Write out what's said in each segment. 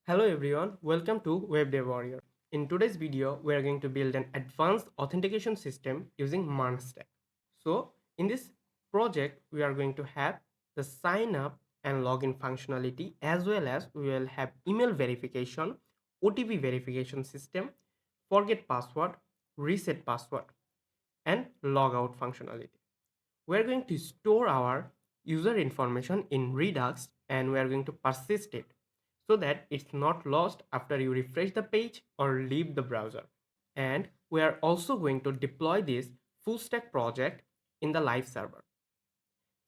Hello everyone, welcome to WebDev Warrior. In today's video, we are going to build an advanced authentication system using MERN stack. So in this project, we are going to have the sign up and login functionality, as well as we will have email verification, OTP verification system, forget password, reset password, and logout functionality. We are going to store our user information in Redux and we are going to persist it so that it's not lost after you refresh the page or leave the browser. And we are also going to deploy this full stack project in the live server.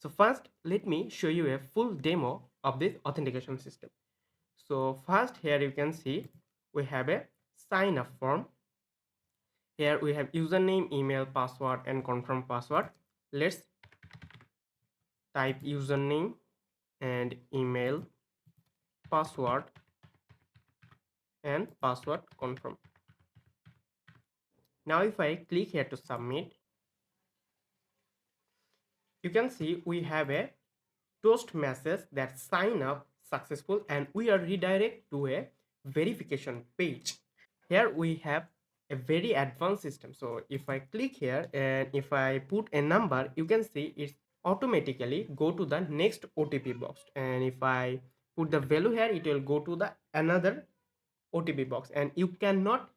So first, let me show you a full demo of this authentication system. So first, here you can see we have a sign up form. Here we have username, email, password, and confirm password. Let's type username and email, password, and password confirm. Now if I click here to submit, you can see we have a toast message that sign up successful and we are redirect to a verification page. Here we have a very advanced system. So if I click here and if I put a number, you can see it's automatically go to the next OTP box, and if I put the value here, it will go to the another OTP box, and you cannot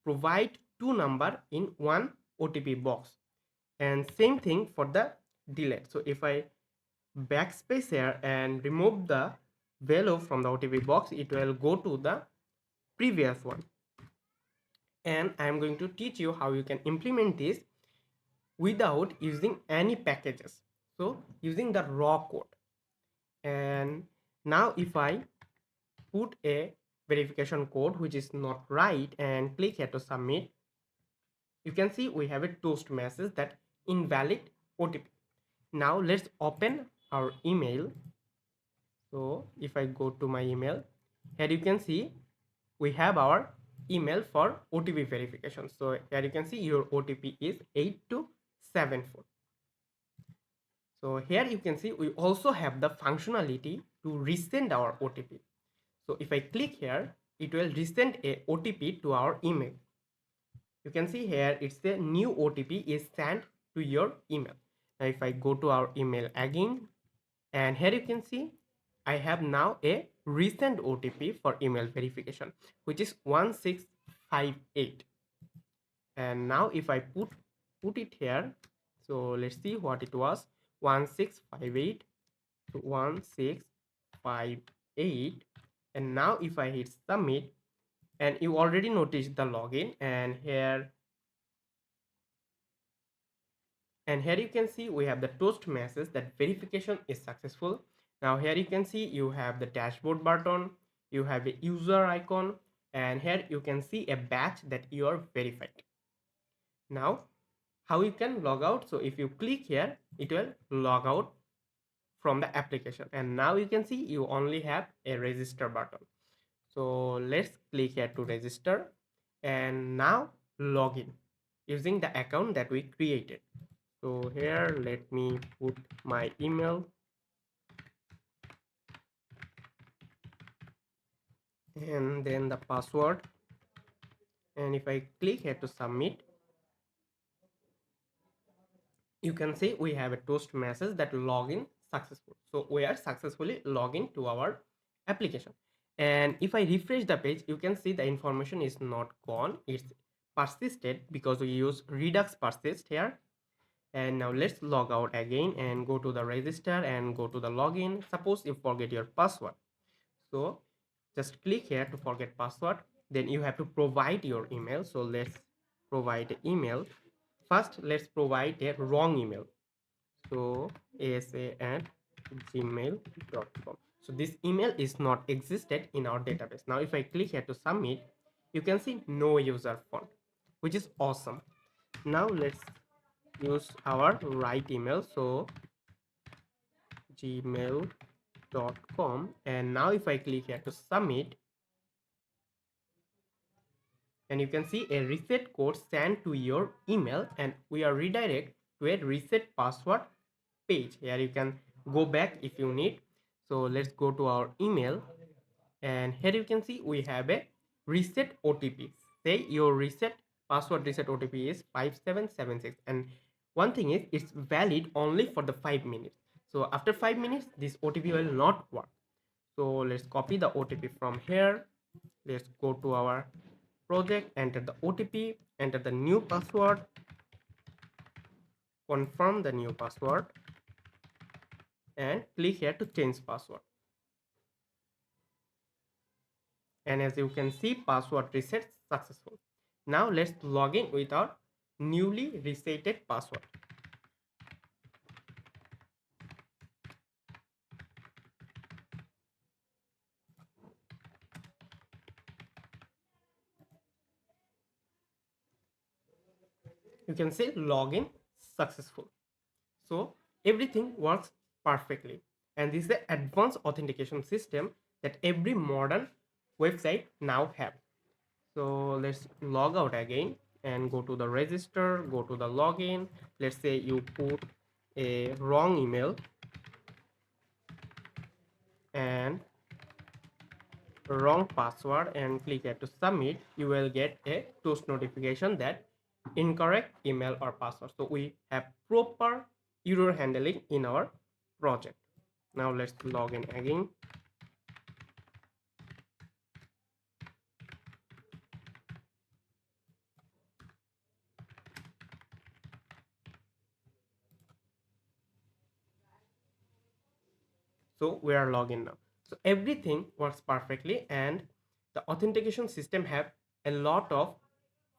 provide two number in one OTP box. And same thing for the delete. So if I backspace here and remove the value from the OTP box, it will go to the previous one. And I am going to teach you how you can implement this without using any packages, so using the raw code. And now if I put a verification code which is not right and click here to submit, you can see we have a toast message that invalid OTP. Now let's open our email. So if I go to my email, here you can see we have our email for OTP verification. So here you can see your OTP is 8274. So here you can see we also have the functionality to resend our OTP. So if I click here, it will resend a OTP to our email. You can see here it's the new OTP is sent to your email. Now if I go to our email again, and here you can see I have now a recent OTP for email verification, which is 1658. And now if I put it here, so let's see what it was. 1658 to 1658. And now if I hit submit, and you already noticed the login, and here you can see we have the toast message that verification is successful. Now here you can see you have the dashboard button, you have a user icon, and here you can see a badge that you are verified. Now how you can log out? So if you click here, it will log out from the application, and now you can see you only have a register button. So let's click here to register, and now login using the account that we created. So here let me put my email, and then the password, and if I click here to submit, you can see we have a toast message that login successful. So we are successfully logging to our application. And if I refresh the page, you can see the information is not gone, it's persisted because we use Redux persist here. And now let's log out again and go to the register and go to the login. Suppose you forget your password, so just click here to forget password. Then you have to provide your email. So let's provide email. First let's provide a wrong email. So asa@gmail.com. So this email is not existed in our database. Now if I click here to submit, you can see no user found, which is awesome. Now let's use our right email, so gmail.com, and now if I click here to submit, and you can see a reset code sent to your email, and we are redirect to a reset password page. Here you can go back if you need. So let's go to our email, And here you can see we have a reset OTP. Say your reset password reset OTP is 5776, and one thing is it's valid only for the 5 minutes. So after 5 minutes this OTP will not work. So let's copy the OTP from here. Let's go to our project, enter the OTP, enter the new password, confirm the new password, and click here to change password. And as you can see, password reset successful. Now let's log in with our newly resetted password. You can say login successful. So everything works perfectly. And this is the advanced authentication system that every modern website now have. So let's log out again and go to the register, go to the login. Let's say you put a wrong email and wrong password and click here to submit. You will get a toast notification that incorrect email or password. So we have proper error handling in our project. Now let's log in again. So we are logged in now. So everything works perfectly, and the authentication system have a lot of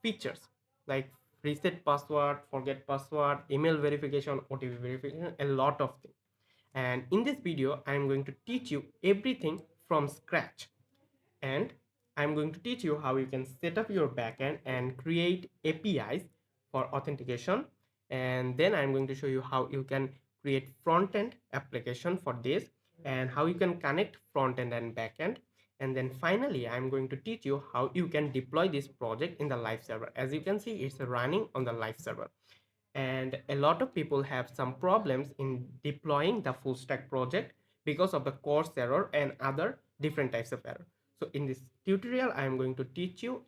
features like reset password, forget password, email verification, OTP verification, a lot of things. And in this video I am going to teach you everything from scratch, and I'm going to teach you how you can set up your backend and create APIs for authentication. And then I'm going to show you how you can create front-end application for this and how you can connect front-end and backend. And then finally, I'm going to teach you how you can deploy this project in the live server. As you can see, it's running on the live server. And a lot of people have some problems in deploying the full stack project because of the course error and other different types of error. So in this tutorial I am going to teach you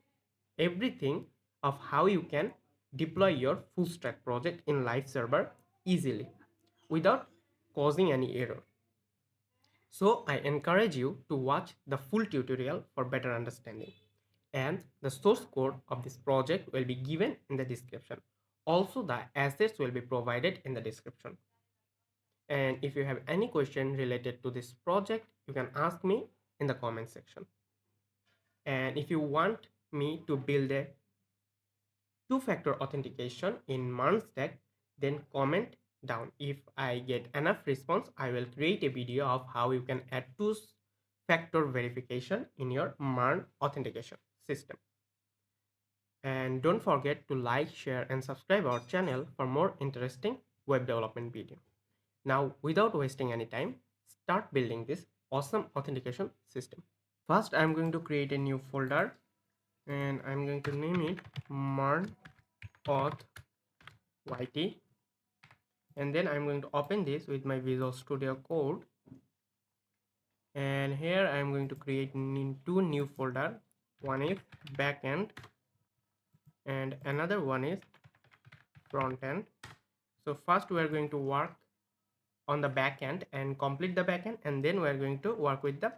everything of how you can deploy your full stack project in live server easily without causing any error. So I encourage you to watch the full tutorial for better understanding, and the source code of this project will be given in the description. Also, the assets will be provided in the description. And if you have any question related to this project, you can ask me in the comment section. And if you want me to build a two-factor authentication in MERN stack, then comment down. If I get enough response, I will create a video of how you can add two-factor verification in your MERN authentication system. And don't forget to like, share and subscribe our channel for more interesting web development video. Now, without wasting any time, start building this awesome authentication system. First, I'm going to create a new folder and I'm going to name it MERN Auth YT, and then I'm going to open this with my Visual Studio Code, and here I'm going to create two new folder. One is backend and another one is frontend. So first we are going to work on the backend and complete the backend, and then we are going to work with the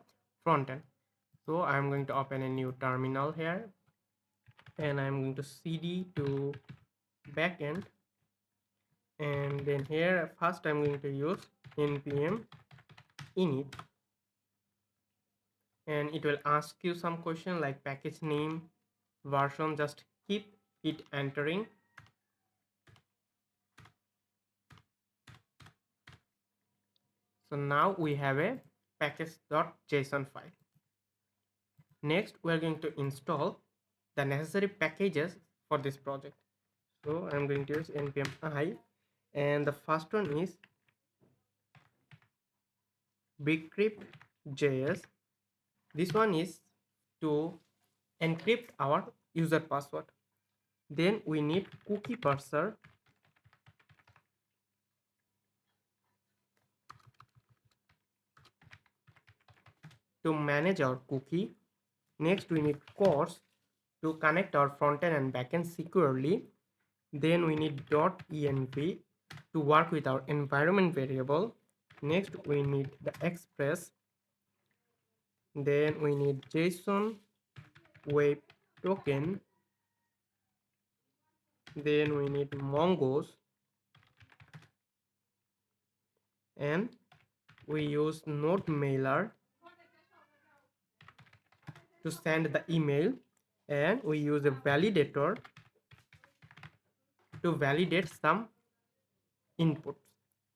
frontend. So I'm going to open a new terminal here and I'm going to cd to backend, and then here first I'm going to use npm init, and it will ask you some question like package name, version. Just keep it entering. So now we have a package.json file. Next we are going to install the necessary packages for this project. So I'm going to use npm I, and the first one is bcrypt.js. This one is to encrypt our user password. Then we need cookie parser, to manage our cookie. Next, we need course to connect our frontend and backend securely. Then we need .env to work with our environment variable. Next, we need the express. Then we need JSON web token. Then we need Mongoose, and we use node mailer to send the email, and we use a validator to validate some inputs.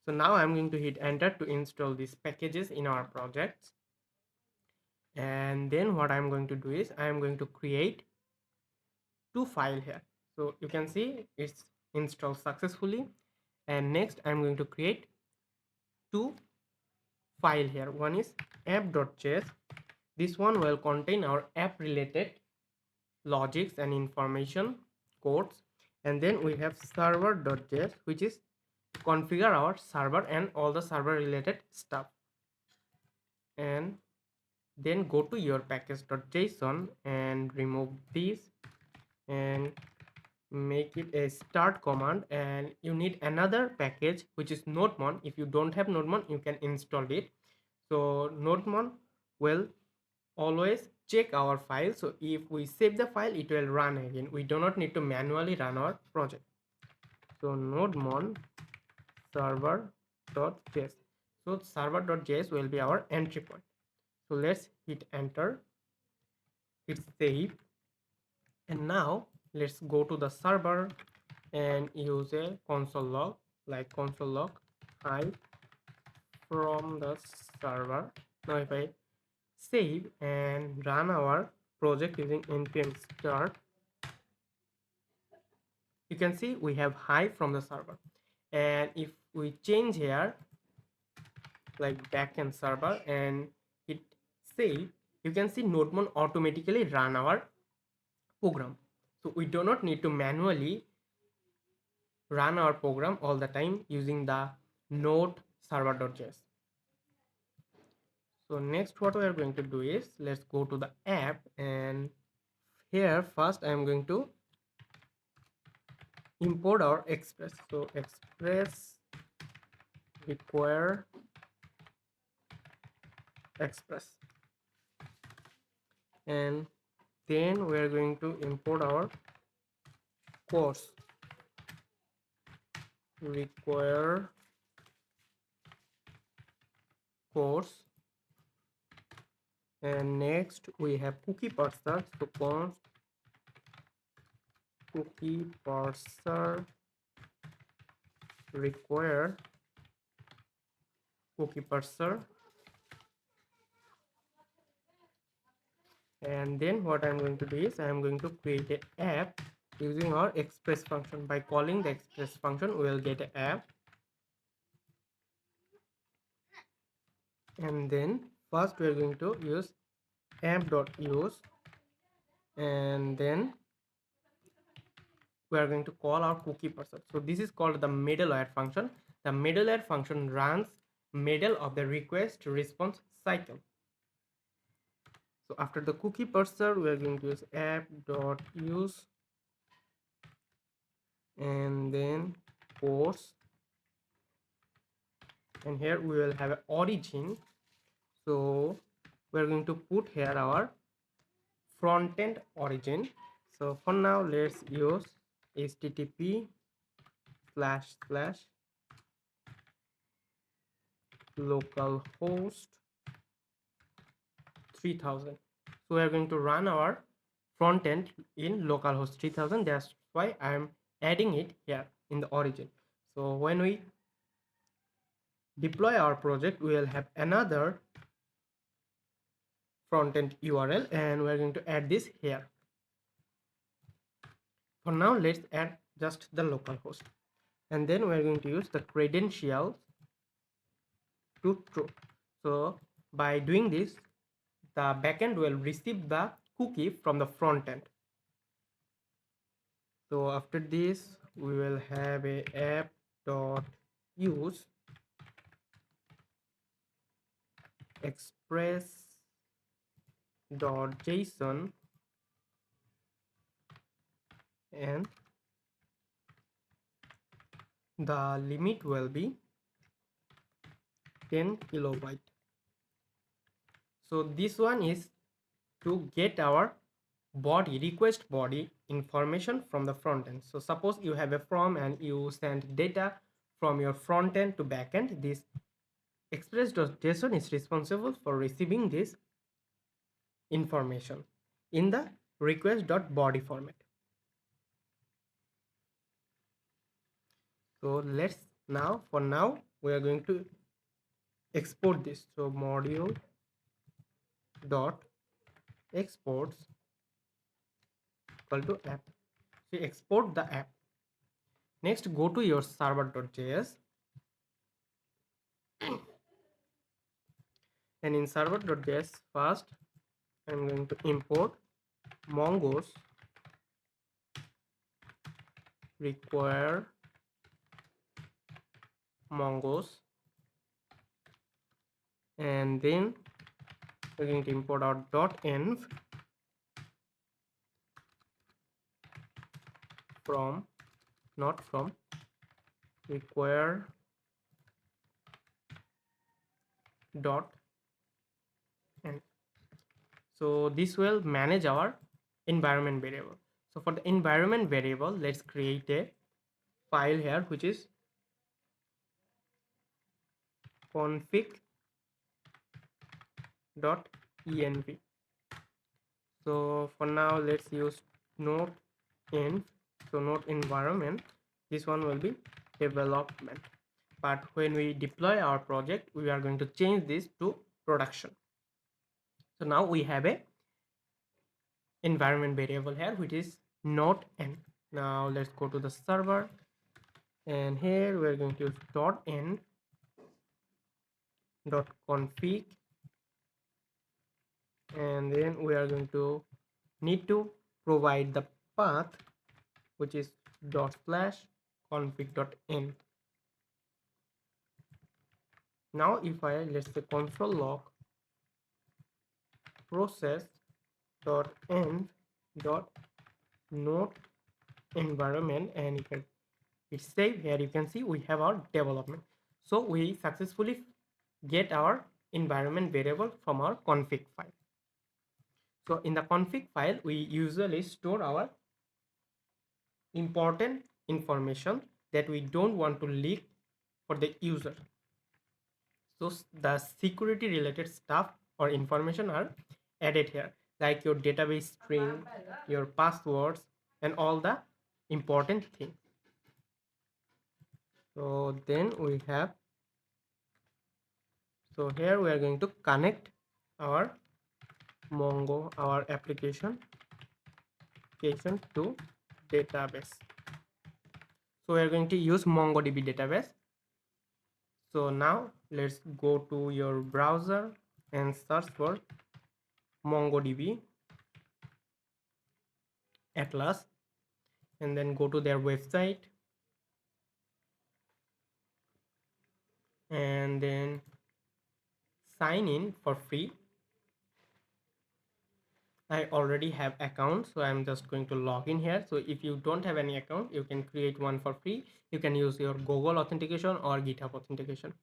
So now I'm going to hit enter to install these packages in our projects. And then what I'm going to do is I'm going to create two files here. So you can see it's installed successfully. And next I'm going to create two file here. One is app.js. This one will contain our app related logics and information codes. And then we have server.js, which is configure our server and all the server related stuff. And then go to your package.json and remove this and make it a start command. And you need another package which is nodemon. If you don't have nodemon, you can install it. So nodemon will always check our file. So if we save the file, it will run again. We do not need to manually run our project. So nodemon server.js. So server.js will be our entry point. So let's hit enter, hit save, and now let's go to the server and use a console log, like console log hi from the server. Now if I save and run our project using npm start, you can see we have hi from the server. And if we change here like backend server and hit save, you can see nodemon automatically run our program. So we do not need to manually run our program all the time using the node server.js. So next what we are going to do is let's go to the app, and here first I am going to import our express. So express require express, and then we are going to import our course require course. And next we have cookie parser. So const cookie parser require cookie parser. And then what I'm going to do is I'm going to create an app using our express function. By calling the express function, we will get an app. And then first we are going to use app.use, and then we are going to call our cookie parser. So this is called the middleware function. The middleware function runs middle of the request response cycle. So after the cookie parser, we are going to use app.use and then course, and here we will have an origin. So we're going to put here our front-end origin. So for now let's use http://localhost 3000. So we are going to run our front end in localhost 3000. That's why I am adding it here in the origin. So when we deploy our project, we will have another front end URL, and we're going to add this here. For now, let's add just the localhost, and then we're going to use the credentials to true. So by doing this, the backend will receive the cookie from the front end. So after this, we will have a app.use express dot json, and the limit will be 10 kilobyte. So this one is to get our body request body information from the front end. So suppose you have a form and you send data from your front end to backend. This express.json is responsible for receiving this information in the request.body format. So let's now, for now, we are going to export this. So module dot exports equal to app. So export the app. Next, go to your server.js, and in server.js first I'm going to import Mongo's require Mongo's, and then we're going to import our .env from, not from, require dot env. So this will manage our environment variable. So for the environment variable, let's create a file here which is config.env. So for now, let's use node env. So node environment, this one will be development. But when we deploy our project, we are going to change this to production. So now we have a environment variable here which is node env. Now let's go to the server, and here we're going to use .env .config, and then we are going to need to provide the path which is /config.env. Now if I, let's say, console log process.env node environment, and you can it's saved. Here you can see we have our development. So we successfully get our environment variable from our config file. So in the config file, we usually store our important information that we don't want to leak for the user. So the security related stuff or information are added here, like your database string, your passwords, and all the important things. So then we have, so here we are going to connect our Mongo, our application to database. So we are going to use MongoDB database. So now let's go to your browser and search for MongoDB Atlas, and then go to their website, and then sign in for free. I already have account, so I'm just going to log in here. So if you don't have any account, you can create one for free. You can use your Google authentication or GitHub authentication.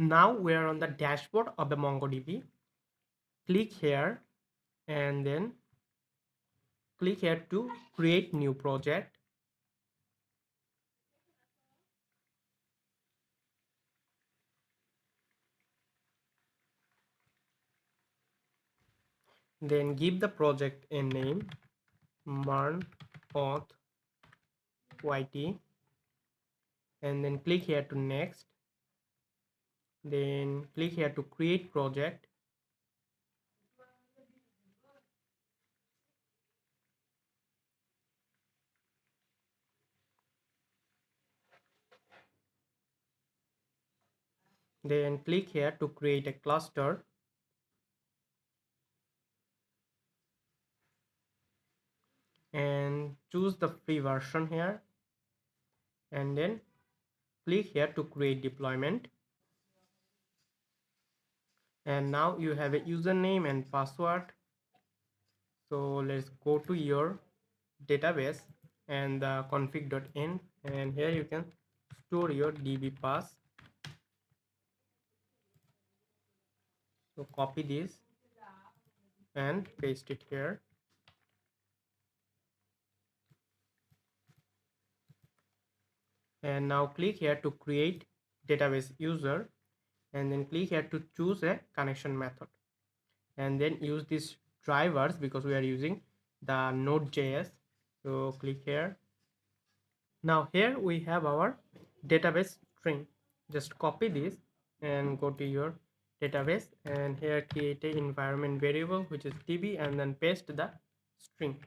Now we are on the dashboard of the MongoDB. Click here, and then click here to create new project. Then give the project a name, MERN Auth YT, and then click here to next. Then click here to create project. Then click here to create a cluster. choose the free version here and then click here to create deployment. And now you have a username and password. So let's go to your database and the config.env, and here you can store your db pass. So copy this and paste it here. And now click here to create database user, and then click here to choose a connection method, and then use these drivers because we are using the Node.js. So click here. Now here we have our database string. Just copy this and go to your database, and here create a environment variable which is db, and then paste the string.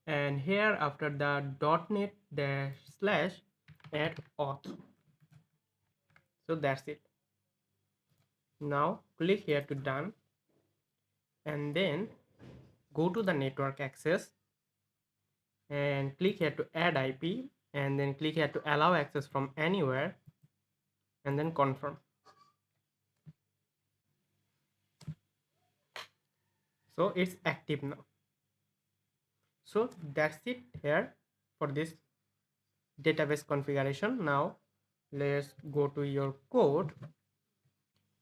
And here after the .NET dash slash add auth. So that's it. Now click here to done, and then go to the network access and click here to add IP, and then click here to allow access from anywhere, and then confirm. So it's active now. So that's it here for this database configuration. Now let's go to your code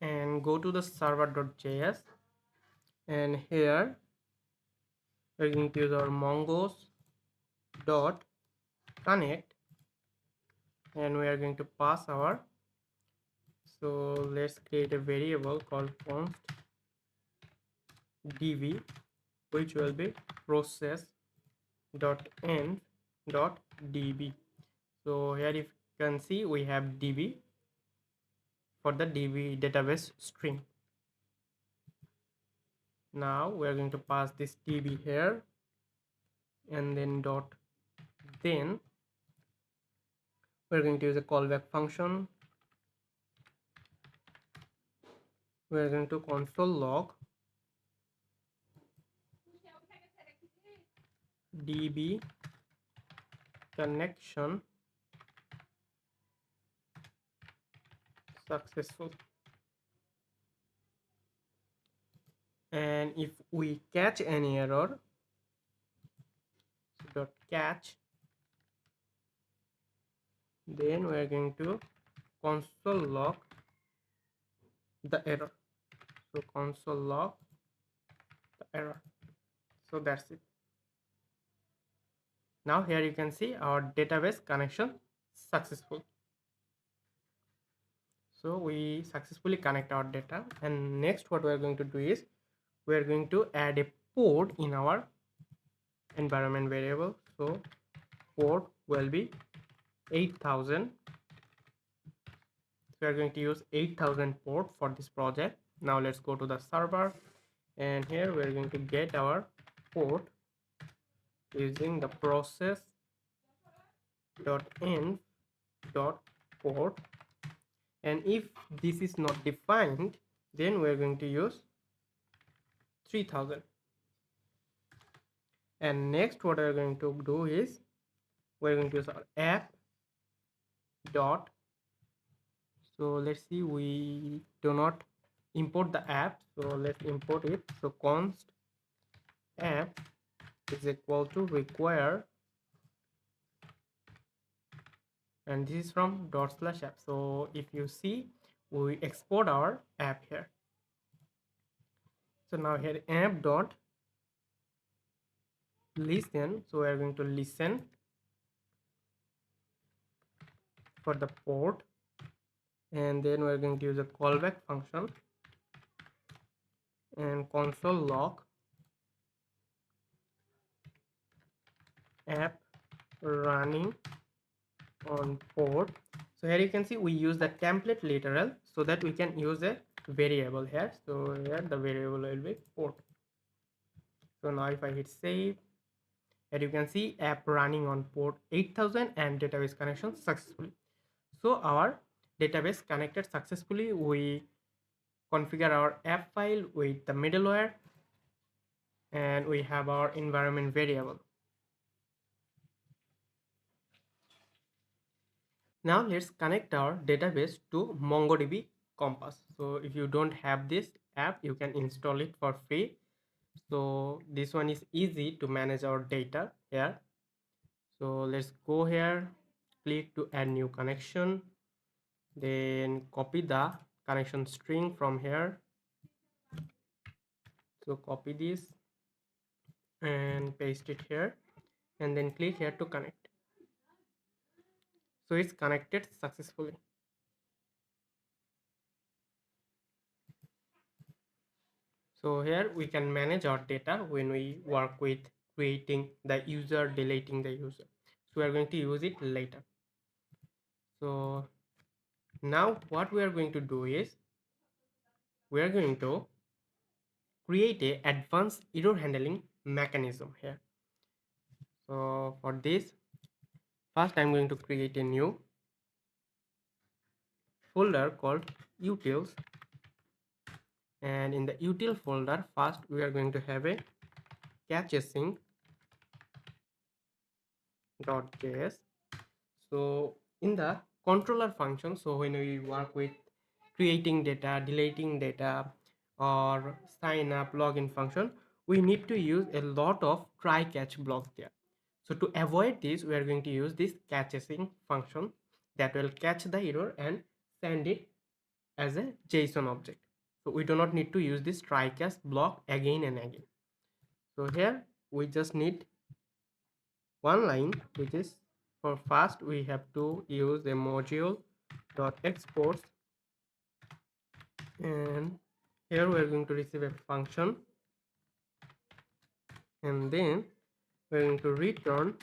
and go to the server.js, and here we're going to use our mongoose dot connect, and we are going to pass our, so let's create a variable called const db, which will be process dot end dot db. So here if you can see we have db for the db database string. Now we are going to pass this db here, and then dot, then we're going to use a callback function. We're going to console log db connection successful, and if we catch any error, so dot catch, then we are going to console log the error. So console log the error. So that's it. Now here you can see our database connection successful. So we successfully connect our data, and next what we are going to do is we are going to add a port in our environment variable. So port will be 8000. So we are going to use 8000 port for this project. Now let's go to the server, and here we are going to get our port using the process dot env dot port, and if this is not defined, then we are going to use 3000. And next what we are going to do is we are going to use our app dot, so let's see, we do not import the app, so let's import it. So const app is equal to require, and this is from dot slash app. So if you see, we export our app here. So now here app dot listen, so we are going to listen for the port, and then we are going to use a callback function and console log app running on port. So here you can see we use the template literal so that we can use a variable here. So here the variable will be port. So now if I hit save, here you can see app running on port 8000 and database connection successfully. So our database connected successfully. We configure our app file with the middleware, and we have our environment variable. Now let's connect our database to MongoDB Compass. So if you don't have this app, you can install it for free. So this one is easy to manage our data here. So let's go here, click to add new connection, then copy the connection string from here. So copy this and paste it here, and then click here to connect. So it's connected successfully. So here we can manage our data when we work with creating the user, deleting the user. So we are going to use it later. So now what we are going to do is we are going to create a advanced error handling mechanism here. So for this, first I'm going to create a new folder called utils, and in the util folder first we are going to have a catchasync.js. So in the controller function, so when we work with creating data, deleting data, or sign up login function, we need to use a lot of try catch blocks there. So to avoid this, we are going to use this catchasync function that will catch the error and send it as a JSON object. So we do not need to use this try catch block again and again. So here we just need one line, which is for first we have to use a module dot exports, and here we are going to receive a function, and then we're going to return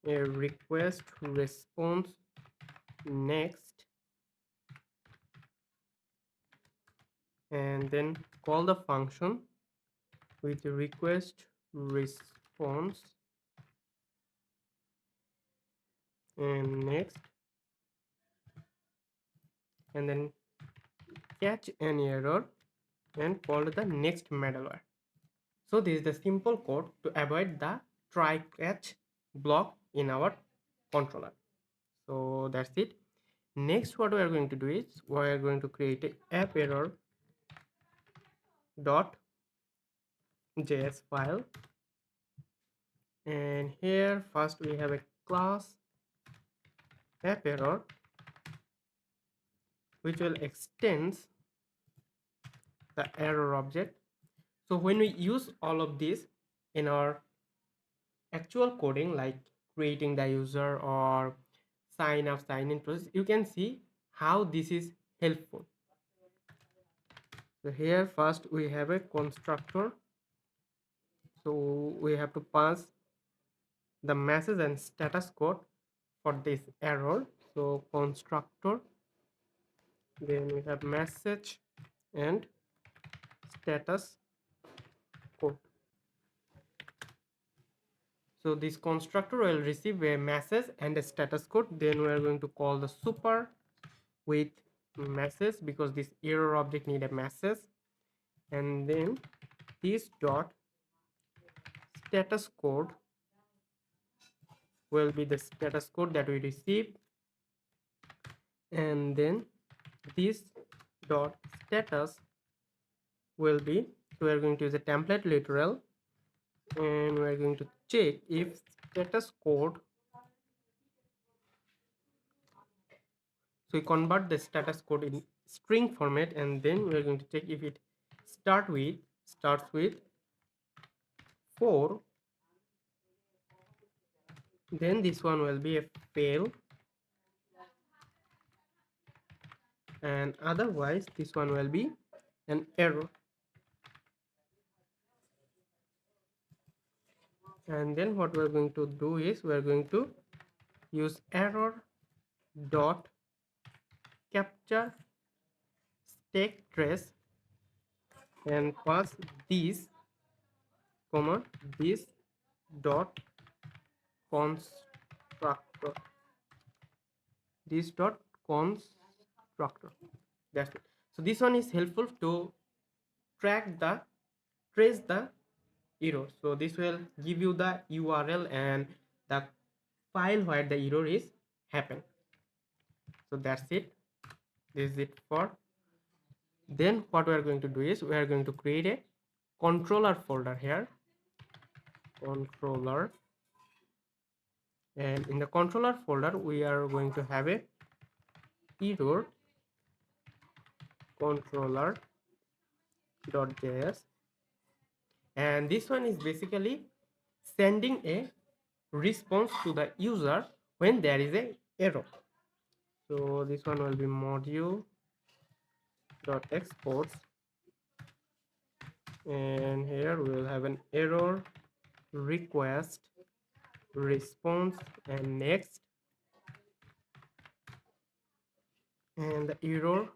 a request response next, and then call the function with request response and next, and then catch an error and call the next middleware. So this is the simple code to avoid the try catch block in our controller. So that's it. Next, what we are going to do is we are going to create a app error dot js file, and here first we have a class app error which will extends the error object. So when we use all of this in our actual coding, like creating the user or sign up sign in process, you can see how this is helpful. So here first we have a constructor, so we have to pass the message and status code for this error. So constructor, then we have message and status code. So this constructor will receive a message and a status code, then we are going to call the super with message because this error object need a message, and then this dot status code will be the status code that we receive, and then this dot status will be, so we are going to use a template literal, and we are going to check if status code, so we convert the status code in string format, and then we are going to check if it starts with 4, then this one will be a fail, and otherwise this one will be an error. And then what we're going to do is we're going to use error dot capture stack trace and pass this comma this dot constructor, this dot constructor. That's it. So this one is helpful to trace the error. So this will give you the URL and the file where the error is happen. So that's it. This is it for. Then what we are going to do is we are going to create a controller folder here, controller, and in the controller folder we are going to have a error controller.js, and this one is basically sending a response to the user when there is a error. So this one will be module.exports, and here we will have an error request response and next, and the error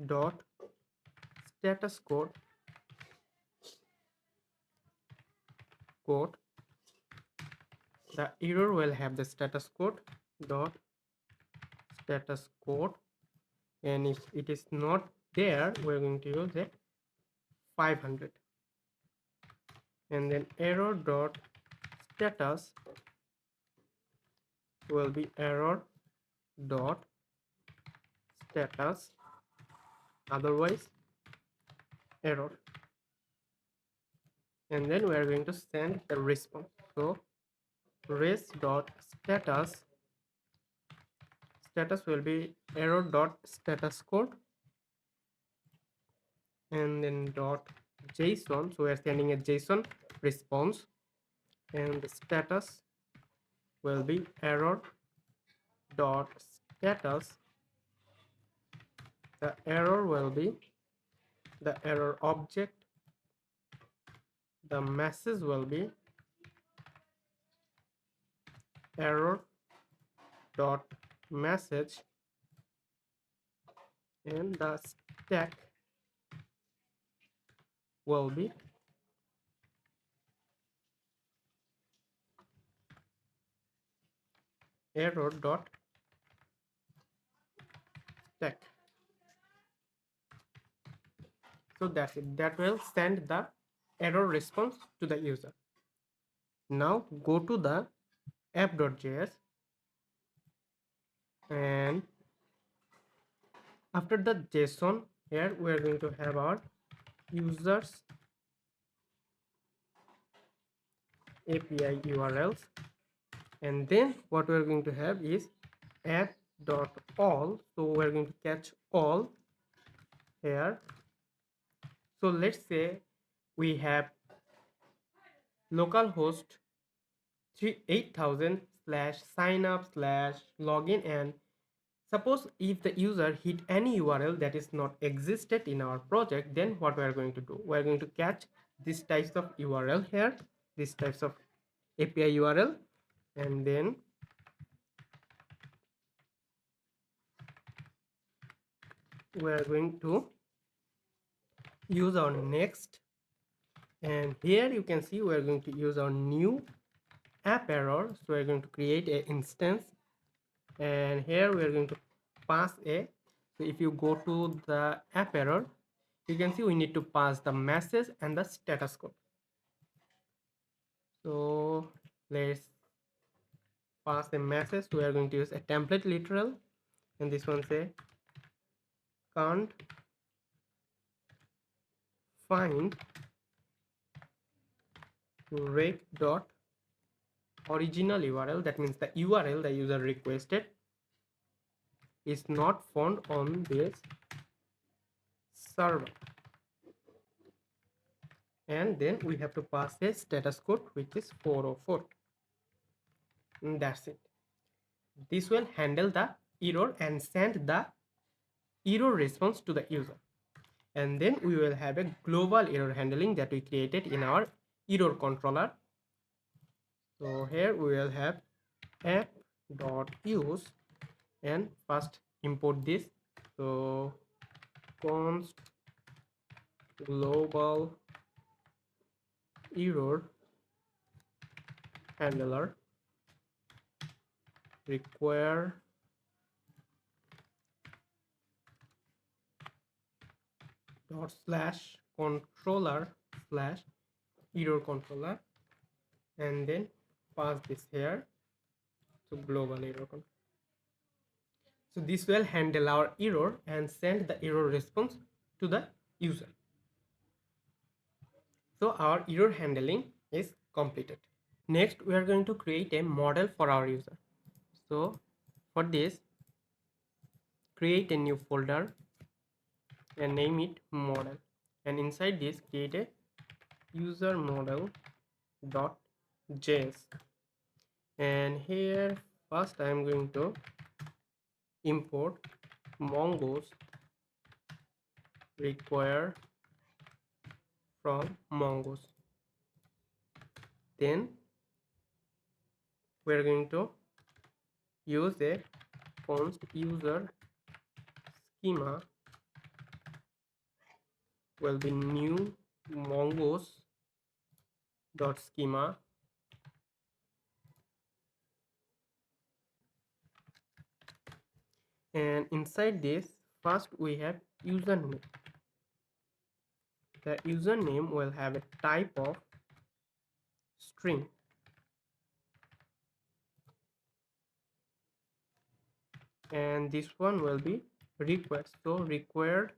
dot status code the error will have the status code dot status code, and if it is not there we're going to use a 500, and then error dot status will be error dot status, otherwise error, and then we are going to send the response. So res dot status will be error dot status code, and then dot json, so we are sending a json response, and the status will be error dot status, the error will be the error object, the message will be error dot message, and the stack will be error dot stack. So that's it, that will send the error response to the user. Now go to the app.js, and after the json, here we are going to have our users API URLs, and then what we are going to have is app.all, so we are going to catch all here. So let's say we have localhost 8000 slash signup slash login, and suppose if the user hit any URL that is not existed in our project, then what we are going to do, we are going to catch these types of URL here, these types of API URL, and then we are going to use our next, and here you can see we are going to use our new app error, so we're going to create an instance, and here we are going to pass a, so if you go to the app error, you can see we need to pass the message and the status code. So let's pass a message. We are going to use a template literal, and this one say can't find rec dot original URL, that means the URL the user requested is not found on this server, and then we have to pass a status code which is 404, and that's it. This will handle the error and send the error response to the user, and then we will have a global error handling that we created in our error controller. So here we will have app.use, and first import this, so const global error handler require dot slash controller slash error controller, and then pass this here to global error controller. So this will handle our error and send the error response to the user. So our error handling is completed. Next, we are going to create a model for our user. So for this, create a new folder and name it model. And inside this, create a user model dot js. And here first I am going to import mongoose require from mongoose. Then we are going to use a const user schema will be new mongoose dot schema, and inside this first we have username. The username will have a type of string, and this one will be request. So required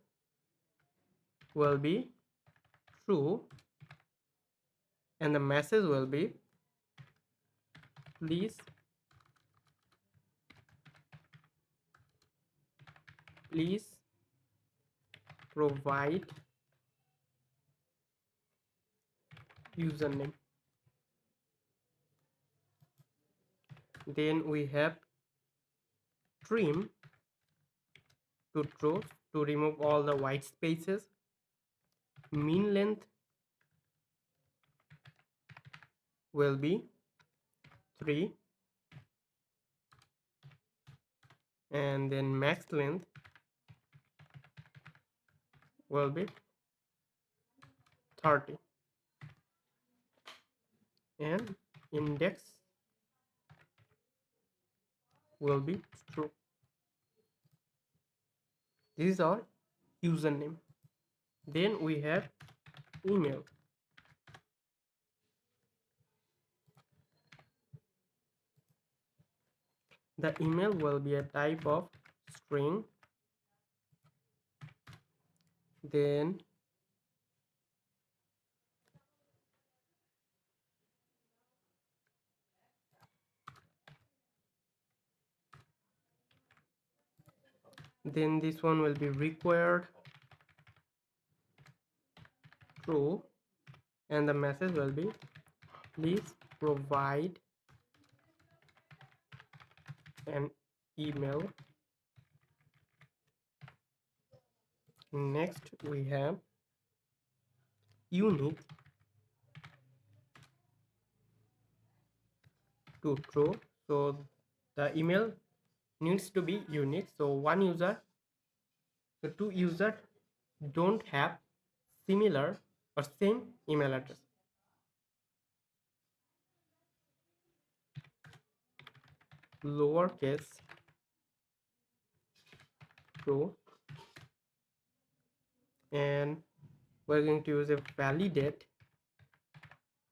will be true, and the message will be please provide username. Then we have trim to true to remove all the white spaces. Min length will be 3, and then max length will be 30, and index will be true. This is our username. Then we have email. The email will be a type of string. Then this one will be required true, and the message will be please provide an email. Next we have unique to true. So the email needs to be unique. So two users don't have similar or same email address. Lowercase true, and we're going to use a validate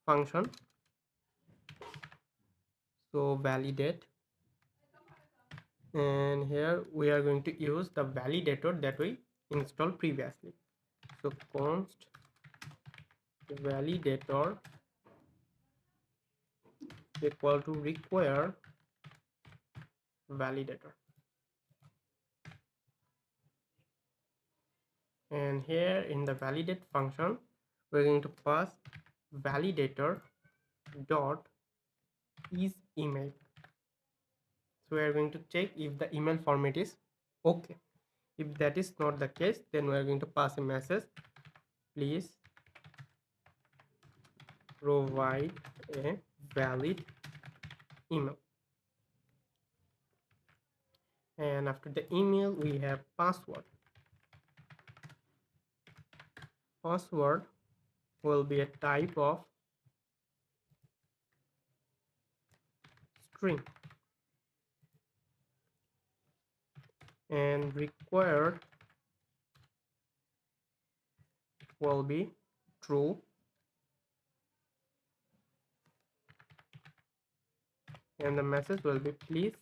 function. So validate, and here we are going to use the validator that we installed previously. So const validator equal to require validator, and here in the validate function we're going to pass validator dot is email. So we are going to check if the email format is okay. If that is not the case, then we are going to pass a message, please provide a valid email. And after the email we have password. Password will be a type of string, and required will be true, and the message will be please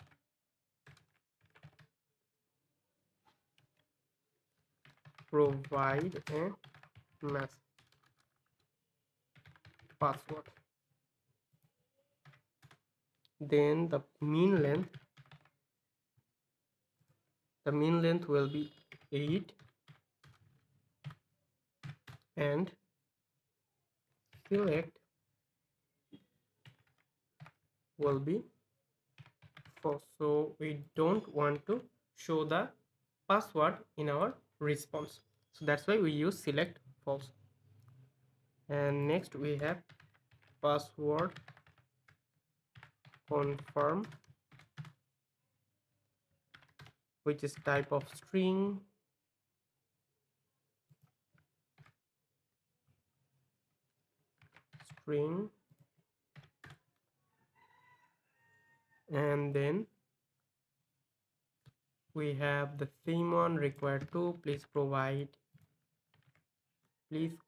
provide a mass password. Then the mean length will be 8 and select will be false. So we don't want to show the password in our response. So that's why we use select false. And next we have password confirm, which is type of string, and then we have the theme one required to please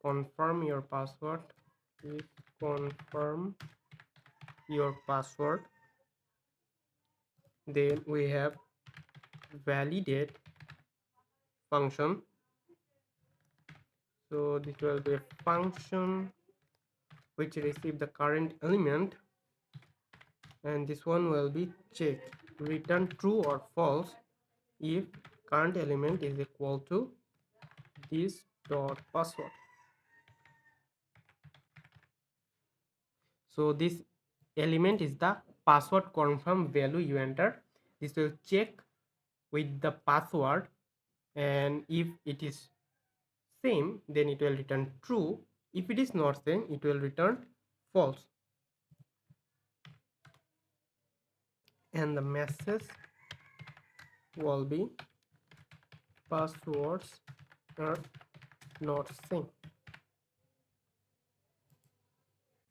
confirm your password. Please confirm your password. Then we have validate function. So this will be a function which receive the current element, and this one will be check, return true or false if current element is equal to this dot password. So this element is the password confirm value you enter. This will check with the password, and if it is same then it will return true. If it is not same it will return false. And the message will be passwords are not same.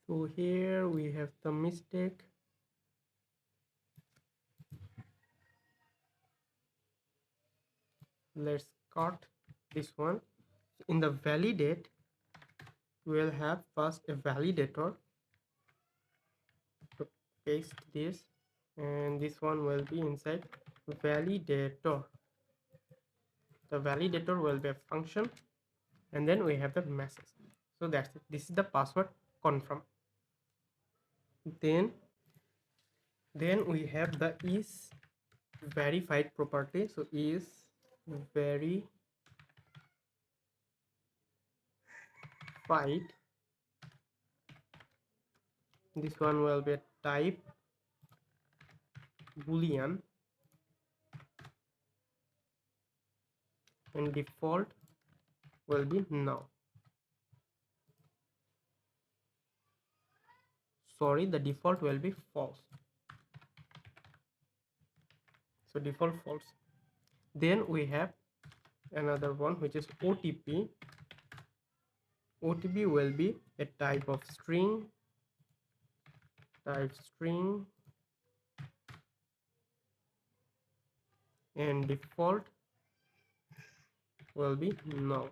So here we have the mistake. Let's cut this one. In the validate we will have first a validator to paste this, and this one will be inside validator. The validator will be a function, and then we have the message. So that's it. This is the password confirm. Then we have the is verified property. So is verified, this one will be a type boolean, and default will be no. Sorry, the default will be false. So default false. Then we have another one which is OTP. OTP will be a type of string, and default will be no.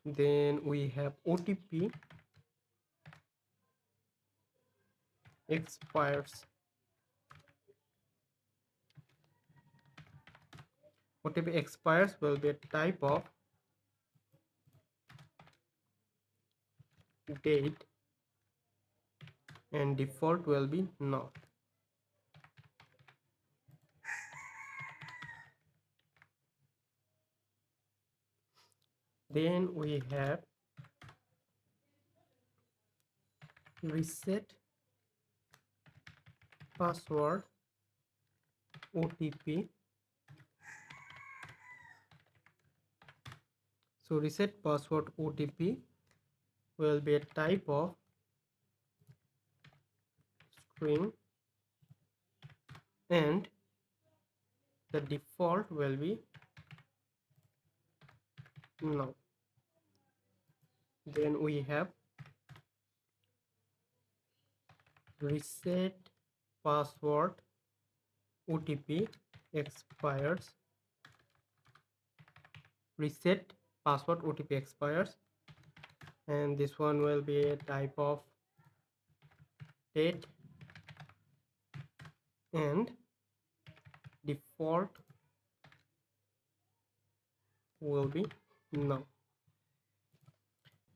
Then we have OTP expires. OTP expires will be a type of date, and default will be no. Then we have reset password OTP. So reset password OTP will be a type of string, and the default will be no. Then we have reset password OTP expires. Reset password OTP expires, and this one will be a type of date, and default will be no.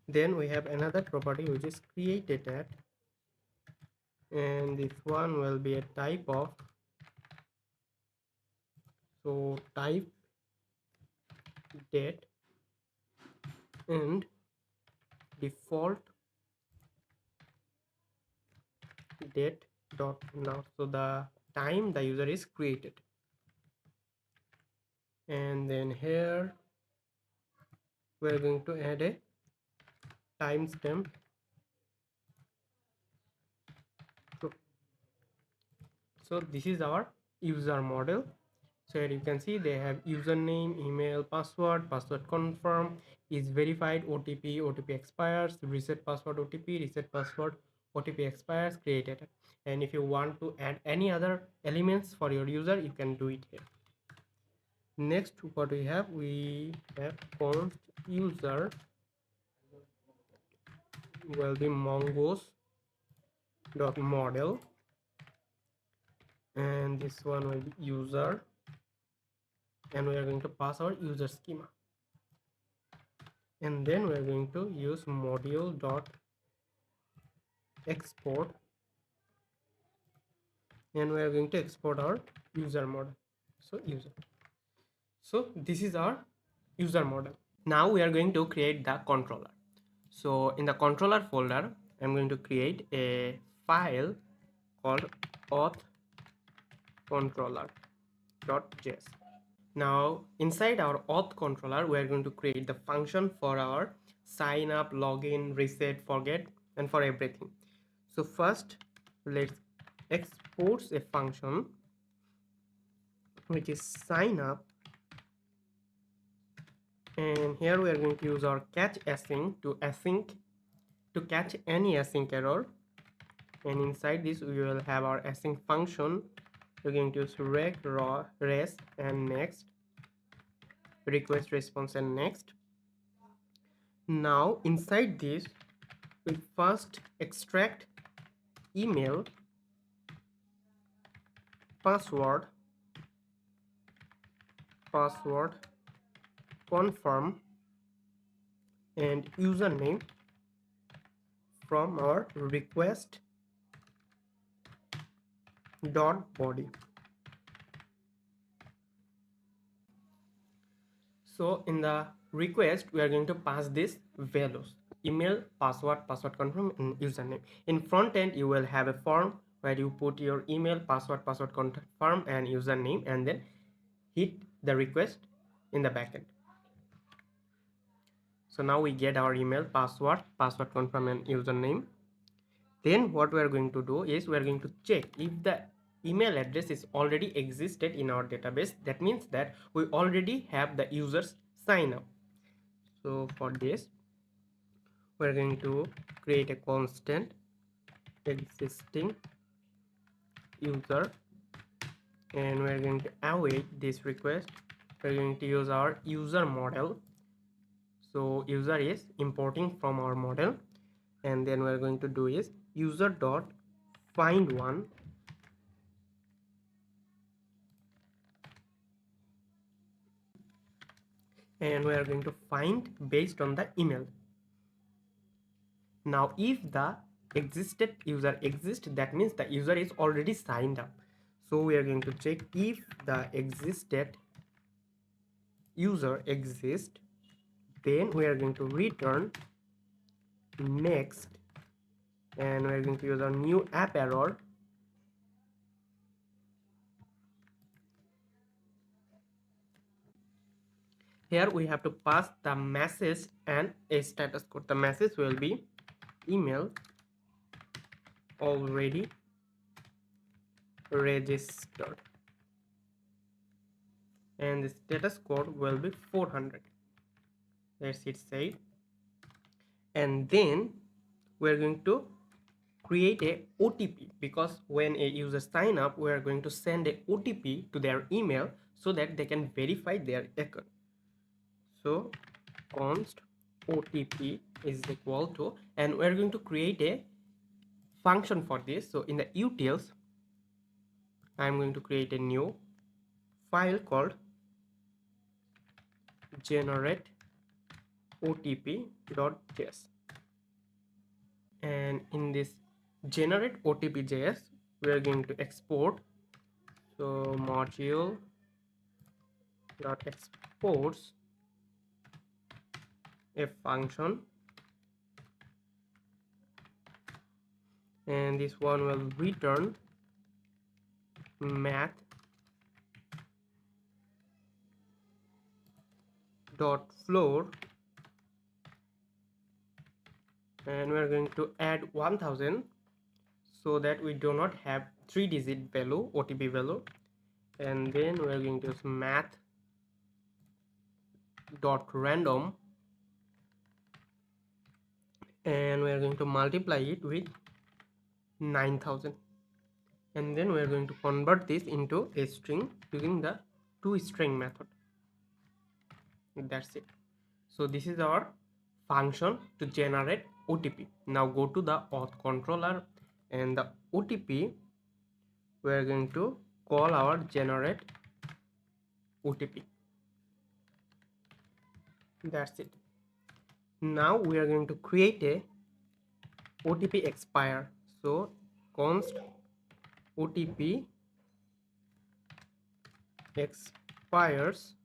Then we have another property which is created at, and this one will be a type of, so type date and default date dot now, so the time the user is created. And then here we're going to add a timestamp. So this is our user model. So here you can see they have username, email, password, password confirm, is verified, OTP, OTP expires, reset password OTP, reset password OTP expires, created. And if you want to add any other elements for your user, you can do it here. Next, what we have const user will be mongoose dot model, and this one will be user, and we are going to pass our user schema. And then we are going to use module dot export, and we are going to export our user model. So this is our user model. Now we are going to create the controller. So in the controller folder, I'm going to create a file called auth controller.js. Now inside our auth controller, we are going to create the function for our sign up, login, reset, forget, and for everything. So first let's export a function which is sign up, and here we are going to use our catch async to catch any async error. And inside this we will have our async function. We're going to use rec, raw, rest, and next, request, response, and next. Now inside this we first extract email, password confirm, and username from our request dot body. So in the request we are going to pass this values: email, password confirm, and username. In front end you will have a form where you put your email, password confirm, and username, and then hit the request in the backend. So now we get our email, password confirm, and username. Then what we are going to do is we are going to check if the email address is already existed in our database. That means that we already have the users sign up. So for this we are going to create a constant existing user, and we are going to await this request. We are going to use our user model. So user is importing from our model, and then we are going to do is user dot find one, and we are going to find based on the email. Now if the existed user exists, that means the user is already signed up. So we are going to check if the existed user exists, then we are going to return next, and we are going to use our new app error. Here we have to pass the message and a status code. The message will be email already registered, and the status code will be 400. That's it said. And then we're going to create a OTP, because when a user sign up we are going to send a OTP to their email so that they can verify their account. So const OTP is equal to, and we're going to create a function for this. So in the utils I'm going to create a new file called generate otp.js, and in this generate otp.js we are going to export. So module dot exports a function, and this one will return math dot floor, and we are going to add 1000 so that we do not have 3-digit value otp value, and then we are going to use math dot random, and we are going to multiply it with 9000, and then we are going to convert this into a string using the toString method. That's it. So this is our function to generate OTP. Now go to the auth controller, and the OTP we are going to call our generate OTP. That's it. Now we are going to create a OTP expire. So const OTP expires,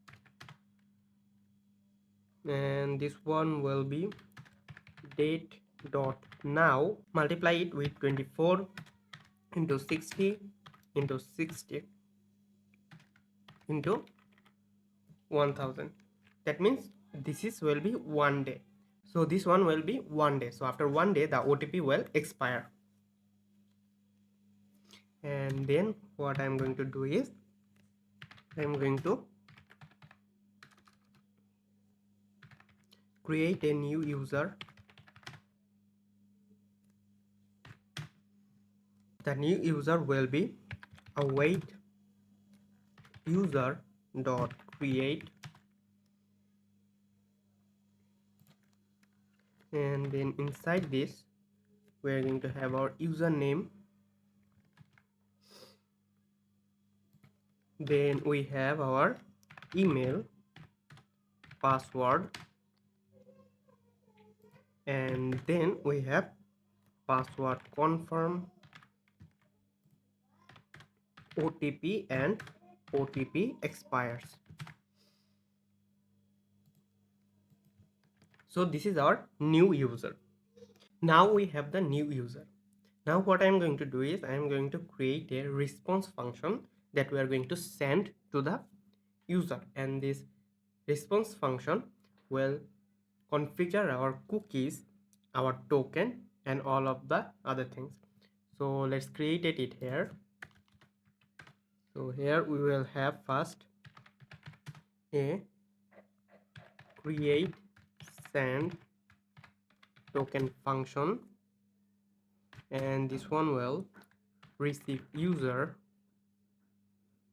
and this one will be date dot now, multiply it with 24 into 60 into 60 into 1000. That means this is will be 1 day. So this one will be 1 day. So after 1 day the OTP will expire. And then what I'm going to do is I'm going to create a new user. The new user will be await user dot create, and then inside this we are going to have our username, then we have our email, password, and then we have password confirm, OTP, and OTP expires. So this is our new user. Now we have the new user. Now what I'm going to do is I'm going to create a response function that we are going to send to the user, and this response function will configure our cookies, our token, and all of the other things. So let's create it here. So here we will have first a create send token function, and this one will receive user,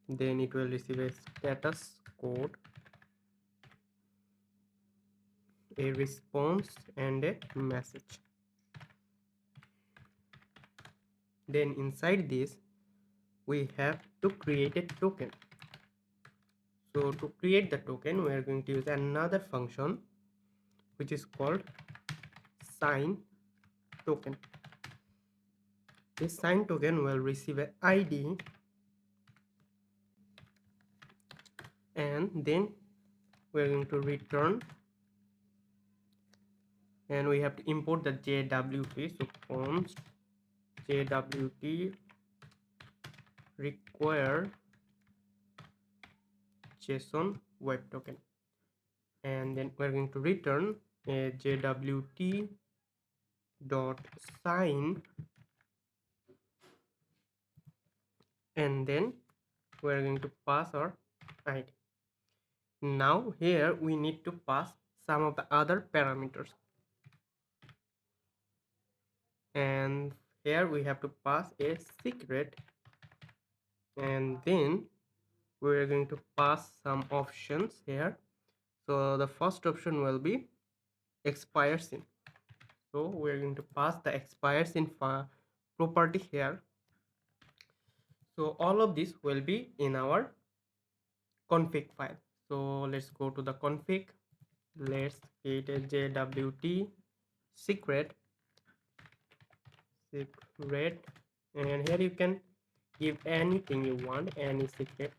then it will receive a status code, a response, and a message. Then inside this we have to create a token. So to create the token we are going to use another function which is called sign token. This sign token will receive an ID, and then we are going to return, and we have to import the JWT. So const JWT require JSON web token, and then we're going to return a JWT dot sign, and then we're going to pass our ID. Now here we need to pass some of the other parameters, and here we have to pass a secret, and then we're going to pass some options here. So the first option will be expires in. So we're going to pass the expires in property here. So all of this will be in our config file. So let's go to the config. Let's create a JWT secret, and here you can give anything you want, any secret.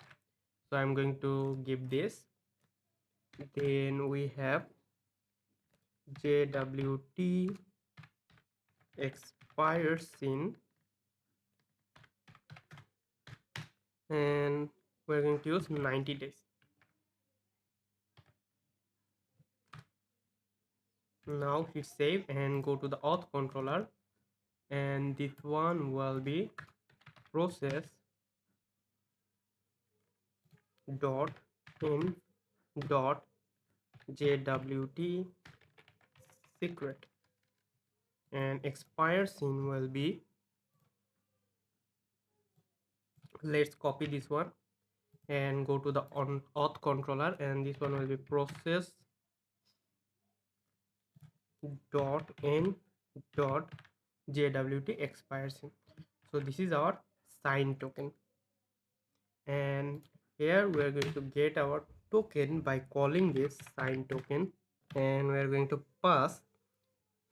So I'm going to give this. Then we have JWT expires in, and we're going to use 90 days. Now hit save and go to the auth controller, and this one will be process dot in dot JWT secret, and expire scene will be, let's copy this one and go to the on auth controller, and this one will be process dot in dot JWT expire scene. So this is our sign token, and here we are going to get our token by calling this sign token, and we are going to pass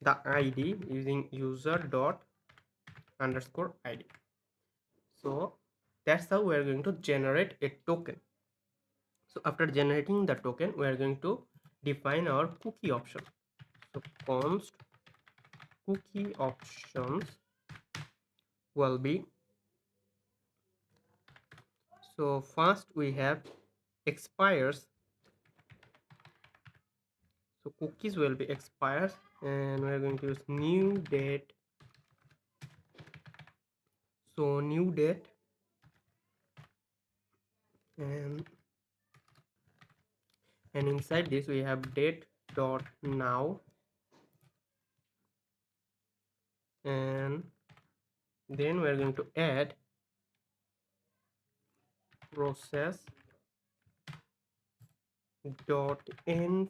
the ID using user dot underscore ID. So that's how we are going to generate a token. So after generating the token, we are going to define our cookie option. So const cookie options will be, so first we have expires. So cookies will be expires, and we are going to use new date. So new date, and inside this we have date dot now, and then we are going to add process dot env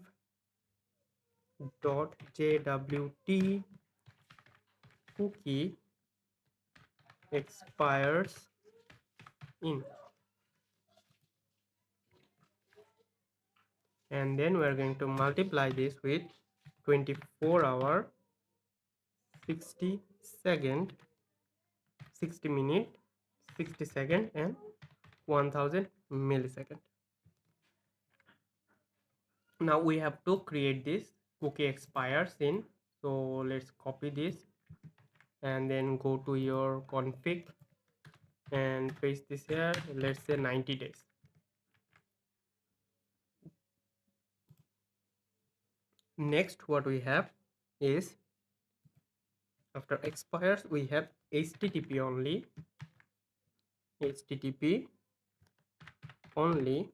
dot JWT cookie expires in, and then we are going to multiply this with 24 hour 60 second 60 minute 60 second and 1000 millisecond. Now we have to create this cookie expires in. So let's copy this and then go to your config and paste this here. Let's say 90 days. Next what we have is, after expires we have http only, http only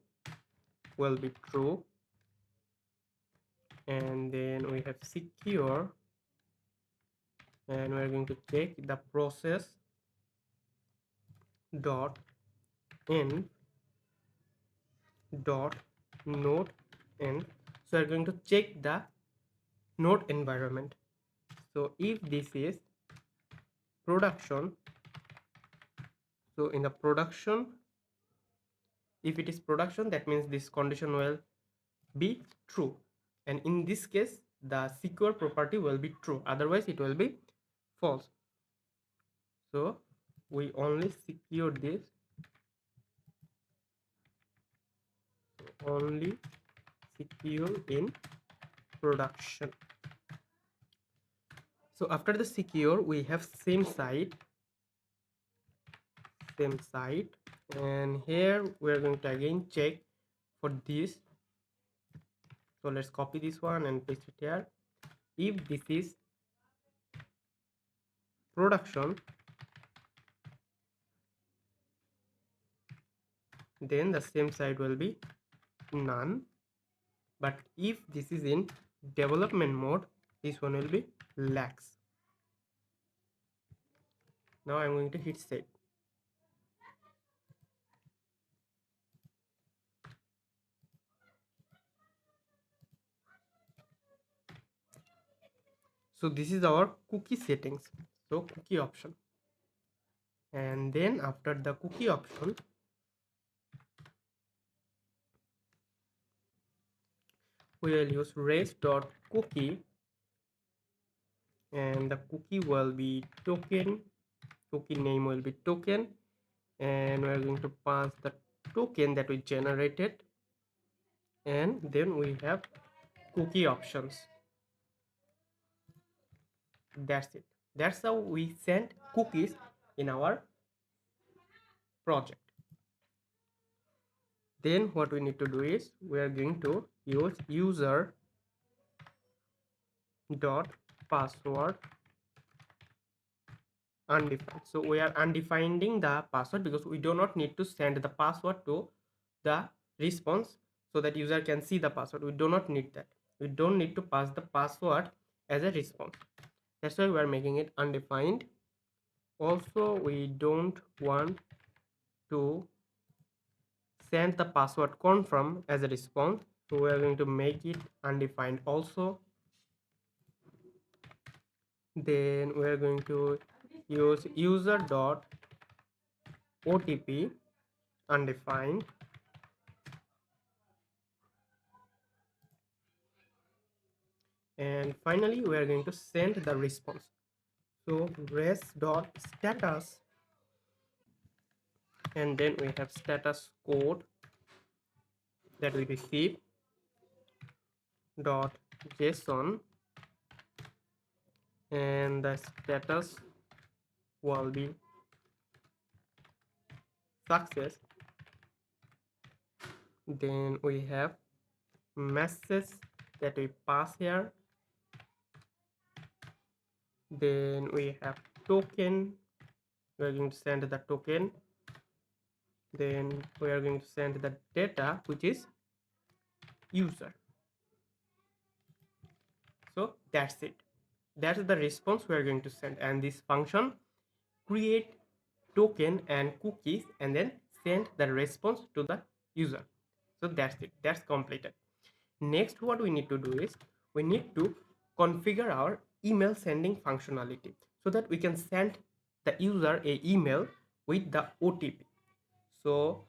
will be true, and then we have secure, and we're going to check the process dot in dot node end. So we're going to check the node environment. So if this is production, so in the production, if it is production, that means this condition will be true, and in this case the secure property will be true, otherwise it will be false. So we only secure this, only secure in production. So after the secure we have same site, and here we are going to again check for this. So let's copy this one and paste it here. If this is production, then the same site will be none, but if this is in development mode, this one will be lax. Now I'm going to hit save. So this is our cookie settings, so cookie option, and then after the cookie option we will use res.cookie, and the cookie will be token. Cookie name will be token, and we're going to pass the token that we generated, and then we have cookie options. That's it. That's how we send cookies in our project. Then what we need to do is we are going to use user dot password undefined. So we are undefining the password because we do not need to send the password to the response so that user can see the password. We do not need that. We don't need to pass the password as a response. That's why we are making it undefined. Also, we don't want to send the password confirm as a response, so we are going to make it undefined also. Then we are going to use user dot OTP undefined, and finally we are going to send the response. So res dot status, and then we have status code that we receive dot JSON, and the status will be success. Then we have message that we pass here. Then we have token. We are going to send the token. Then we are going to send the data, which is user. So that's it. That's the response we are going to send, and this function create token and cookies and then send the response to the user. So that's it. That's completed. Next, what we need to do is we need to configure our email sending functionality so that we can send the user a email with the OTP. So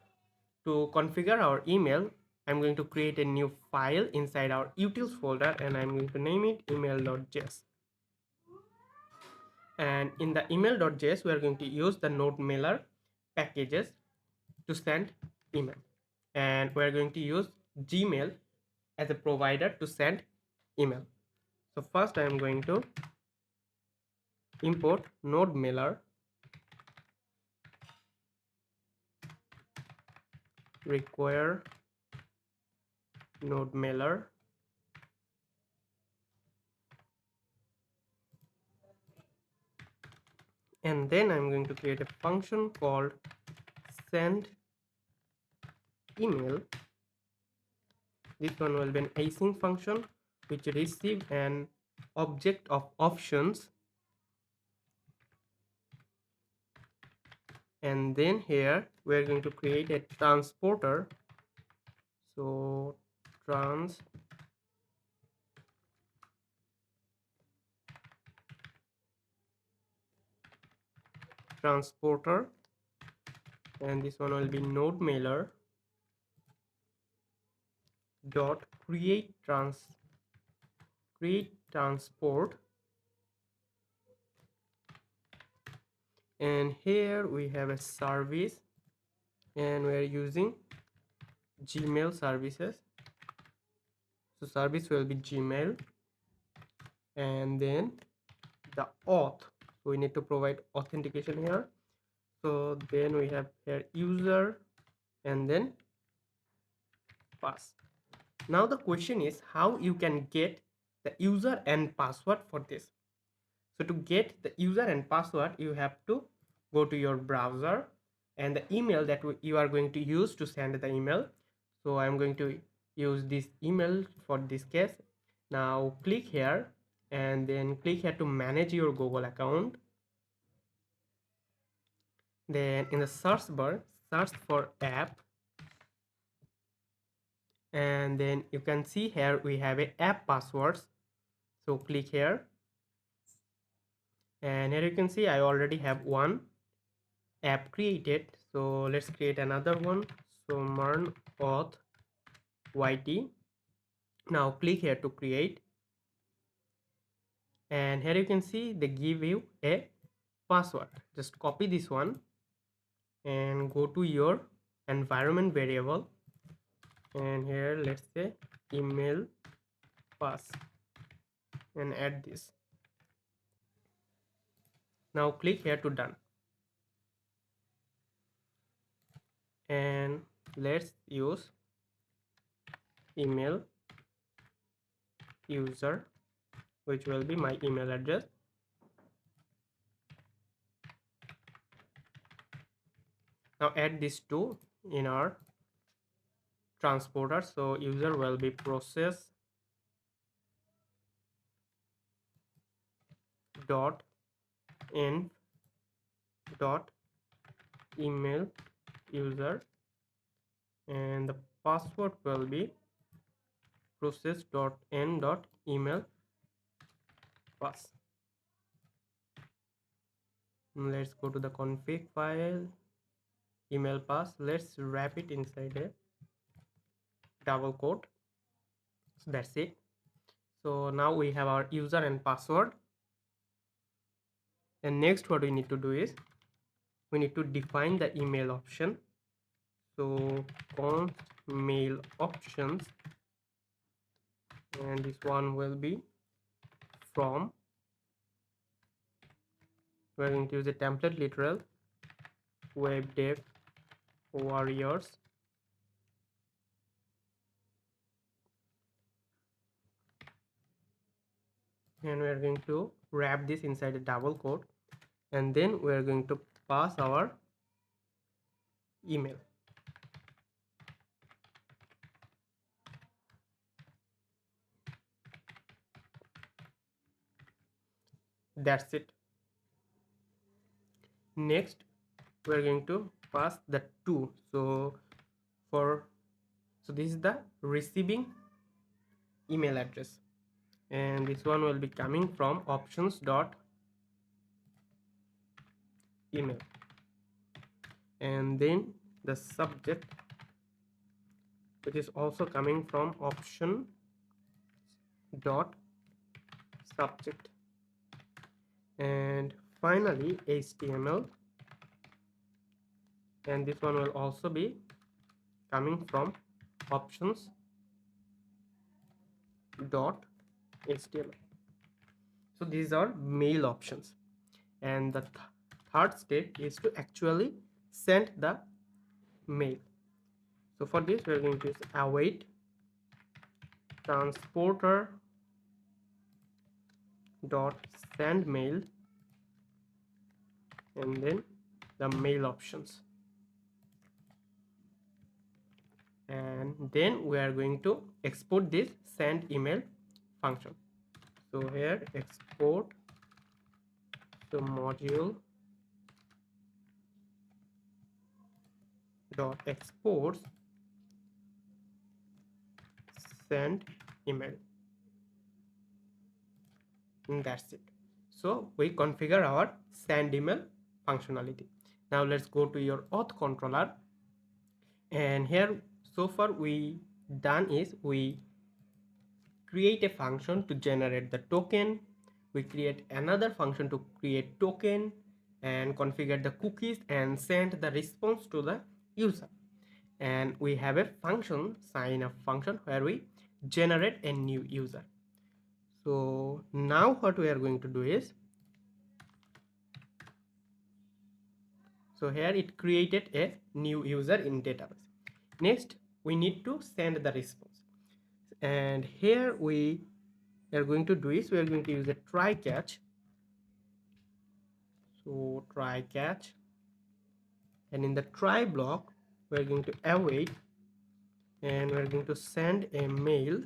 to configure our email, I'm going to create a new file inside our utils folder, and I'm going to name it email.js. And in the email.js, we are going to use the node mailer packages to send email, and we are going to use Gmail as a provider to send email. So first I am going to import node mailer, require node mailer, and then I'm going to create a function called send email. This one will be an async function which receive an object of options, and then here we are going to create a transporter. So transporter, and this one will be node mailer dot create transport, and here we have a service, and we are using Gmail services. So service will be Gmail, and then the auth, so we need to provide authentication here. So then we have here user and then pass. Now the question is how you can get the user and password for this. So to get the user and password, you have to go to your browser and the email that you are going to use to send the email. So I'm going to use this email for this case. Now click here and then click here to manage your Google account. Then in the search bar, search for app, and then you can see here we have a app passwords. So click here, and here you can see I already have one app created. So let's create another one. So MERN auth YT, Now click here to create, and here you can see they give you a password. Just copy this one and go to your environment variable, and here let's say email pass, and add this. Now click here to done, and let's use email user, which will be my email address. Now add these two in our transporter. So user will be process dot env dot email user, and the password will be process dot n dot email pass. Let's go to the config file, email pass. Let's wrap it inside a double quote. So that's it. So now we have our user and password, and next what we need to do is we need to define the email option. So const mail options, and this one will be from, we're going to use a template literal WebDev warriors, and we're going to wrap this inside a double quote, and then we're going to pass our email. That's it. Next we're going to pass the two. So this is the receiving email address, and this one will be coming from options dot email, and then the subject, which is also coming from option dot subject, and finally HTML, and this one will also be coming from options dot HTML. So these are mail options, and the third step is to actually send the mail. So for this we are going to use await transporter dot send mail, and then the mail options, and then we are going to export this send email function. So here export the module dot exports send email, and that's it. So we configure our send email functionality. Now let's go to your auth controller, and here so far we done is we create a function to generate the token, we create another function to create token and configure the cookies and send the response to the user, and we have a function sign up function where we generate a new user. So now what we are going to do is, so here it created a new user in database. Next we need to send the response, and here we are going to do is we are going to use a try catch. So try catch, and in the try block we're going to await, and we're going to send a mail.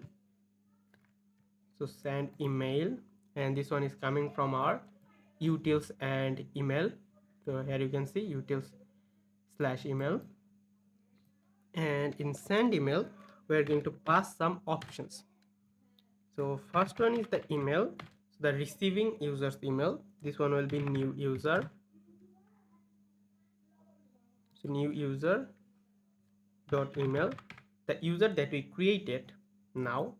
So send email, and this one is coming from our utils and email. So here you can see utils slash email, and in send email we're going to pass some options. So first one is the email, so the receiving user's email. This one will be new user, so new user dot email, the user that we created now.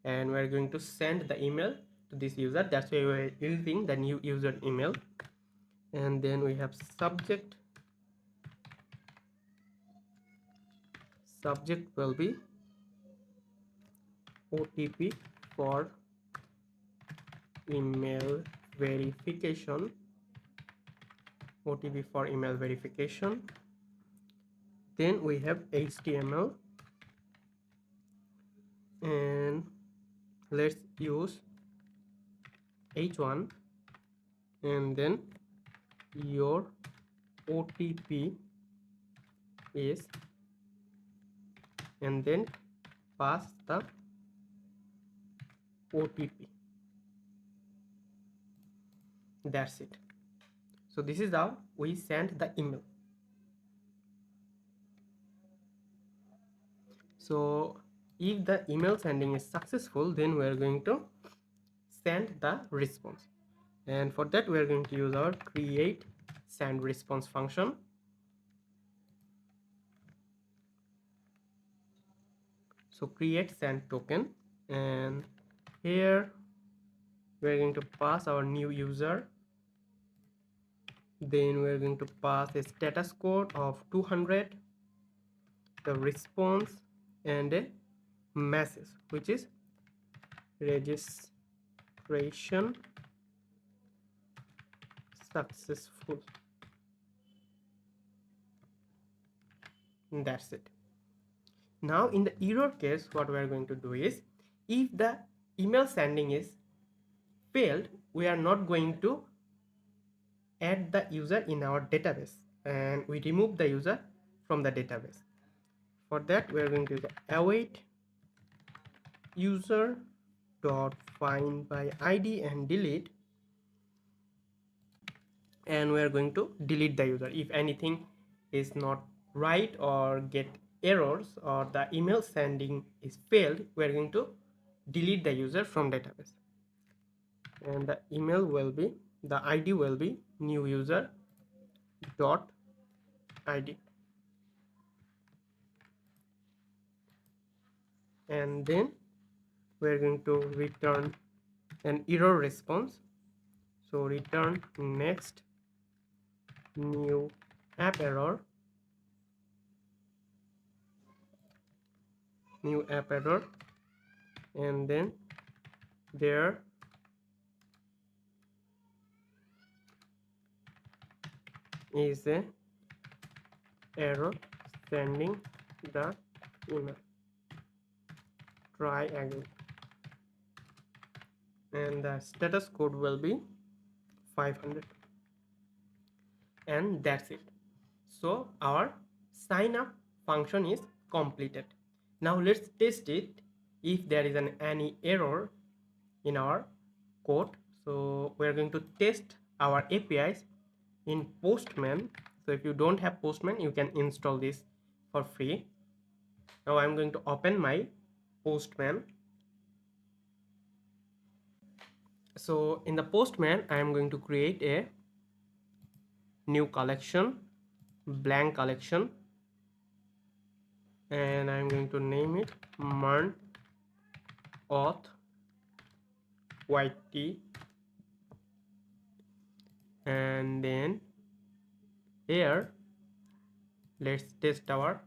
and we're going to send the email to this user. That's why we're using the new user email. And then we have subject will be OTP for email verification. OTP for email verification. Then we have HTML, and let's use h1, and then your OTP is, and then pass the OTP. That's it. So this is how we send the email. So if the email sending is successful, then we are going to send the response, and for that we are going to use our create send response function. So create send token, and here we are going to pass our new user. Then we are going to pass a status code of 200, the response, and a message which is registration successful. And that's it. Now in the error case, what we are going to do is, if the email sending is failed, we are not going to add the user in our database, and we remove the user from the database. For that we are going to await user dot find by id and delete, and we are going to delete the user if anything is not right or get errors or the email sending is failed. We are going to delete the user from database, and the email will be, the id will be new user dot id, and then we're going to return an error response. So return next new app error, and then there is a error sending the email, try again, and the status code will be 500, and that's it. So our sign up function is completed. Now let's test it if there is any error in our code. So we're going to test our APIs in Postman. So if you don't have Postman, you can install this for free. Now I'm going to open my Postman. So in the Postman, I am going to create a new collection, blank collection, and I'm going to name it MERN Auth YT, and then here let's test our.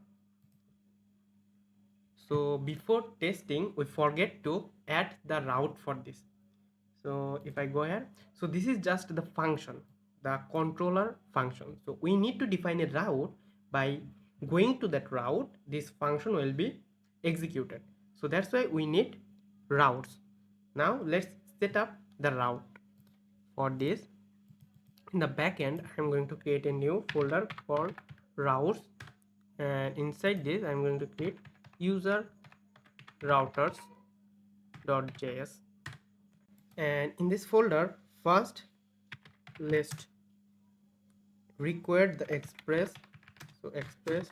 So before testing, we forget to add the route for this. So if I go here, so this is just the function, the controller function. So we need to define a route. By going to that route, this function will be executed. So that's why we need routes. Now let's set up the route. For this, in the backend, I'm going to create a new folder called routes, and inside this I'm going to create user routers.js, and in this folder first list require the express. So express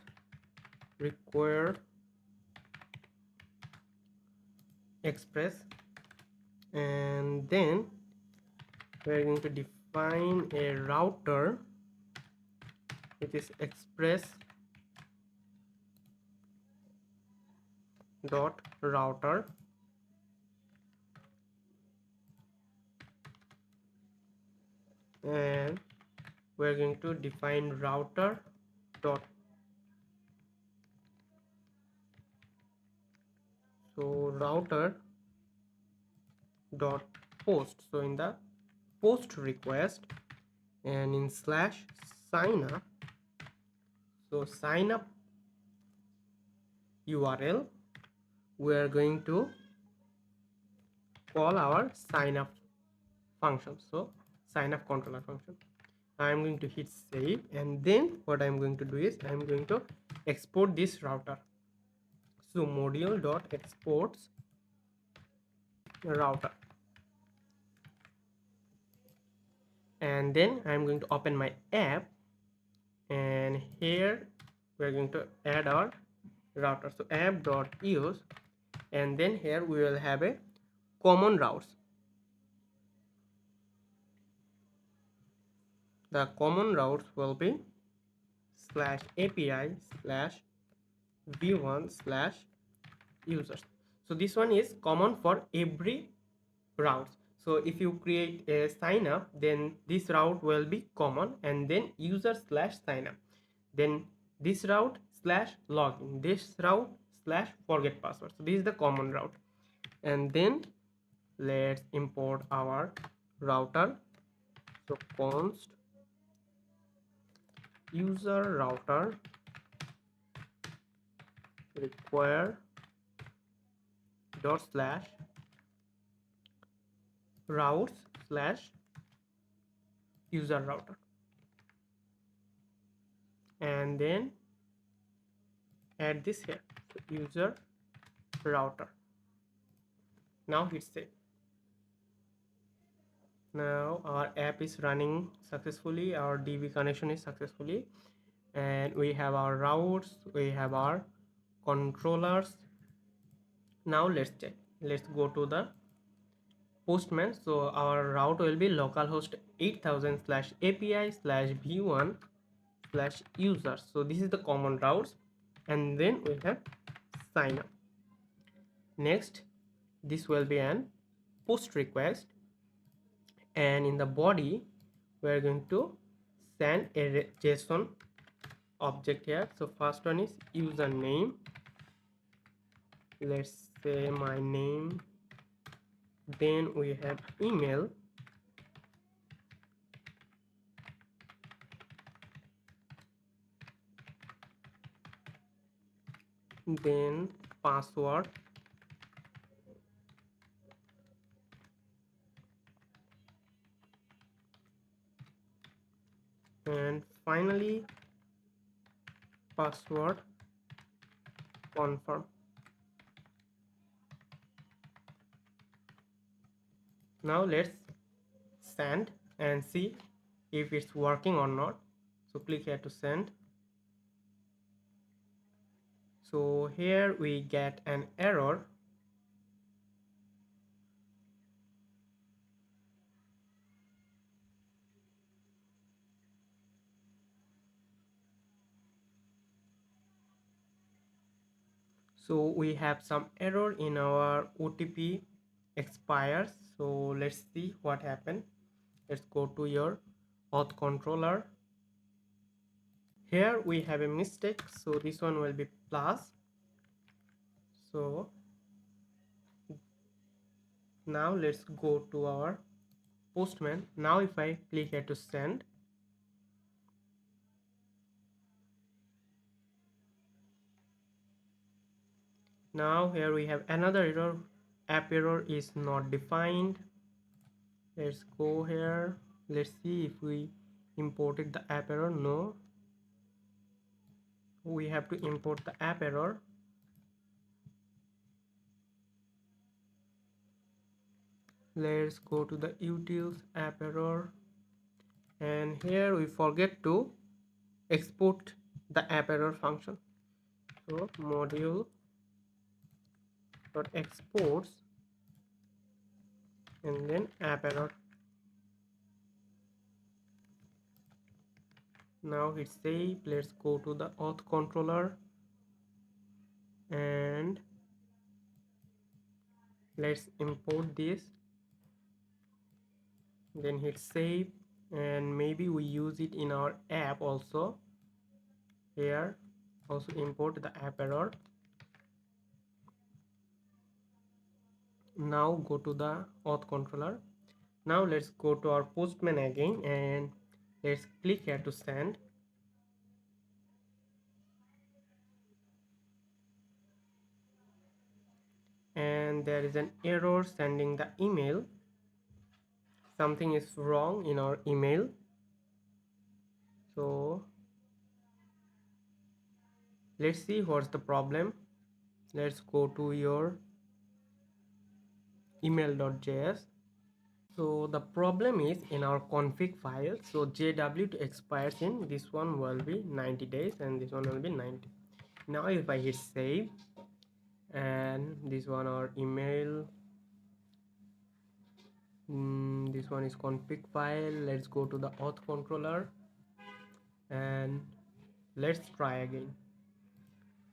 require express, and then we're going to define a router which is express dot router, and we're going to define router dot router dot post. So in the post request and in slash sign up, so sign up URL, we are going to call our sign up function. So sign up controller function. I'm going to hit save, and then what I'm going to do is I'm going to export this router. So module dot exports router, and then I'm going to open my app, and here we're going to add our router. So app dot use, and then here we will have a common routes. The common routes will be slash API slash v1 slash users. So this one is common for every routes. So if you create a sign up, then this route will be common, and then user slash sign up, then this route slash login, this route slash forget password. So this is the common route. And then let's import our router. So const user router require dot slash routes slash user router, and then add this here. So user router. Now hit save. Now our app is running successfully, our DB connection is successfully, and we have our routes, we have our controllers. Now let's check. Let's go to the postman. So our route will be localhost 8000 slash API slash v1 slash users. So this is the common routes, and then we have sign up. Next, this will be an post request, and in the body we are going to send a JSON object here. So first one is username, let's say my name, then we have email, then password, and finally password confirm. Now let's send and see if it's working or not. So click here to send. So here we get an error. So we have some error in our OTP expires. So let's see what happened. Let's go to your auth controller. Here we have a mistake, so this one will be plus. So now let's go to our postman. Now if I click here to send, now here we have another error, app error is not defined. Let's go here, let's see if we imported the app error. No, we have to import the app error. Let's go to the utils app error, and here we forget to export the app error function. So module dot exports and then app error. Now it's safe. Let's go to the auth controller and let's import this, then hit save. and maybe we use it in our app also. Here also import the app error. Now go to the auth controller. Now let's go to our postman again and let's click here to send. And there is an error sending the email. Something is wrong in our email. So let's see what's the problem. Let's go to your email.js. So the problem is in our config file. So JW2 expires in this one will be 90 days and this one will be 90. Now if I hit save and this one our email, this one is config file. Let's go to the auth controller and let's try again.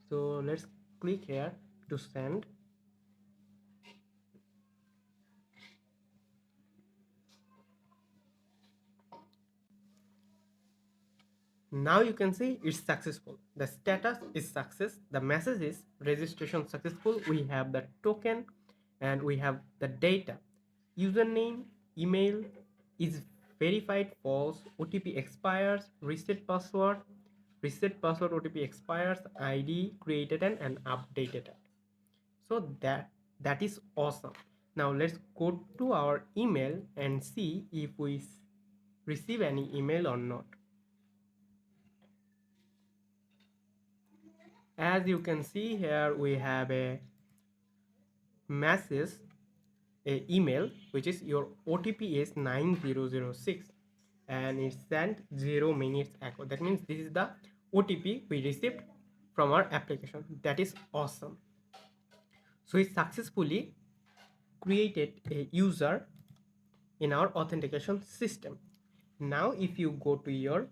So let's click here to send. Now you can see it's successful. The status is success. The message is registration successful. We have the token and we have the data. Username, email is verified false. OTP expires. Reset password. Reset password OTP expires. ID created and updated. So that is awesome. Now let's go to our email and see if we receive any email or not. As you can see here, we have a message, a email, which is your OTP is 9006 and it's sent 0 minutes ago. That means this is the OTP we received from our application. That is awesome. So we successfully created a user in our authentication system. Now if you go to your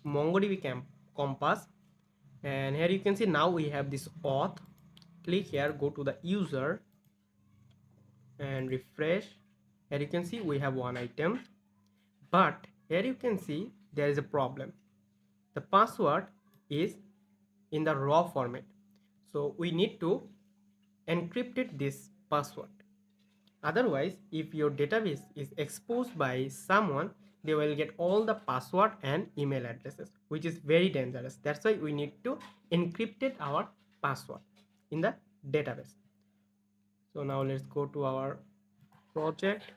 MongoDB Compass, and here you can see now we have this auth. Click here, go to the user and refresh. Here you can see we have one item, but here you can see there is a problem. The password is in the raw format, so we need to encrypt this password. Otherwise, if your database is exposed by someone, they will get all the password and email addresses, which is very dangerous. That's why we need to encrypt our password in the database. So now let's go to our project,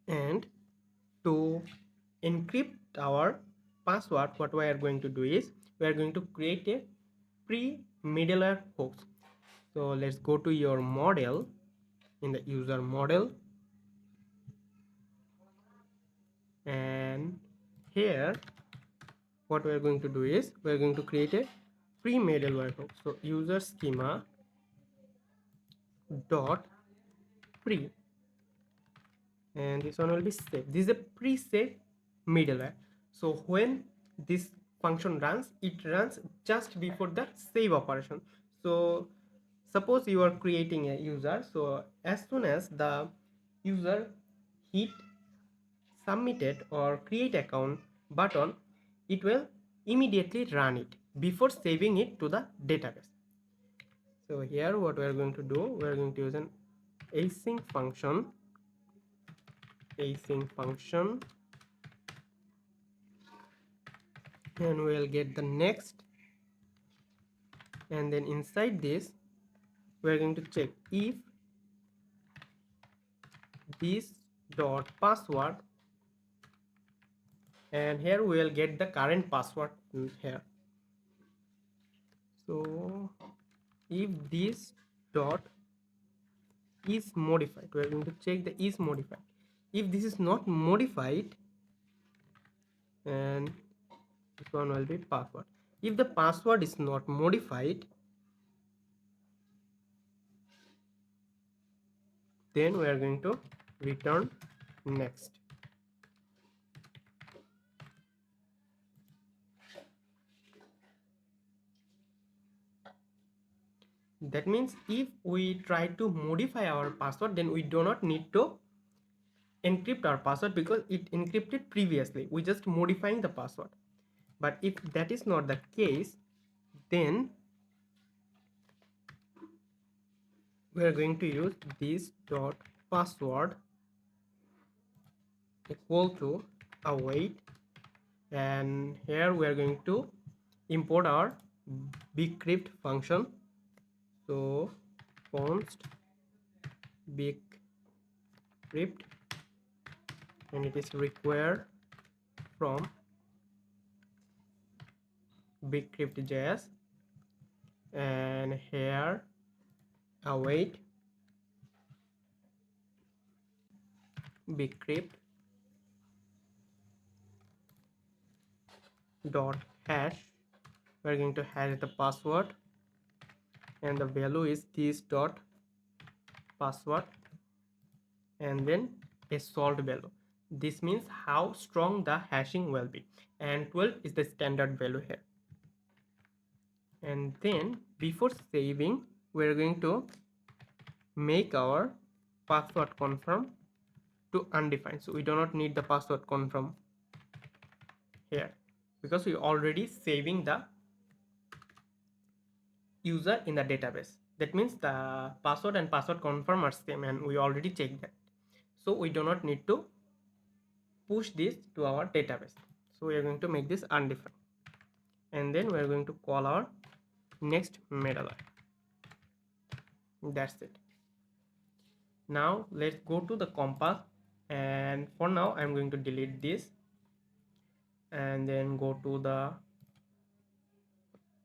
and to encrypt our password, what we are going to do is we are going to create a pre-middleware hooks. So let's go to your model in the user model, and here what we are going to do is we are going to create a pre-middleware hook. So user schema dot pre, and this one will be saved. This is a pre-saved middleware. So when this function runs, it runs just before the save operation. So suppose you are creating a user, so as soon as the user hit submitted or create account button, it will immediately run it before saving it to the database. So here what we are going to do, we are going to use an async function, and we will get the next, and then inside this we are going to check if this dot password, and here we will get the current password here. So if this dot is modified, we are going to check the is modified. If this is not modified, and this one will be password. If the password is not modified, then we are going to return next. That means if we try to modify our password, then we do not need to encrypt our password because it encrypted previously. We just modifying the password. But if that is not the case, then we are going to use this dot password equal to await, and here we are going to import our bcrypt function. So const bcrypt, and it is required from bcrypt.js, and here await bcrypt dot hash. We're going to hash the password, and the value is this dot password, and then a salt value. This means how strong the hashing will be, and 12 is the standard value here. And then before saving, we're going to make our password confirm to undefined. So we do not need the password confirm here because we already saving the user in the database. That means the password and password confirm are same, and we already checked that. So we do not need to push this to our database. So we are going to make this undefined, and then we are going to call our next method. That's it. Now let's go to the compass, and for now I'm going to delete this, and then go to the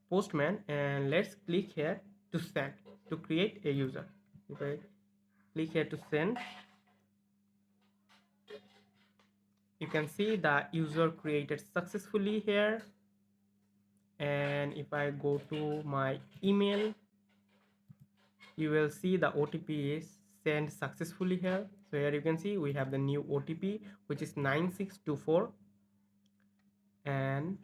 postman, and let's click here to send, to create a user. If I click here to send, you can see the user created successfully here. And if I go to my email, you will see the OTP is sent successfully here. So here you can see we have the new OTP, which is 9624. And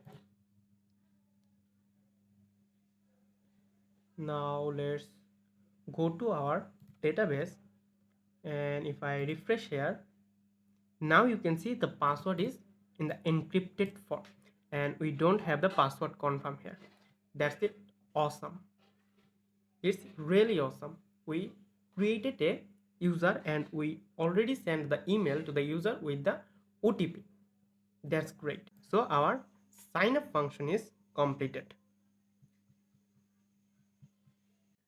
now let's go to our database, and if I refresh here, now you can see the password is in the encrypted form, and we don't have the password confirm here. That's it. Awesome. It's really awesome. We created a user, and we already sent the email to the user with the OTP. That's great. So our sign up function is completed.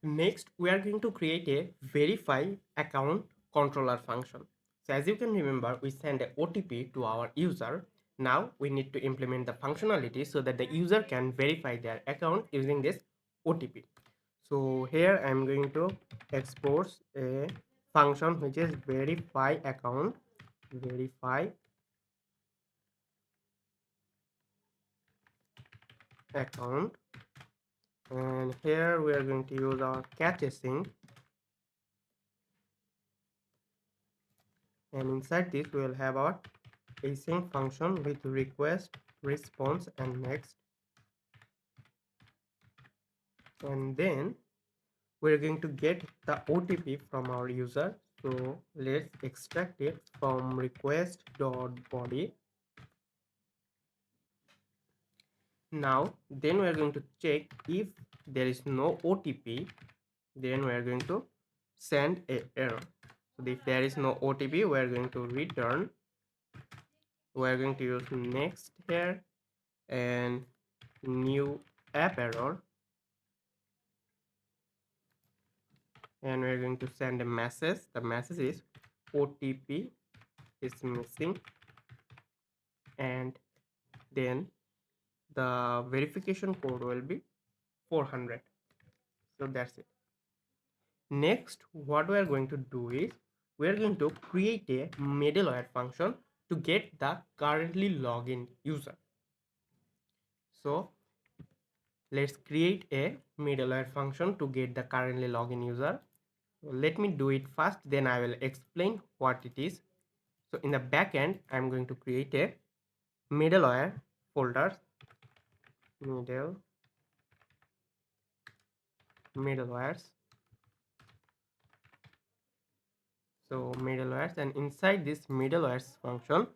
Next, we are going to create a verify account controller function. So as you can remember, we send a OTP to our user. Now we need to implement the functionality so that the user can verify their account using this OTP. So here I'm going to export a function which is verify account, verify account, and here we are going to use our catch async, and inside this we will have our async function with request, response, and next. And then we're going to get the OTP from our user. So let's extract it from request.body. Now then we are going to check if there is no OTP, then we are going to send a error. So if there is no OTP, we are going to return, we are going to use next here, and new app error, and we're going to send a message. The message is OTP is missing, and then the verification code will be 400. So that's it. Next, what we are going to do is we are going to create a middleware function to get the currently login user. So let's create a middleware function to get the currently login user. So let me do it first, then I will explain what it is. So in the backend, I'm going to create a middleware folder, middlewares. So middlewares, and inside this middlewares function,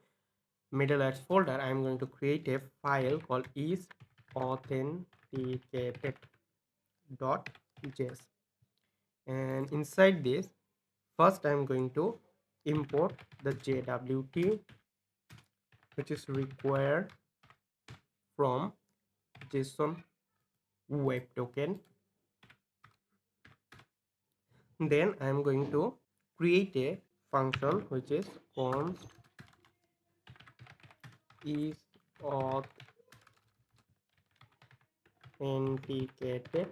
middlewares folder, I am going to create a file called is authenticated.js, and inside this, first I am going to import the JWT, which is required from JSON web token. Then I am going to create a function which is const is authenticated,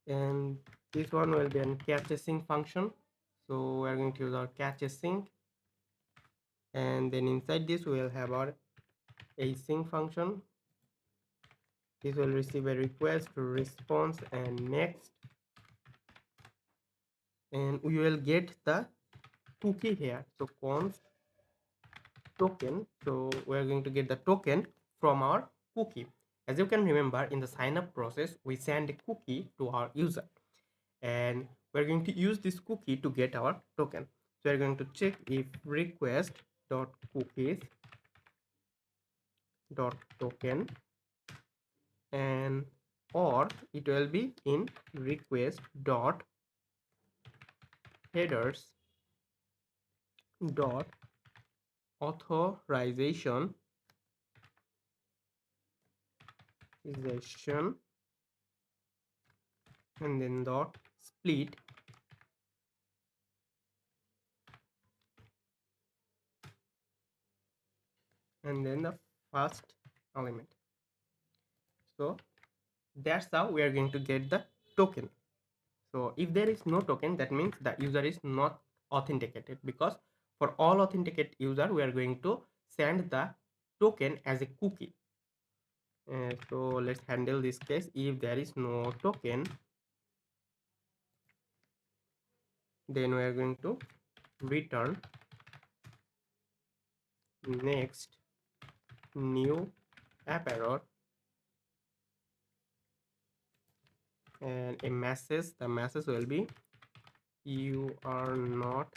and this one will be a catching function. So we are going to use our catching, and then inside this we will have our async function. This will receive a request, response, and next, and we will get the cookie here. So const token, so we are going to get the token from our cookie. As you can remember, in the sign up process we send a cookie to our user, and we're going to use this cookie to get our token. So we're going to check if request dot cookies dot token, and or it will be in request dot headers dot authorization and then dot split, and then the first element. So that's how we are going to get the token. So if there is no token, that means the user is not authenticated, because for all authenticated user we are going to send the token as a cookie. So let's handle this case. If there is no token, then we are going to return next new app error and a message. The message will be you are not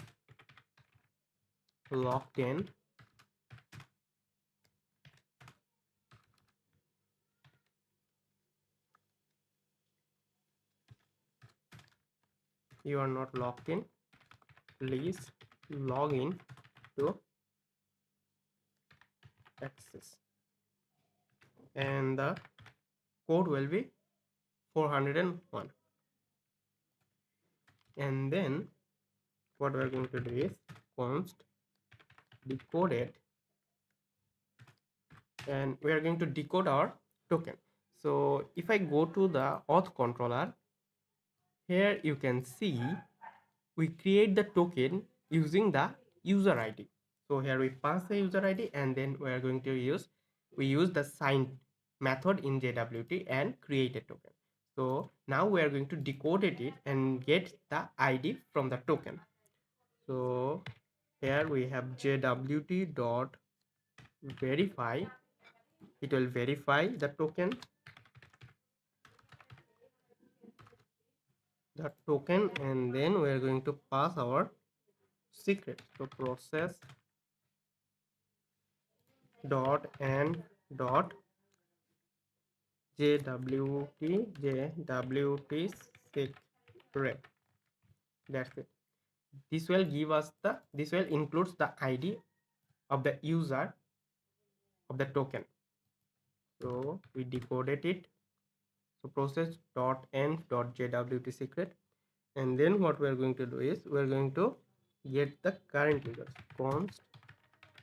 logged in. You are not logged in. Please log in to access. And the code will be 401. And then what we are going to do is const decoded, and we are going to decode our token. So if I go to the auth controller, here you can see we create the token using the user ID. So here we pass the user ID, and then we are going to use the sign method in JWT and create a token. So now we are going to decode it and get the ID from the token. So here we have JWT dot verify. It will verify the token, and then we are going to pass our secret. So process dot and dot JWT secret. That's it. This will give us this will includes the ID of the user of the token. So we decoded it. So process dot end dot JWT secret, and then what we are going to do is we are going to get the current user. Const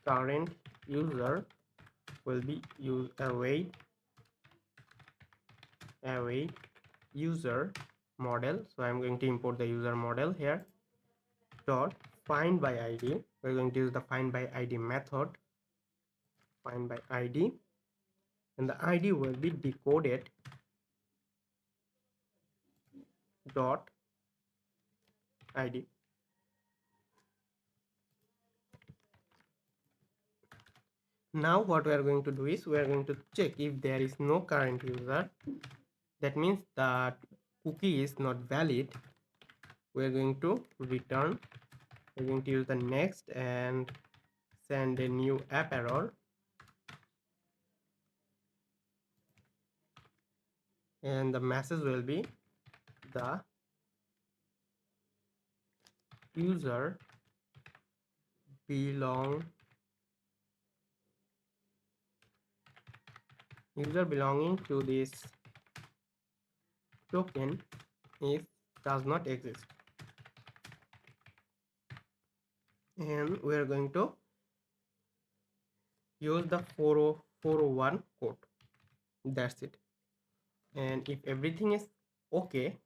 current user will be await user model. So I'm going to import the user model here. Dot find by ID. We're going to use the find by ID method. Find by ID, and the ID will be decoded dot ID. Now what we are going to do is we are going to check if there is no current user. That means that cookie is not valid. We are going to return we're going to use the next and send a new app error, and the message will be the user belong user belonging to this token is does not exist, and we are going to use the 401 code. That's it. And if everything is okay,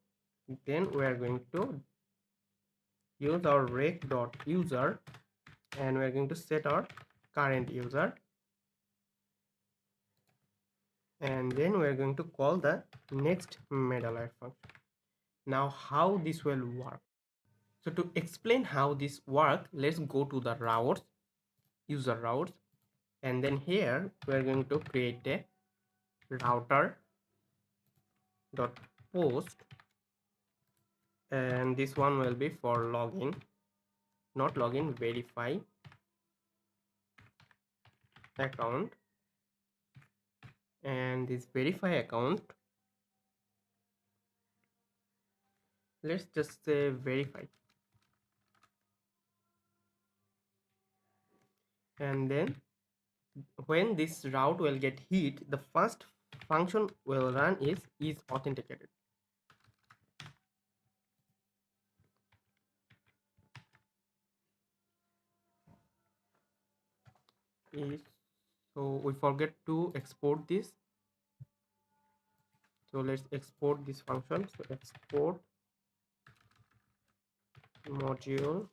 then we are going to use our rec.user, and we are going to set our current user, and then we are going to call the next medallion function. Now how this will work? So to explain how this works, let's go to the routes, user routes, and then here we are going to create a router dot post, and this one will be for login, not login, verify account, and this verify account, let's just say verify, and then when this route will get hit, the first function will run is authenticated. Is so we forget to export this, so let's export this function. So export module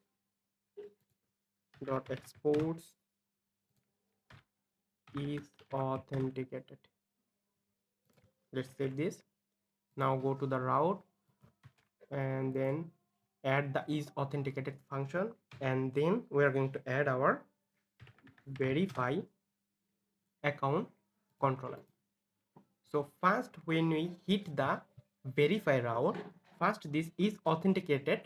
dot exports is authenticated. Let's save this. Now go to the route and then add the is authenticated function, and then we are going to add our verify account controller. So first, when we hit the verify route, first this is authenticated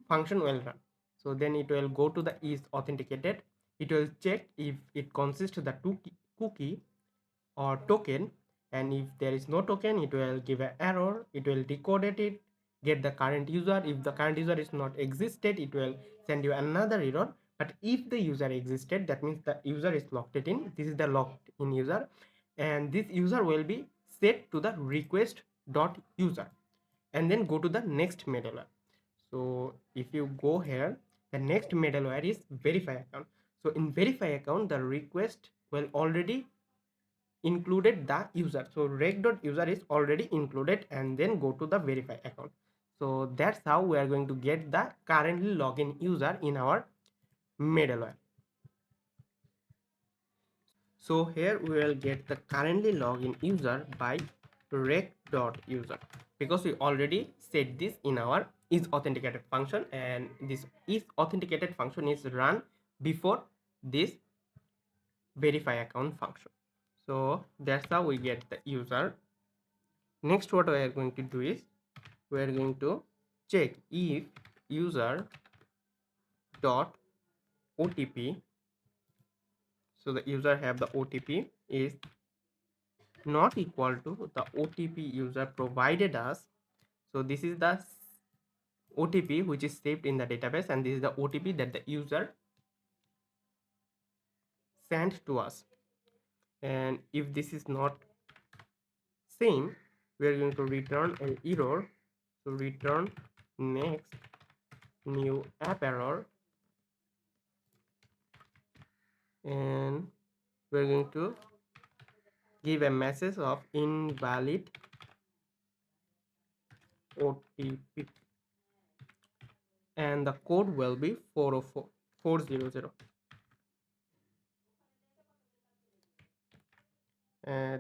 function will run. So then it will go to the is authenticated, it will check if it consists of the cookie or token, and if there is no token, it will give an error, it will decode it, get the current user. If the current user is not existed, it will send you another error. But if the user existed, that means the user is logged it in. This is the logged in user, and this user will be set to the request dot user, and then go to the next middleware. So if you go here, the next middleware is verify account. So in verify account, the request will already included the user, so rec.user is already included, and then go to the verify account. So that's how we are going to get the currently login user in our middleware. So here we will get the currently login user by rec.user, because we already set this in our is authenticated function, and this is authenticated function is run before this verify account function. So that's how we get the user. Next, what we are going to do is we are going to check if user dot OTP, so the user have the OTP, is not equal to the OTP user provided us. So this is the OTP which is saved in the database, and this is the OTP that the user sent to us. And if this is not same, we are going to return an error. So return next new app error, and we're going to give a message of invalid OTP, and the code will be 404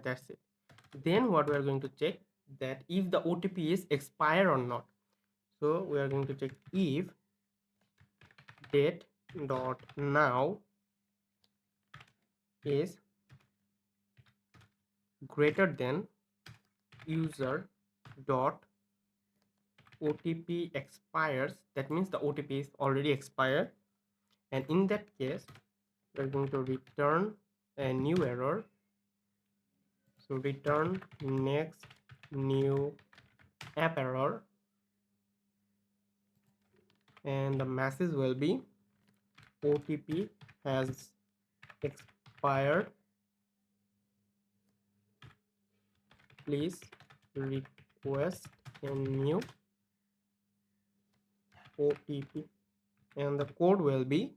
that's it. Then what we are going to check that if the OTP is expired or not. So we are going to check if date dot now is greater than user dot OTP expires, that means the OTP is already expired, and in that case we're going to return a new error. So return next new app error, and the message will be OTP has expired, please request a new OTP, and the code will be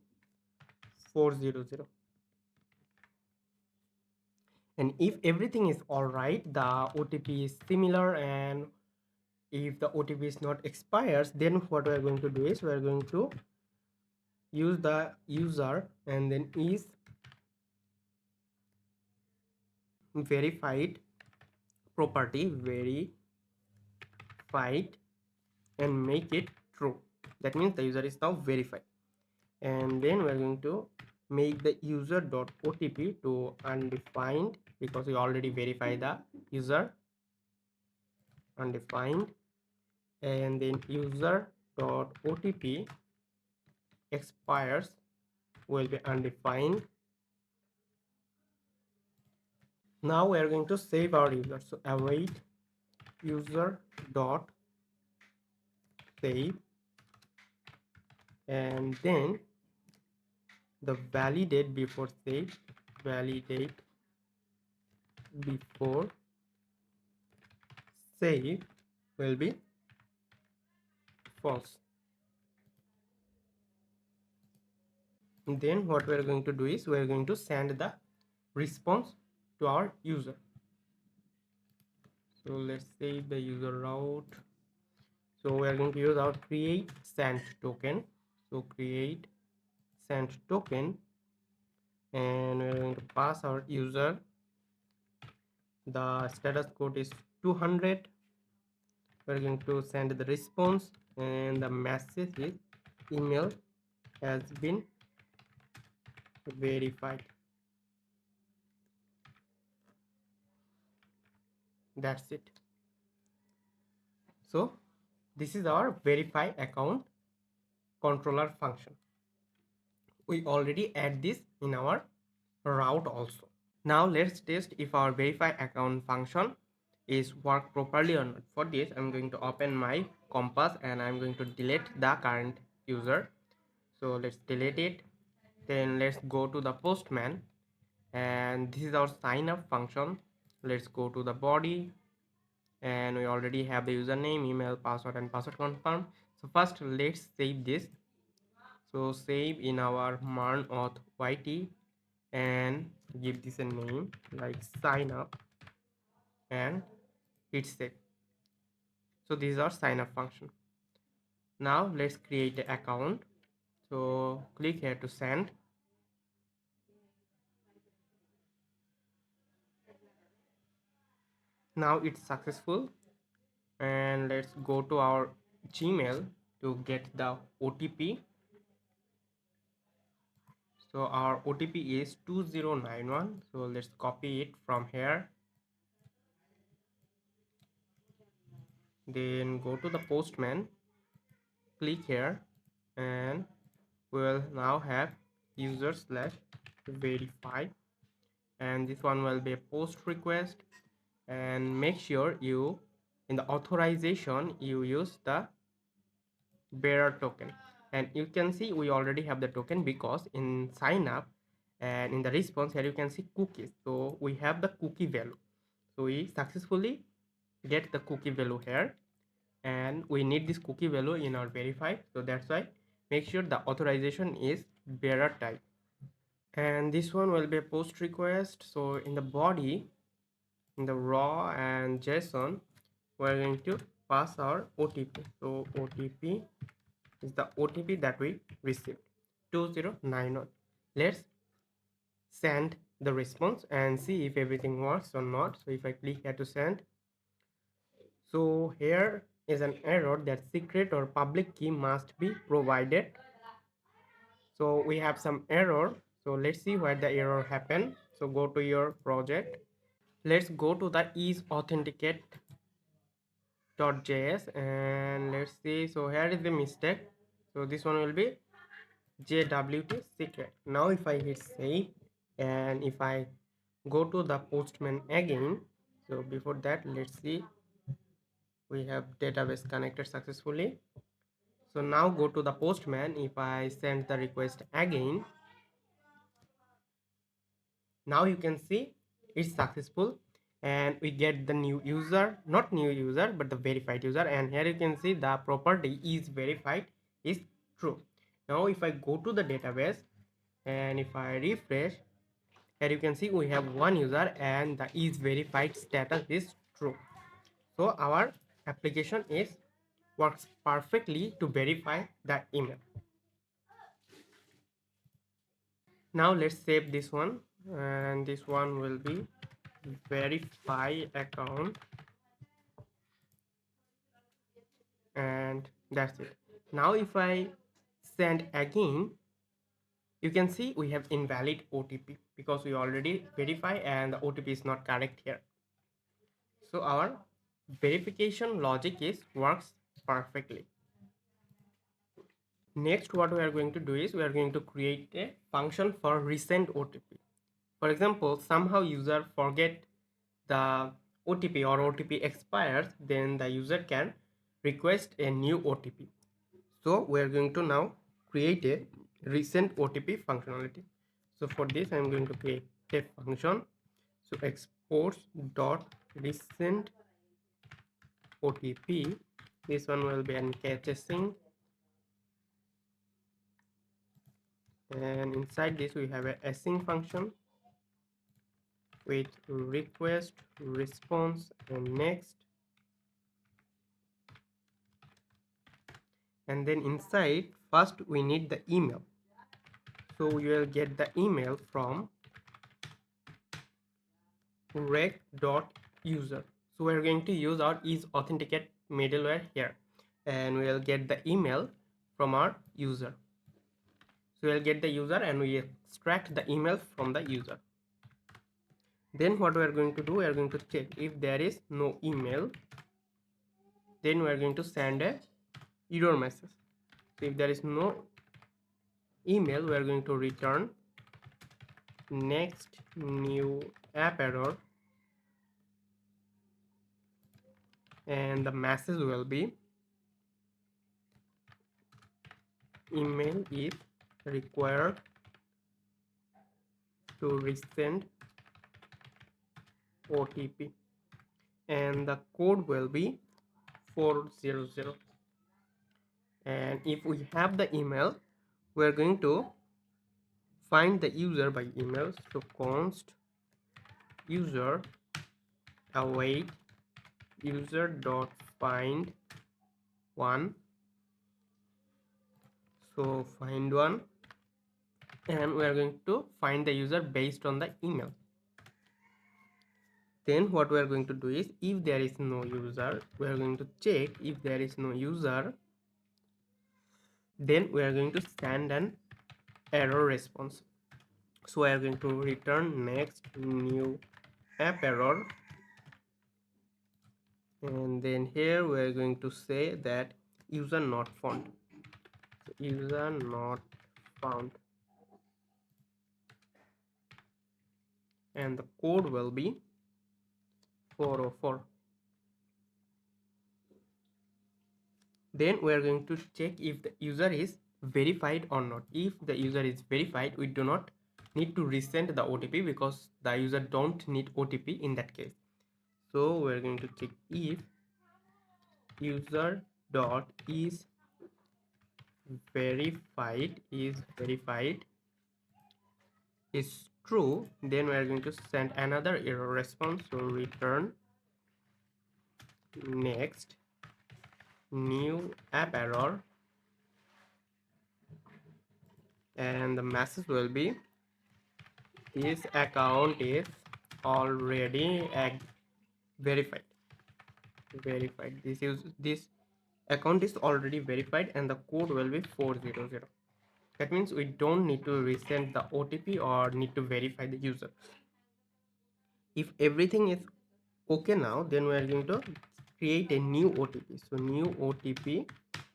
400. And if everything is all right, the OTP is similar, and if the OTP is not expires, then what we're going to do is we're going to use the user and then is verified property verified and make it true. That means the user is now verified, and then we're going to make the user dot OTP to undefined, because we already verify the user, undefined, and then user dot OTP expires will be undefined. Now we are going to save our user, so await user dot save, and then the validate before save, validate before save will be false. And then what we are going to do is we are going to send the response to our user. So let's save the user route. So we are going to use our create send token. So create send token, and we are going to pass our user. The status code is 200. We're going to send the response, and the message is email has been verified. That's it. So this is our verify account controller function. We already add this in our route also. Now let's test if our verify account function is work properly or not. For this, I'm going to open my Compass and I'm going to delete the current user. So let's delete it. Then let's go to the Postman, and this is our sign up function. Let's go to the body, and we already have the username, email, password, and password confirm. So first let's save this. So save in our MERN auth YT and give this a name like sign up and hit save. So these are sign up function. Now let's create the account. So click here to send. Now it's successful, and let's go to our Gmail to get the OTP. So our OTP is 2091. So let's copy it from here. Then go to the Postman, click here, and we'll now have user slash verify, and this one will be a post request. And make sure you in the authorization you use the bearer token, and you can see we already have the token because in sign up and in the response here you can see cookies, so we have the cookie value. So we successfully get the cookie value here, and we need this cookie value in our verify, so that's why make sure the authorization is bearer type. And this one will be a post request. So in the body, in the raw and JSON, we're going to pass our OTP. So OTP is the OTP that we received, 2091. Let's send the response and see if everything works or not. So if I click here to send, so here is an error that secret or public key must be provided. So we have some error. So let's see where the error happened. So go to your project. Let's go to the is authenticate .js, and let's see. So here is the mistake. So this one will be JWT secret. Now if I hit save and if I go to the postman again, so before that let's see, we have database connected successfully. So now go to the postman. If I send the request again, now you can see it's successful and we get the new user, not new user but the verified user, and here you can see the property is verified is true. Now if I go to the database and if I refresh, here you can see we have one user and the is verified status is true. So our application is works perfectly to verify the email. Now let's save this one, and this one will be verify account, and that's it. Now if I send again, you can see we have invalid OTP because we already verify and the OTP is not correct here. So our verification logic is works perfectly. Next, what we are going to do is we are going to create a function for resend OTP. For example, somehow user forget the OTP or OTP expires, then the user can request a new OTP. So we are going to now create a resend OTP functionality. So for this, I am going to create a function. So exports dot resend OTP. This one will be encasing, and inside this we have a async function with request, response, and next. And then inside, first we need the email. So we will get the email from rec.user. So we're going to use our is authenticate middleware here, and we will get the email from our user. So we'll get the user and we extract the email from the user. Then what we are going to do, we are going to check if there is no email, then we are going to send a error message. So if there is no email, we are going to return next new app error, and the message will be email is required to resend OTP, and the code will be 400. And if we have the email, we are going to find the user by email. So const user await user dot find one. So find one, and we are going to find the user based on the email. Then what we are going to do is if there is no user, we are going to check if there is no user, then we are going to send an error response. So we are going to return next new app error, and then here we are going to say that user not found. So user not found, and the code will be 404. Then we are going to check if the user is verified or not. If the user is verified, we do not need to resend the OTP because the user don't need OTP in that case. So we are going to check if user dot is verified is true, then we are going to send another error response. So return next new app error, and the message will be this account is already verified. This account is already verified, and the code will be 400. That means we don't need to resend the OTP or need to verify the user. If everything is okay now, then we are going to create a new OTP. So new OTP,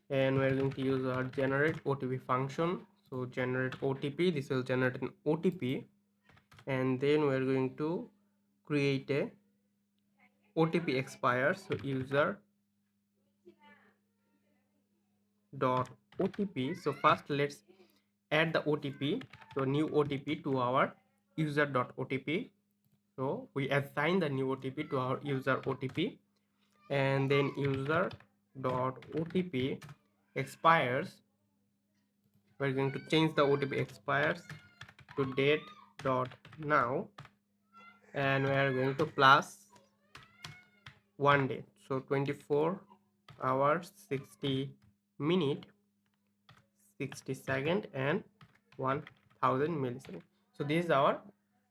and we're going to use our generate OTP function. So generate OTP, this will generate an OTP, and then we're going to create a OTP expires. So user dot OTP. So first let's add the OTP. So new OTP to our user dot OTP. So we assign the new OTP to our user OTP, and then user dot OTP expires. We're going to change the OTP expires to date dot now, and we are going to plus 1 day. So 24 hours, 60 minute, 60 second, and 1000 milliseconds. So this is our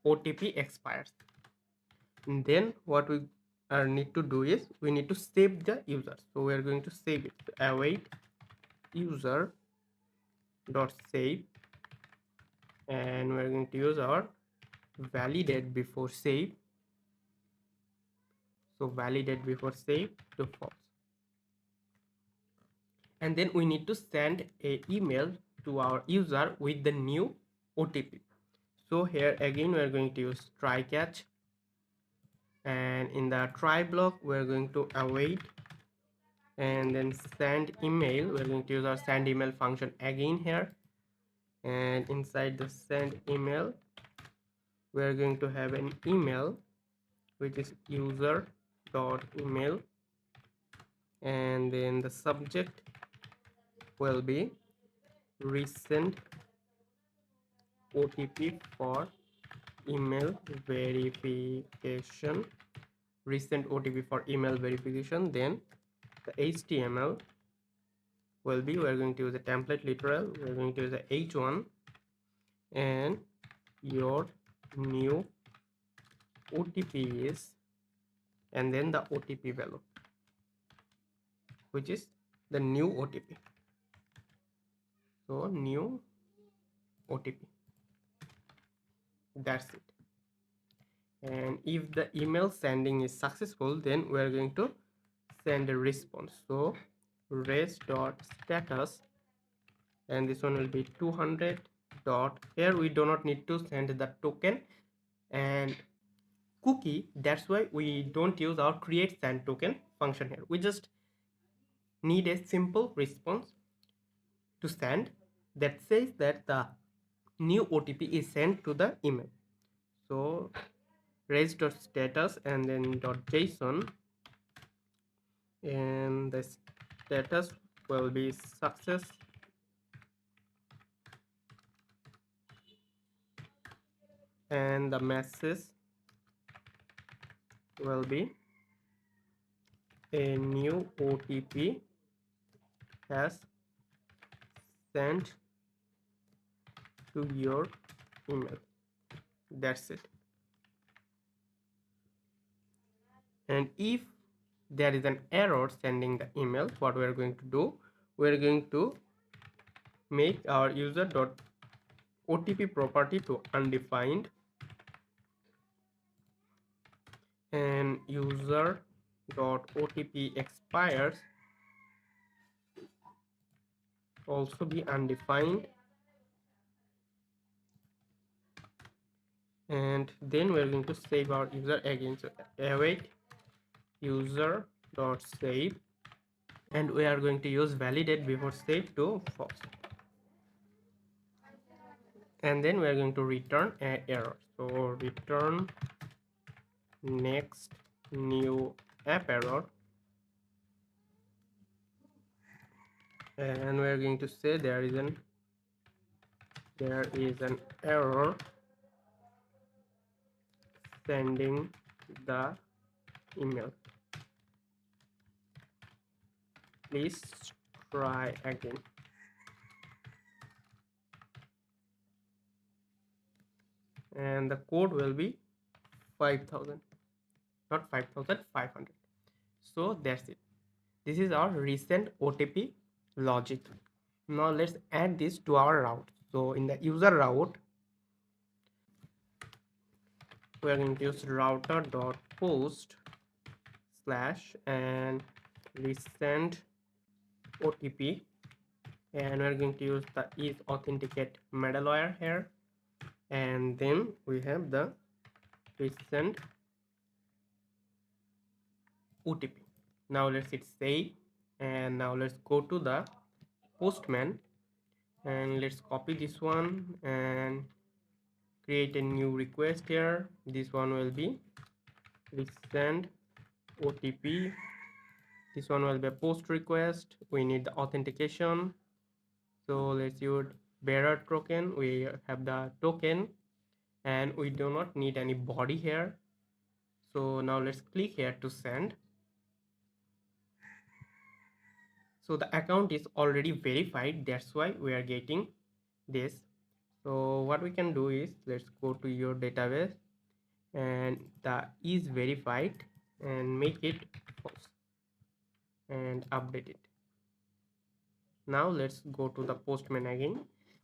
OTP expires. And then what we need to do is we need to save the user. So we are going to save it. So await user dot save, and we are going to use our validate before save. So validate before save to false, and then we need to send a email to our user with the new OTP. So here again we are going to use try catch, and in the try block we are going to await and then send email. We're going to use our send email function again here, and inside the send email we're going to have an email which is user dot email, and then the subject will be resend OTP for email verification, resend OTP for email verification. Then the HTML will be, we're going to use a template literal, we're going to use a h1, and your new OTP is, and then the OTP value which is the new OTP. So new OTP, that's it. And if the email sending is successful, then we are going to send a response. So res dot status, and this one will be 200 dot, here we do not need to send the token and cookie. That's why we don't use our create send token function here. We just need a simple response to send that says that the new OTP is sent to the email. So res.status and then .json, and the status will be success, and the message will be a new OTP has sent to your email. That's it. And if there is an error sending the email, what we are going to do, we are going to make our user dot OTP property to undefined, and user dot OTP expires also be undefined, and then we're going to save our user again. So await user dot save, and we are going to use validate before save to false, and then we are going to return an error. So return next new app error, and we are going to say there is an error sending the email, please try again. And the code will be 5000, not 5500. So that's it. This is our recent OTP logic. Now let's add this to our route. So in the user route, we are going to use router.post slash and resend OTP, and we're going to use the is authenticate middleware here, and then we have the resend OTP. Now let's hit save, and now let's go to the postman, and let's copy this one and create a new request here. This one will be resend OTP. This one will be a post request. We need the authentication, so let's use bearer token. We have the token, and we do not need any body here. So now let's click here to send. So the account is already verified, that's why we are getting this. So what we can do is, let's go to your database and the is verified and make it false and update it. Now let's go to the postman again.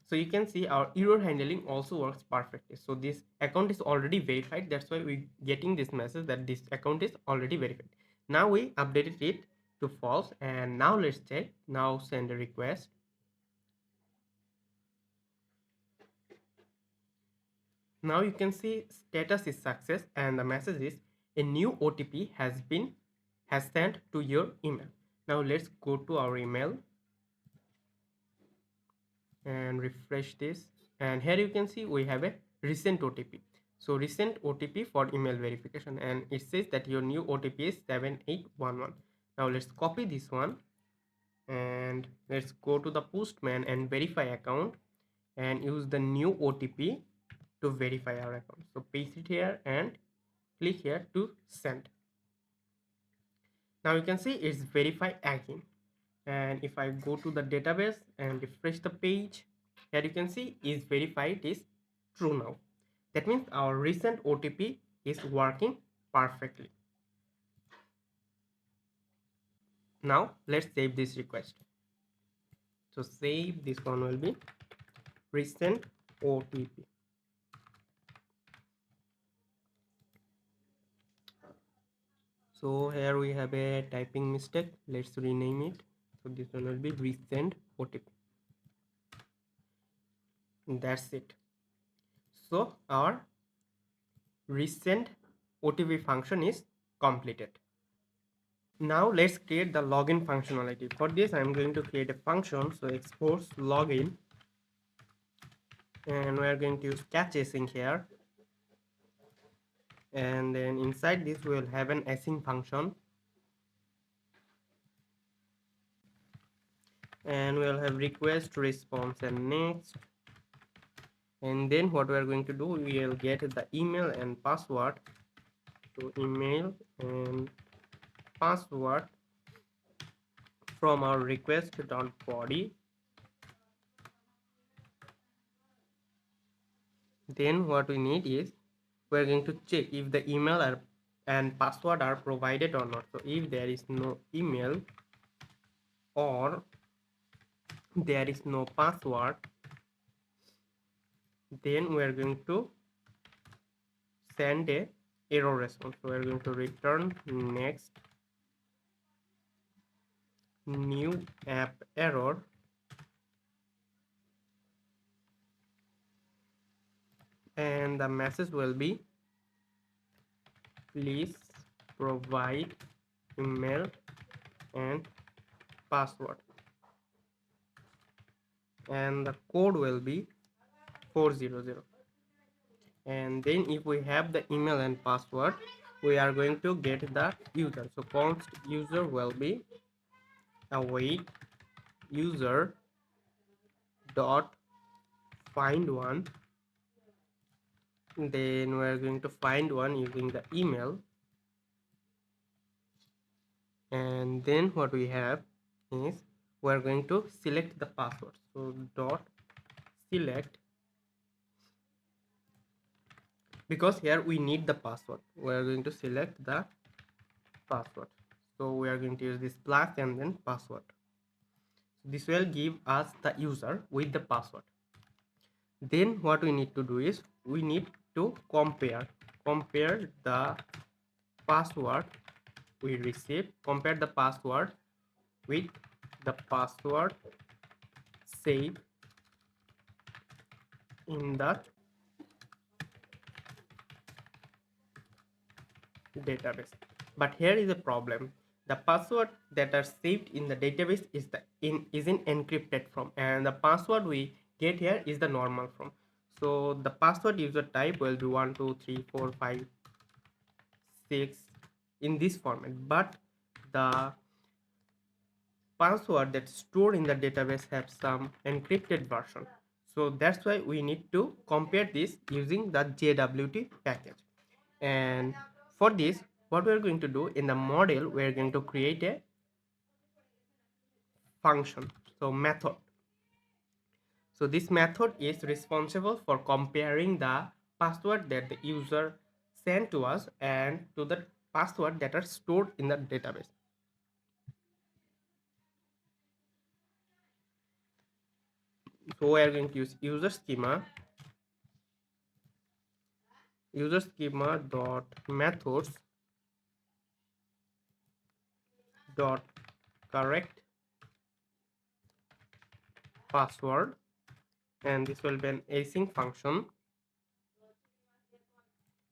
So you can see our error handling also works perfectly. So this account is already verified, that's why we getting this message that this account is already verified. Now we updated it to false, and now let's check. Now send a request. Now you can see status is success, and the message is a new OTP has sent to your email. Now let's go to our email and refresh this, and here you can see we have a recent OTP. So recent OTP for email verification, and it says that your new OTP is 7811. Now let's copy this one and let's go to the postman and verify account and use the new OTP to verify our account. So paste it here and click here to send. Now you can see it's verified again, and if I go to the database and refresh the page, here you can see is verified is true now. That means our recent OTP is working perfectly. Now let's save this request. So save, this one will be recent OTP. So here we have a typing mistake, let's rename it. So this one will be resend OTP. That's it. So our resend OTP function is completed. Now let's create the login functionality. For this I'm going to create a function, so exports login, and we are going to use catch async here, and then inside this we will have an async function, and we will have request, response, and next. And then what we are going to do, we will get the email and password. So email and password from our request.body. Then what we need is, we are going to check if the email and password are provided or not. So if there is no email or there is no password, then we are going to send a error response. So we are going to return next new app error, and the message will be please provide email and password, and the code will be 400. And then if we have the email and password, we are going to get the user. So const user will be await user dot find one. Then we are going to find one using the email, and then what we have is we are going to select the password. So dot select, because here we need the password, we are going to select the password. So we are going to use this plus and then password. So this will give us the user with the password. Then what we need to do is, we need to compare the password we receive, compare the password with the password saved in the database. But here is a problem. The password that are saved in the database is in encrypted form, and the password we get here is the normal form. So the password user type will be 1 2 3 4 5 6 in this format, but the password that's stored in the database have some encrypted version. So that's why we need to compare this using the JWT package. And for this, what we're going to do in the model, we're going to create a function, so method. So this method is responsible for comparing the password that the user sent to us and to the password that are stored in the database. So we are going to use user schema dot methods dot correct password, and this will be an async function,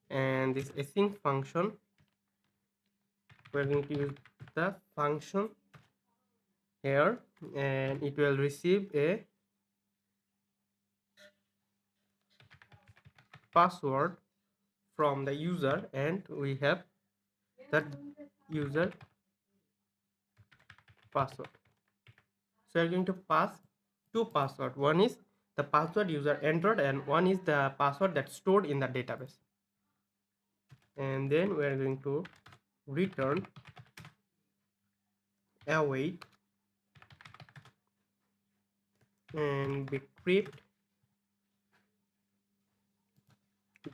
and this async function we're going to use the function here, and it will receive a password from the user, and we have that user password. So we're going to pass two passwords. One is the password user entered, and one is the password that's stored in the database. And then we're going to return await and decrypt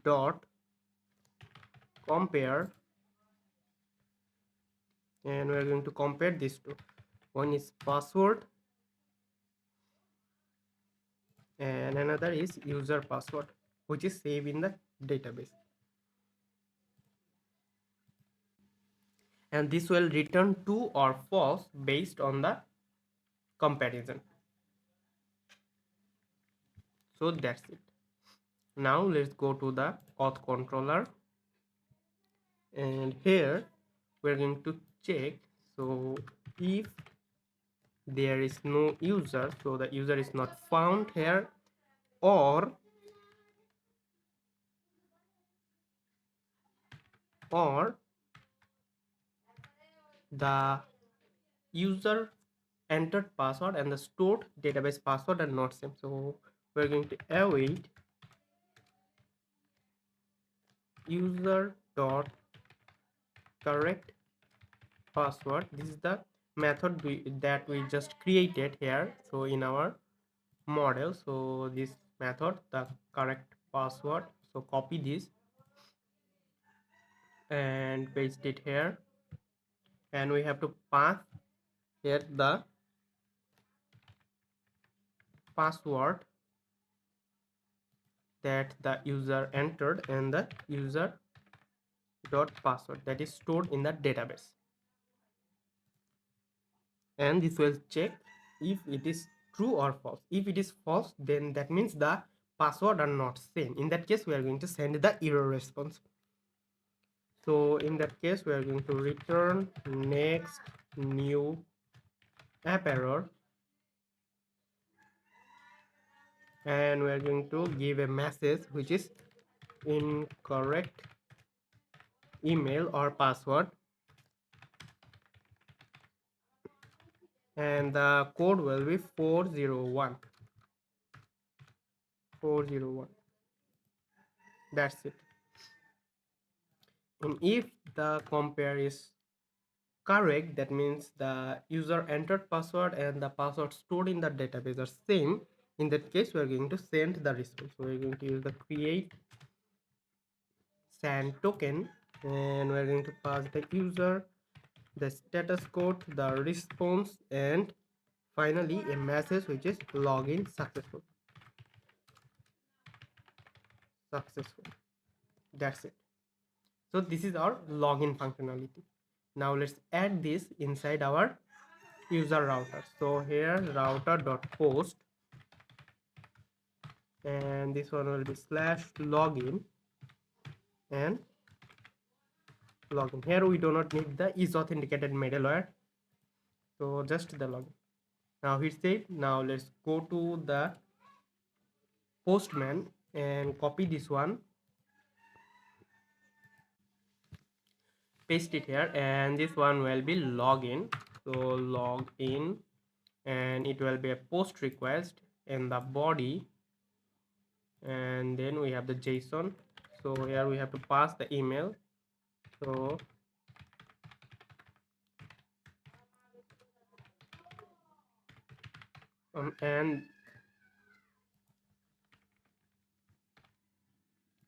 dot compare, and we're going to compare these two. One is password and another is user password, which is saved in the database, and this will return true or false based on the comparison. So that's it. Now let's go to the auth controller, and here we're going to check. So if there is no user, so the user is not found here, or the user entered password and the stored database password are not same. So we're going to await user dot correct password. This is the method that we just created here, so in our model. So this method, the correct password, so copy this and paste it here, and we have to pass here the password that the user entered and the user dot password that is stored in the database, and this will check if it is true or false. If it is false, then that means the password are not same. In that case, we are going to send the error response. So in that case, we are going to return next new app error, and we are going to give a message which is incorrect email or password, and the code will be 401. That's it. And if the compare is correct, that means the user entered password and the password stored in the database are same. In that case, we are going to send the response. So we are going to use the create send token, and we are going to pass the user, the status code, the response, and finally a message which is login successful. That's it. So this is our login functionality. Now let's add this inside our user router. So here router.post, and this one will be /login and login. Here we do not need the is authenticated middleware, so just the login. Now hit save. Now let's go to the postman and copy this one, paste it here, and this one will be login. So log in, and it will be a post request in the body, and then we have the JSON. So here we have to pass the email. So and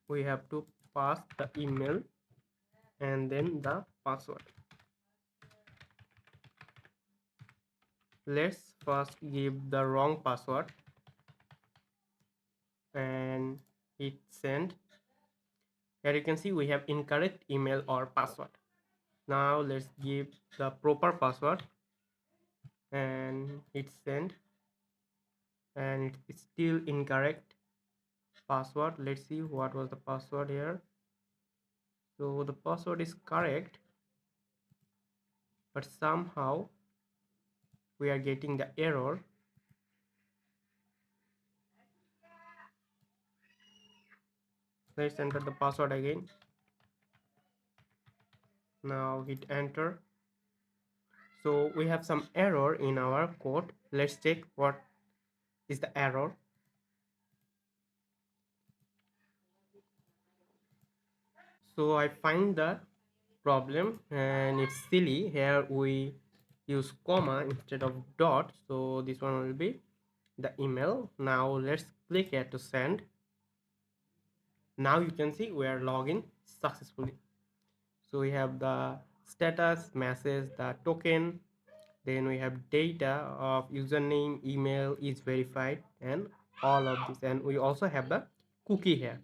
we have to pass the email and then the password. Let's first give the wrong password and hit send. Here you can see we have incorrect email or password. Now let's give the proper password and hit send, and it's still incorrect password. Let's see what was the password here. So the password is correct, but somehow we are getting the error. Let's enter the password again. Now hit enter. So we have some error in our code. Let's check what is the error. So I find the problem, and it's silly. Here we use comma instead of dot, so this one will be the email. Now let's click here to send. Now you can see we are logging successfully. So we have the status message, the token, then we have data of username, email is verified, and all of this, and we also have the cookie here.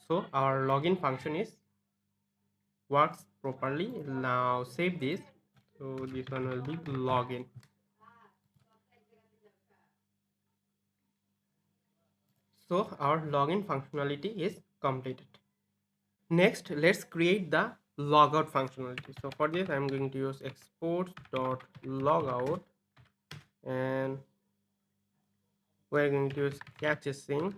So our login function is works properly. Now save this. So this one will be login. So our login functionality is completed. Next, let's create the logout functionality. So for this I'm going to use exports.logout, and we're going to use catch async,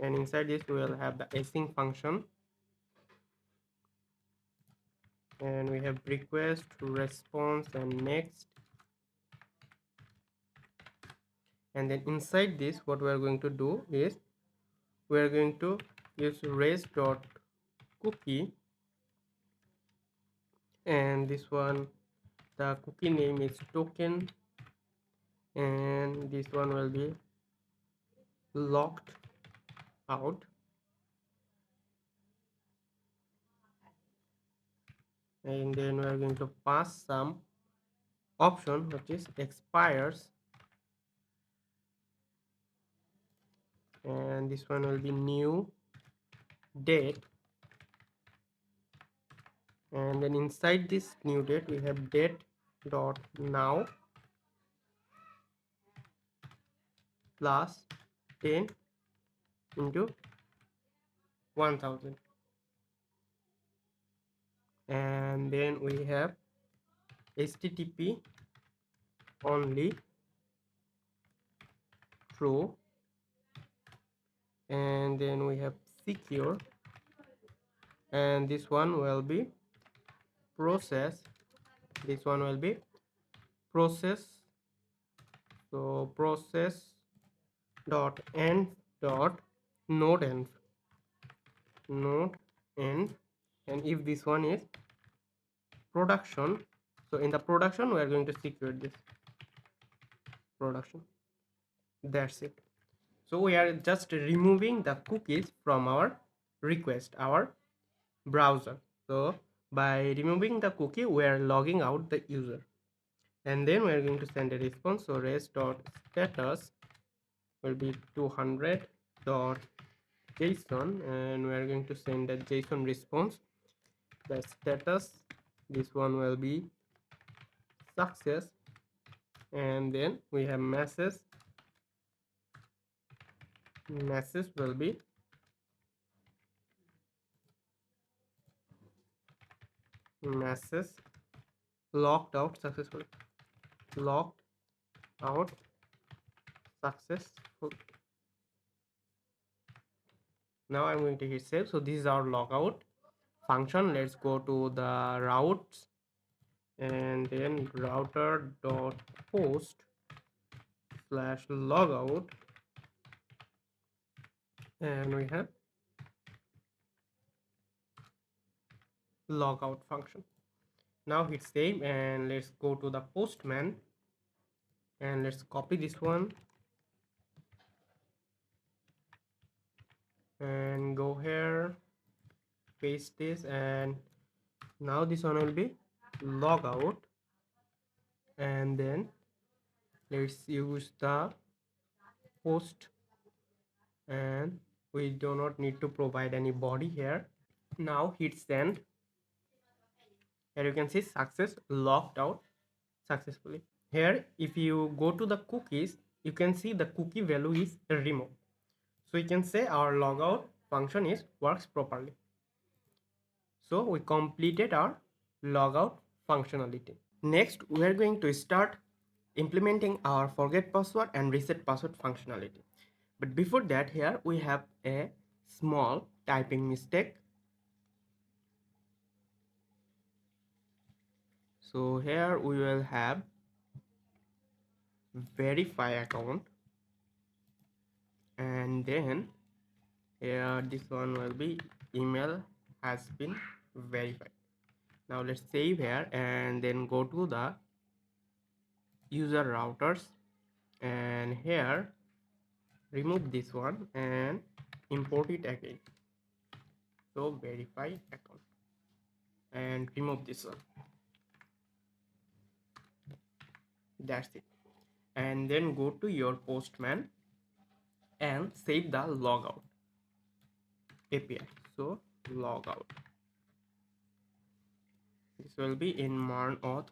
and inside this we will have the async function, and we have request, response, and next. And then inside this what we are going to do is we are going to use res.cookie, and this one the cookie name is token, and this one will be locked out, and then we are going to pass some option which is expires, and this one will be new date, and then inside this new date we have date dot now plus 10 into 1000, and then we have http only true, and then we have secure, and this one will be process, this one will be process. So process dot end dot node end, and if this one is production, so in the production we are going to secure this production. That's it. So we are just removing the cookies from our request, our browser. So by removing the cookie we are logging out the user, and then we are going to send a response. So res.status will be 200 dot JSON, and we are going to send a JSON response. the status, this one will be success, and then we have message will be message logged out successfully, logged out successful. Now I'm going to hit save. So this is our logout function. Let's go to the routes, and then router dot post slash logout, and we have logout function. Now hit save, and let's go to the postman, and let's copy this one and go here, paste this, and now this one will be logout, and then let's use the post, and we do not need to provide any body here. Now hit send. Here you can see success logged out successfully. Here if you go to the cookies, you can see the cookie value is removed. So you can say our logout function is works properly. So we completed our logout functionality. Next we are going to start implementing our forget password and reset password functionality. But before that, here we have a small typing mistake. So here we will have verify account, and then here this one will be email has been verified. Now let's save here, and then go to the user routers, and here remove this one and import it again. So verify account and remove this one. That's it. And then go to your postman and save the logout API. So logout, this will be in MERN Auth.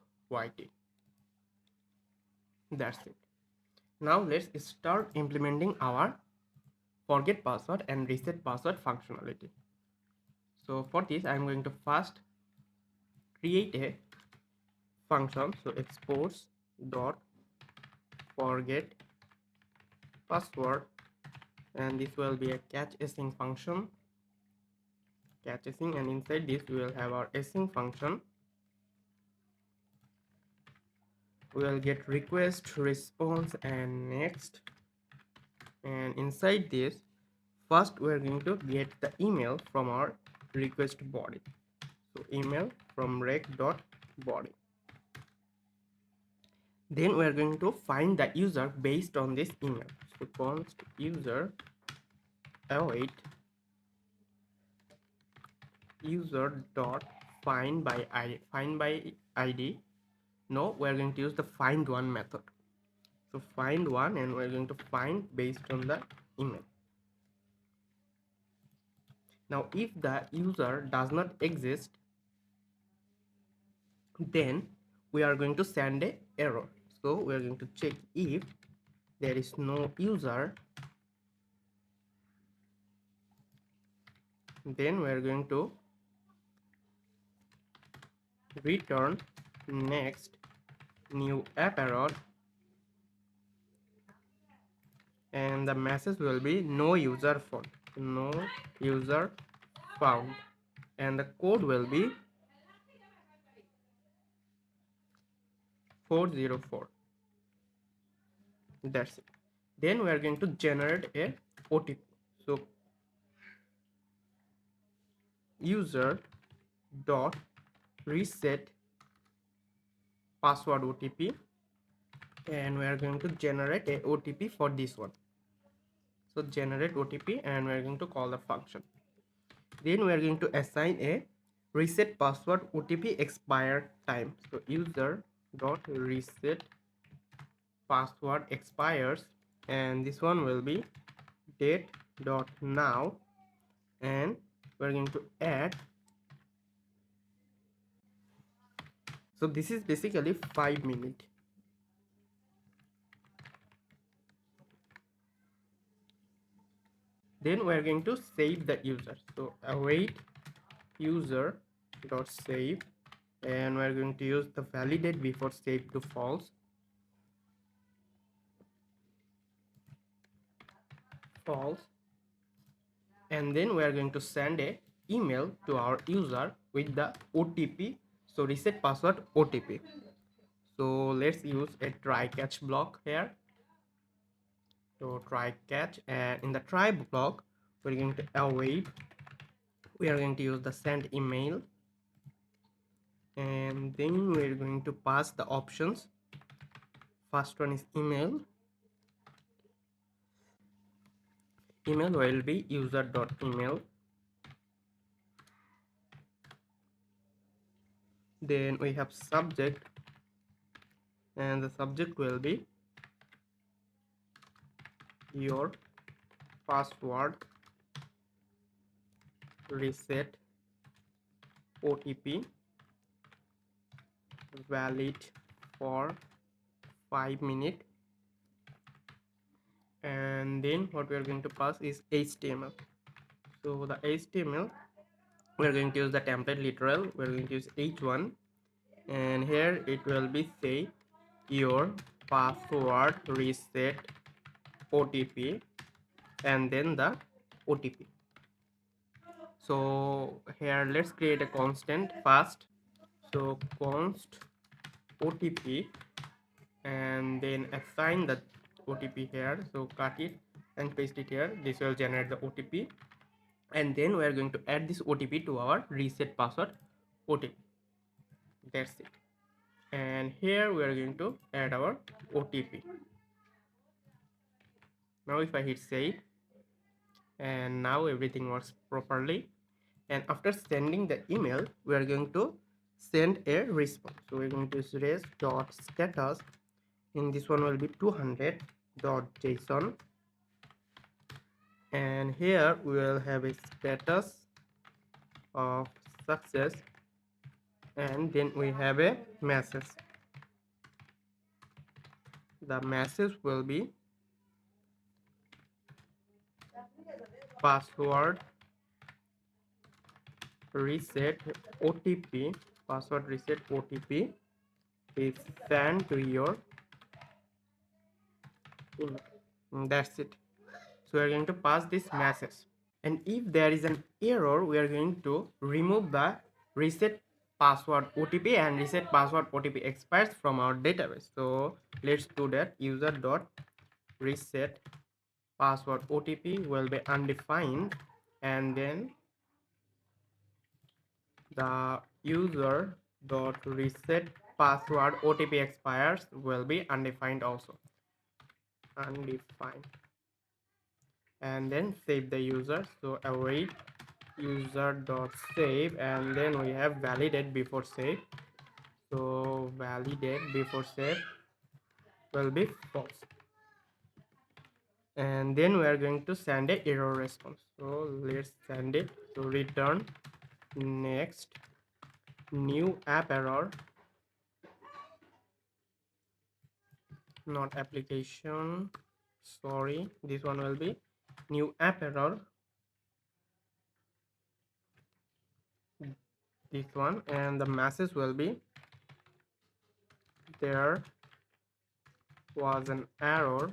That's it. Now let's start implementing our forget password and reset password functionality. So for this I'm going to first create a function. So exports dot forget password, and this will be a catch async function, catch async, and inside this we will have our async function. We will get request, response, and next, and inside this first we are going to get the email from our request body. So email from rec.body. Then we are going to find the user based on this email. So const user await user dot find by id. No, we are going to use the find one method. So find one, and we are going to find based on the email. Now if the user does not exist, then we are going to send a error. So we are going to check if there is no user, then we are going to return next new app error, and the message will be no user found, no user found, and the code will be 404. That's it. Then we are going to generate a OTP. So user dot reset password OTP, and we are going to generate a OTP for this one. So generate OTP, and we are going to call the function. Then we are going to assign a reset password OTP expire time. So user dot reset password expires, and this one will be date dot now, and we're going to add So this is basically 5 minutes. Then we are going to save the user. So await user dot save, and we are going to use the validate before save to false. False. And then we are going to send a email to our user with the OTP. So reset password OTP. So let's use a try catch block here. So try catch, and in the try block we're going to await. We are going to use the send email, and then we're going to pass the options. First one is email. Email will be user.email. Then we have subject, and the subject will be your password reset OTP valid for 5 minutes. And then what we are going to pass is HTML. So the HTML, we are going to use the template literal. We are going to use h1, and here it will be say your password reset OTP, and then the OTP. So here let's create a constant first. So const OTP, and then assign the OTP here. So cut it and paste it here. This will generate the OTP, and then we are going to add this OTP to our reset password OTP. That's it. And here we are going to add our OTP. Now if I hit save, and now everything works properly. And after sending the email, we are going to send a response. So we're going to use res.status. In this one will be 200.json, and here we will have a status of success, and then we have a message. The message will be password reset OTP. Password reset OTP is sent to your email. That's it. So we are going to pass this message, and if there is an error, we are going to remove the reset password OTP, and reset password OTP expires from our database. So let's do that. User dot reset password OTP will be undefined, and then the user dot reset password OTP expires will be undefined also. Undefined. And then save the user. So await user dot save, and then we have validate before save. So validate before save will be false, and then we are going to send a error response. So let's send it. So return next new app error, not application, sorry, this one will be new app error, this one, and the message will be there was an error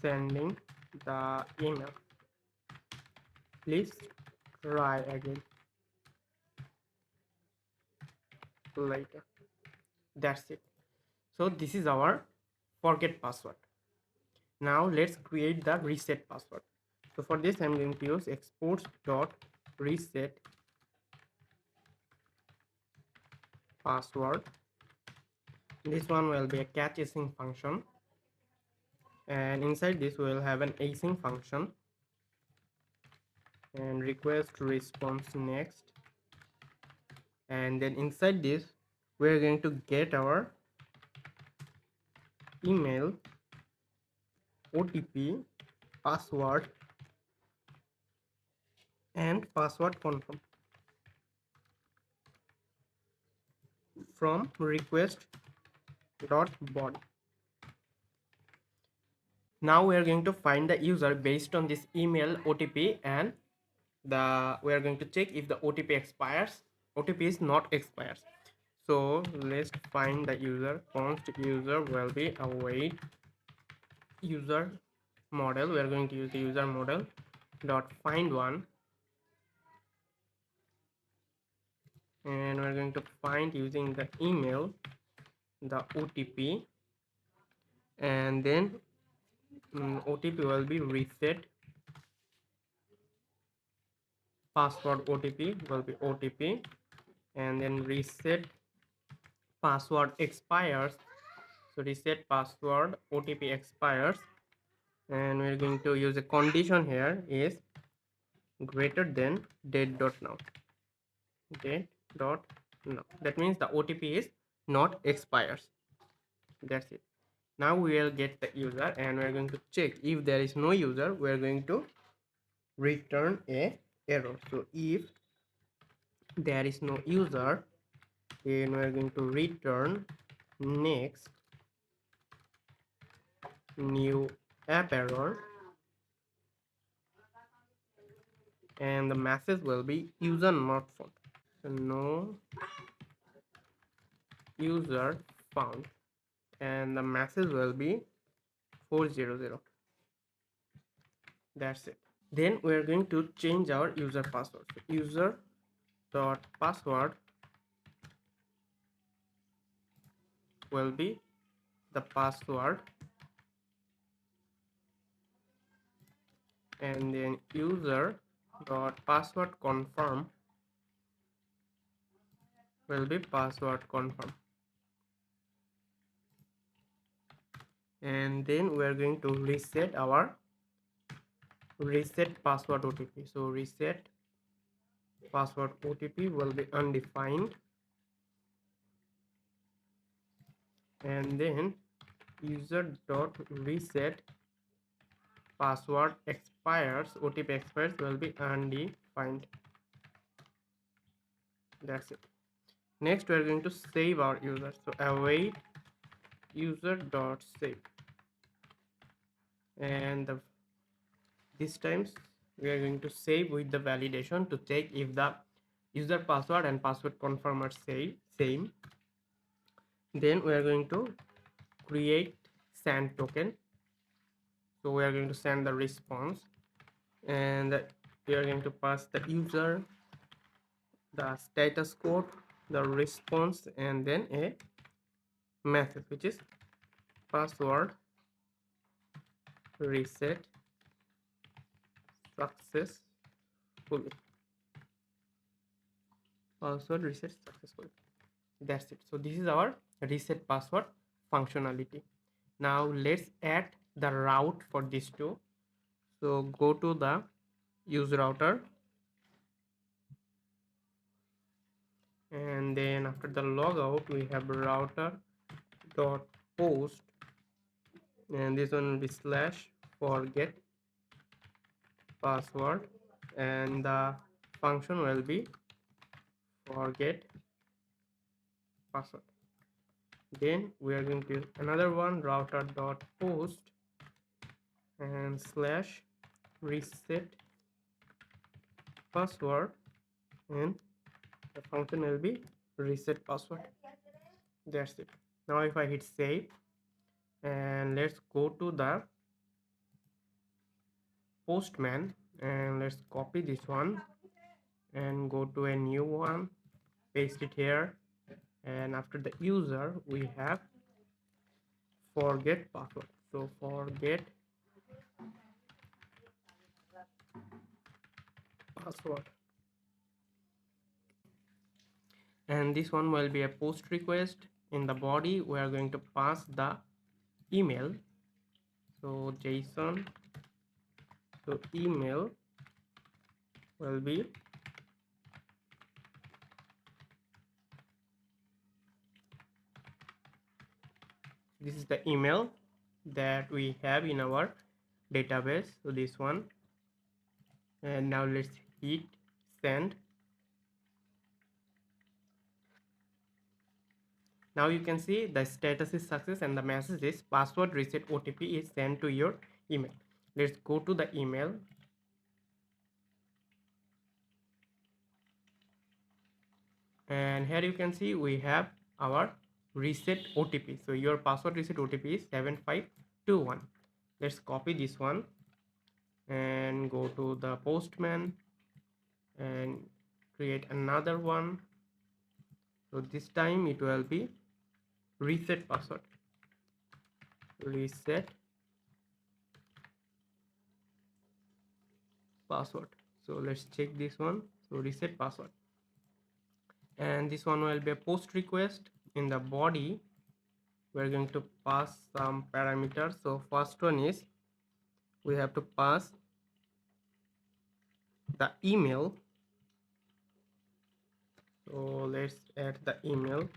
sending the email, please try again later. That's it. So this is our forget password. Now let's create the reset password. So for this I'm going to use exports dot reset password. This one will be a catch async function, and inside this we will have an async function, and request response next, and then inside this we are going to get our email OTP password and password confirm. from request dot body. Now we are going to find the user based on this email OTP, and we are going to check if the OTP expires. OTP is not expires. So let's find the user. Const user will be await user model. We are going to use the user model dot find one, and we're going to find using the email the OTP, and then OTP will be reset password. OTP will be OTP, and then reset password expires. So reset password OTP expires, and we're going to use a condition here is greater than date dot now. Date dot now, that means the OTP is not expires. That's it. Now we will get the user, and we're going to check if there is no user. We're going to return a error. So if there is no user, then we're going to return next new app error, and the message will be user not found. So no user found, and the message will be 400. That's it. Then we are going to change our user password. So user dot password will be the password, and then user dot password confirm will be password confirm, and then we are going to reset our reset password OTP. So reset password OTP will be undefined, and then user dot reset password expires, OTP expires will be undefined. That's it. Next we are going to save our user. So await user dot save, and this times we are going to save with the validation to check if the user password and password confirm are same. Then we are going to create send token. So we are going to send the response, and we are going to pass the user, the status code, the response, and then a message which is password reset successfully. Password reset successfully. That's it. So this is our reset password functionality. Now let's add the route for these two. So go to the use router, and then after the logout we have router dot post, and this one will be slash forget password, and the function will be forget password. Then we are going to use another one, router dot post and slash reset password, and the function will be reset password. That's it. Now if I hit save, and let's go to the postman, and let's copy this one and go to a new one, paste it here, and after the user we have forget password. So forget password, and this one will be a post request. In the body we are going to pass the email. So JSON, so email will be this is the email that we have in our database. So this one, and now let's hit send, Now you can see the status is success and the message is password reset OTP is sent to your email. Let's go to the email. And here you can see we have our reset OTP. So your password reset OTP is 7521. Let's copy this one and go to the postman and create another one. So this time it will be reset password. Reset password. So let's check this one. So reset password. And this one will be a post request. In the body we're going to pass some parameters. So first one is we have to pass the email. So let's add the email.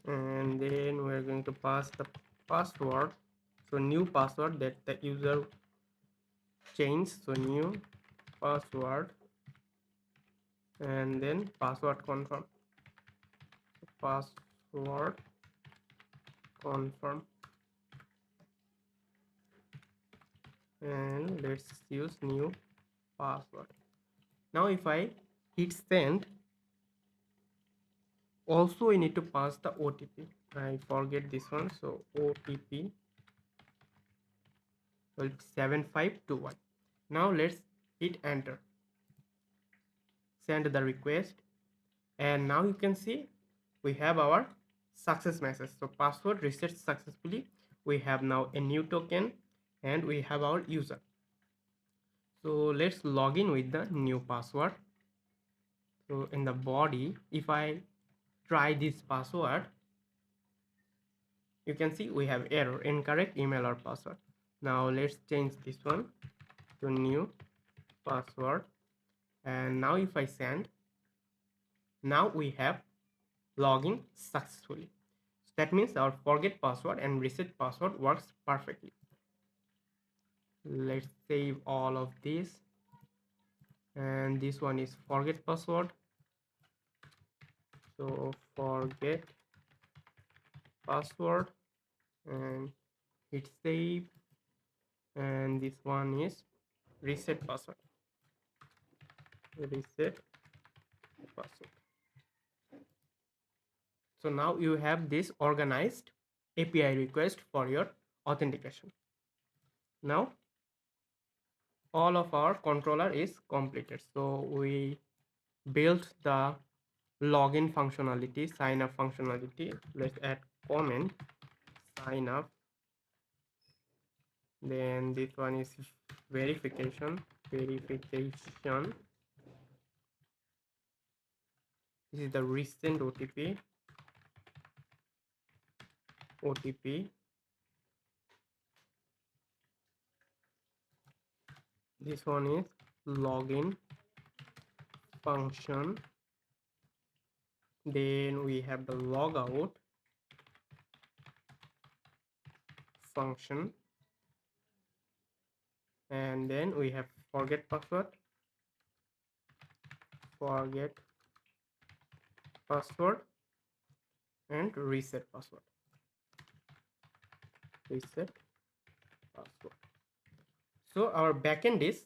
And then we're going to pass the password. So new password that the user changed. So new password and then password confirm. So password confirm and let's use new password. Now if I hit send, also we need to pass the OTP. I forget this one. So OTP will be 7521. Now let's hit enter, send the request, and now you can see we have our success message. So password reset successfully. We have now a new token and we have our user. So let's log in with the new password. So in the body, if I try this password, you can see we have error, incorrect email or password. Now let's change this one to new password, and now if I send, now we have login successfully. So that means our forget password and reset password works perfectly. Let's save all of this, and this one is forget password. So forget password and hit save, and this one is reset password. Reset password. So now you have this organized API request for your authentication. Now all of our controller is completed. So we built the login functionality, sign up functionality. Let's add comment sign up. Then this one is verification. This is the recent OTP. This one is login function. Then we have the logout function, and then we have forget password and reset password. So our backend is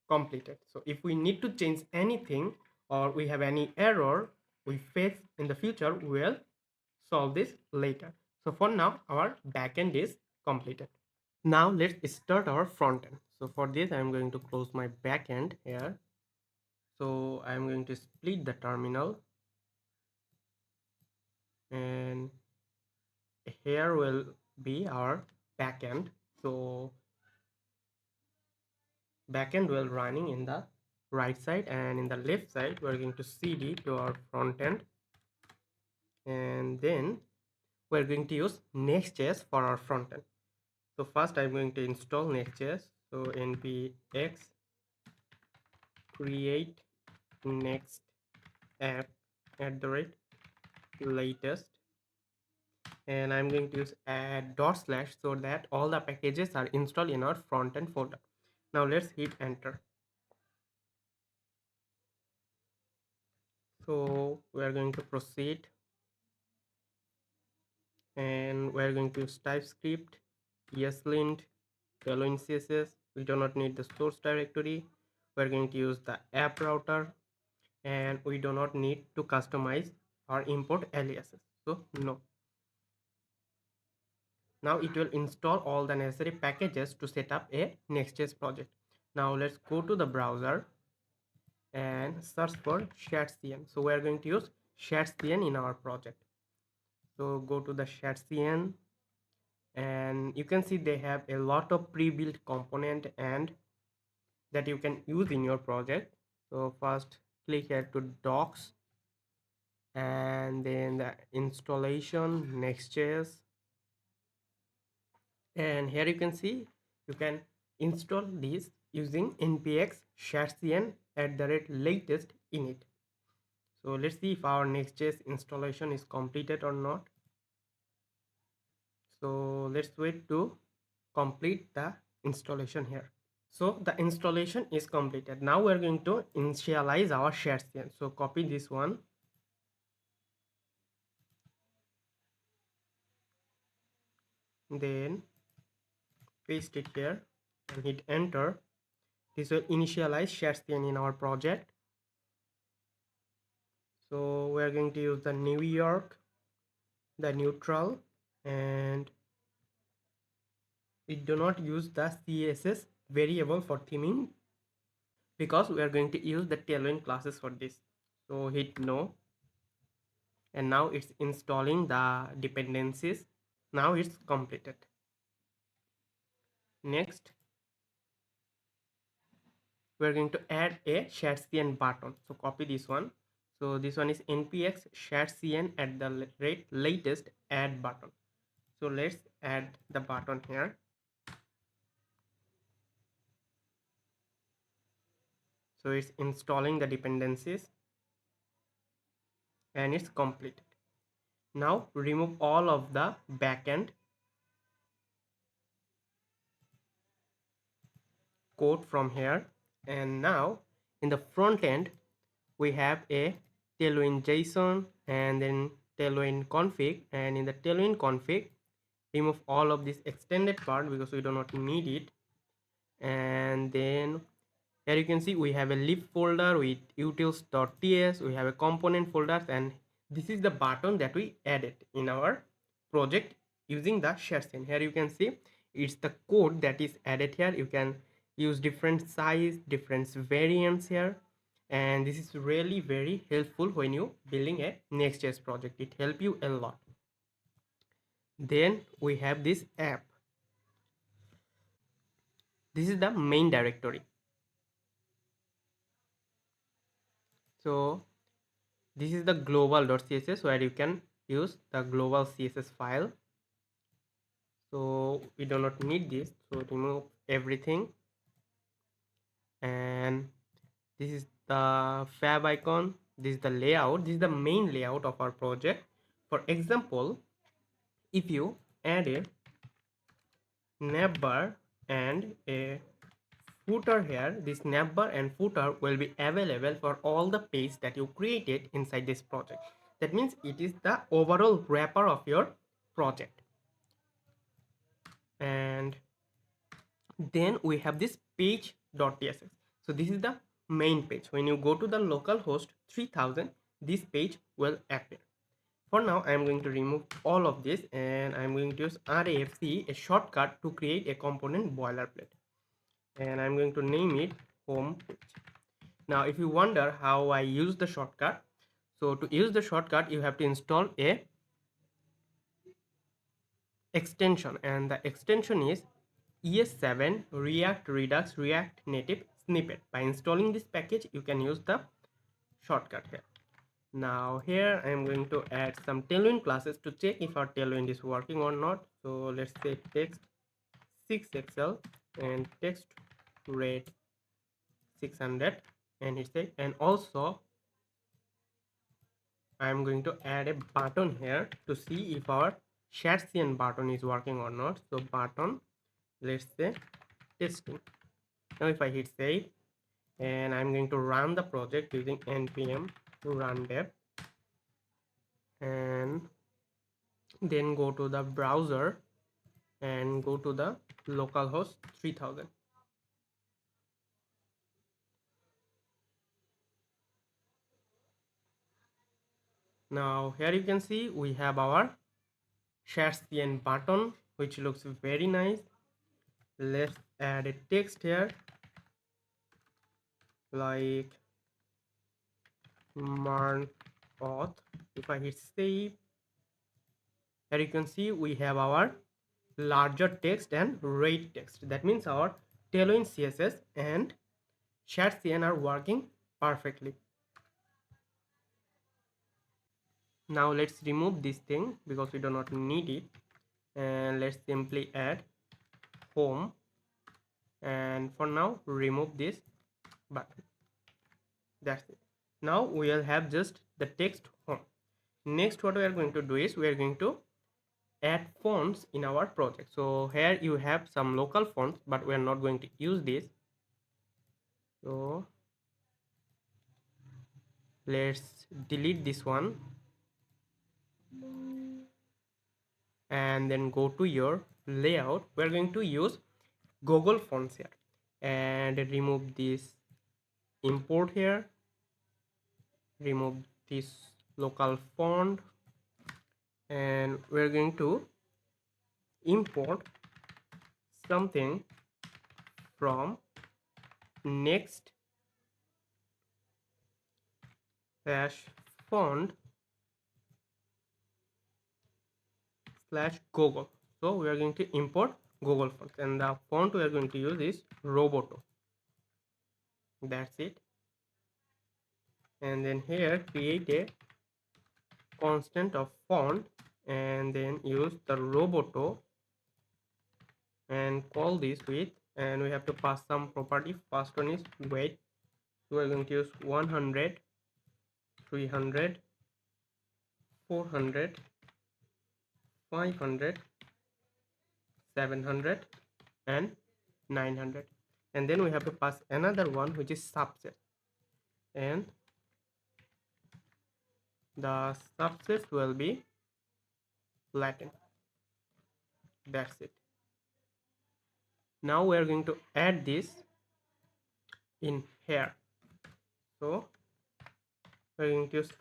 completed. So if we need to change anything or we have any error we face in the future, we will solve this later. So for now our backend is completed. Now let's start our front end. So for this I'm going to close my backend here. So I'm going to split the terminal, and here will be our backend. So backend will running in the right side, and in the left side we're going to cd to our front end, and then we're going to use Next.js for our front end. So first I'm going to install Next.js. So npx create next app @latest, and I'm going to use add / so that all the packages are installed in our front end folder. Now let's hit enter. So we are going to proceed, and we are going to use typescript, ESLint, tailwind CSS. We do not need the source directory. We are going to use the app router, and we do not need to customize or import aliases. So no. Now it will install all the necessary packages to set up a Next.js project. Now let's go to the browser and search for ShadCN. So we are going to use ShadCN in our project. So go to the ShadCN, and you can see they have a lot of pre-built component and that you can use in your project. So first click here to docs, and then the installation Next.js, and here you can see you can install this using npx shadcn @latest init. So let's see if our Next.js installation is completed or not. So let's wait to complete the installation here. So the installation is completed. Now we're going to initialize our shadcn. So copy this one, then paste it here and hit enter. This will initialize shadcn in our project. So we are going to use the New York, the neutral, and we do not use the CSS variable for theming because we are going to use the tailwind classes for this. So hit no, and now it's installing the dependencies. Now it's completed. Next, we are going to add a shadcn button. So copy this one. So this one is npx shadcn @latest add button. So let's add the button here. So it's installing the dependencies and it's completed. Now remove all of the backend code from here, and now in the front end we have a tailwind JSON and then tailwind config, and in the tailwind config remove all of this extended part because we do not need it. And then here you can see we have a lib folder with utils.ts, we have a component folders, and this is the button that we added in our project using the shadcn. Here you can see it's the code that is added here. You can use different size, different variants here, and this is really very helpful when you building a Next.js project. It help you a lot. Then we have this app. This is the main directory. So this is the global.css where you can use the global CSS file. So we do not need this, so remove everything. And this is the fab icon, this is the layout, this is the main layout of our project. For example, if you add a navbar and a footer here, this navbar and footer will be available for all the pages that you created inside this project. That means it is the overall wrapper of your project. And then we have this page.tsx. So this is the main page. When you go to the localhost 3000, this page will appear. For now, I am going to remove all of this, and I am going to use RAFC, a shortcut to create a component boilerplate, and I am going to name it home page. Now if you wonder how I use the shortcut, so to use the shortcut you have to install a extension, and the extension is ES7 React Redux React Native Snippet. By installing this package you can use the shortcut here. Now here I am going to add some tailwind classes to check if our tailwind is working or not. So let's say text 6xl and text red 600, and it's a, and also I am going to add a button here to see if our shadcn button is working or not. So button, let's say testing. Now if I hit save and I'm going to run the project using npm run dev, and then go to the browser and go to the localhost 3000. Now here you can see we have our share CN button, which looks very nice. Let's add a text here like MERN auth. If I hit save, here you can see we have our larger text and red text. That means our Tailwind CSS and share CN are working perfectly. Now let's remove this thing because we do not need it, and let's simply add home, and for now remove this button. That's it. Now we will have just the text home. Next, what we are going to do is we are going to add fonts in our project. So here you have some local fonts, but we are not going to use this. So let's delete this one and then go to your layout. We're going to use Google fonts here and remove this import here, remove this local font, and we're going to import something from next-font/Google. So we are going to import Google fonts, and the font we are going to use is Roboto. That's it. And then here create a constant of font and then use the Roboto and call this with, and we have to pass some property. First one is weight. So we're going to use 100, 300, 400, 500, 700 and 900, and then we have to pass another one which is subset, and the subset will be Latin. That's it. Now we are going to add this in here. So we're going to use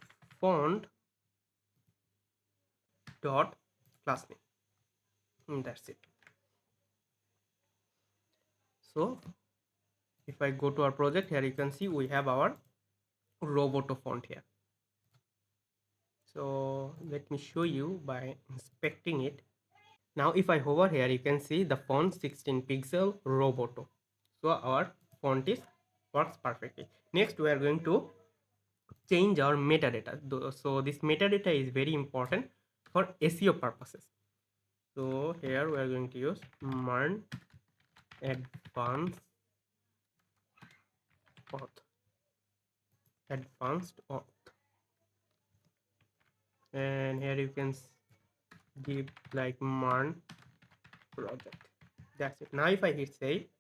font dot class name, and that's it. So if I go to our project, here you can see we have our Roboto font here. So let me show you by inspecting it. Now if I hover here, you can see the font 16 pixel Roboto. So our font is works perfectly. Next we are going to change our metadata. So this metadata is very important for SEO purposes. So here we are going to use MERN advanced auth, and here you can give like MERN project. That's it. Now if I hit save,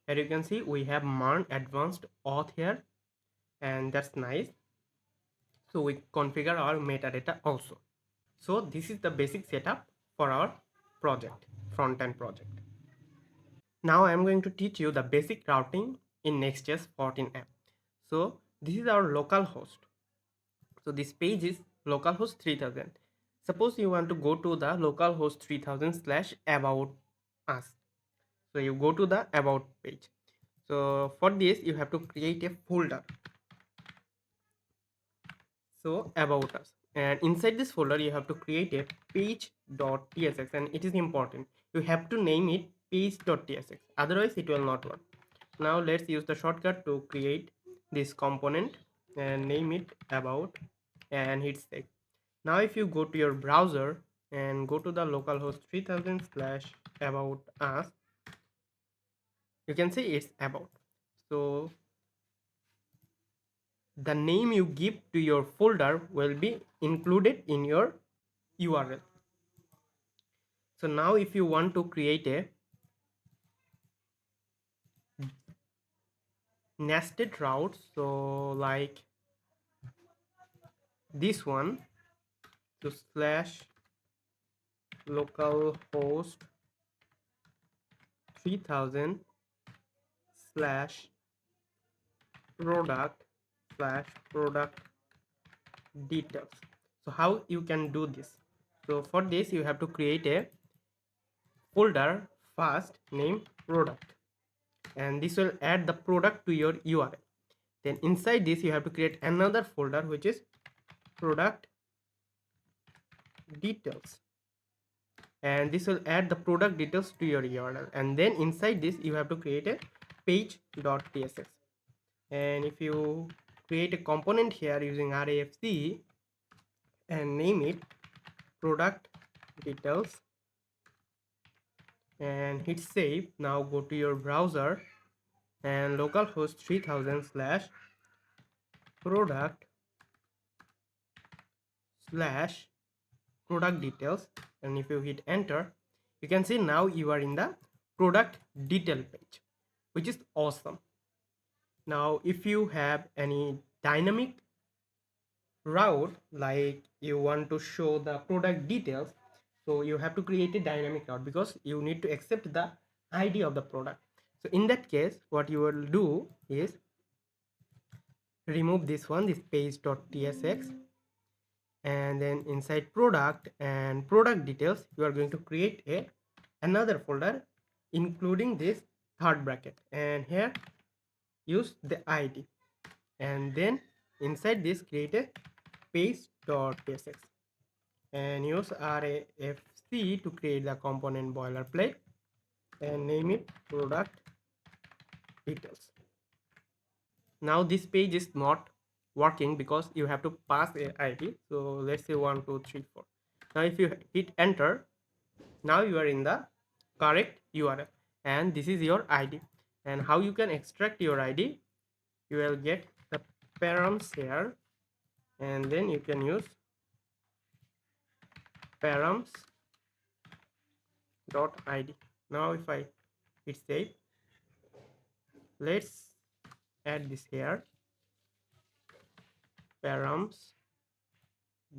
here you can see we have MERN advanced auth here, and that's nice. So we configure our metadata also. So this is the basic setup for our project, front-end project. Now I am going to teach you the basic routing in Next.js 14 app. So this is our local host. So this page is localhost 3000. Suppose you want to go to the localhost 3000/about us. So you go to the about page. So for this you have to create a folder. So about us, and inside this folder you have to create a page.tsx, and it is important you have to name it page.tsx, otherwise it will not work. Now let's use the shortcut to create this component and name it about and hit save. Now if you go to your browser and go to the localhost 3000/about us, you can see it's about. So the name you give to your folder will be included in your URL. So now if you want to create a nested route, so like this one to slash localhost 3000 slash product slash product details. So how you can do this? So for this you have to create a folder first named product, and this will add the product to your URL. Then inside this you have to create another folder which is product details, and this will add the product details to your URL. And then inside this you have to create a page.tsx, and if you create a component here using RAFC and name it product details and hit save. Now go to your browser and localhost 3000 slash product slash product details, and if you hit enter you can see now you are in the product detail page, which is awesome. Now if you have any dynamic route, like you want to show the product details, so you have to create a dynamic route because you need to accept the ID of the product. So in that case what you will do is remove this one, this page.tsx, and then inside product and product details you are going to create a another folder including this third bracket, and here use the ID, and then inside this create a page.tsx and use RAFC to create the component boilerplate and name it product details. Now this page is not working because you have to pass a ID. So let's say 1 2 3 4. Now if you hit enter, now you are in the correct URL and this is your ID. And how you can extract your ID? You will get the params here, and then you can use params dot id. Now if I hit save, let's add this here, params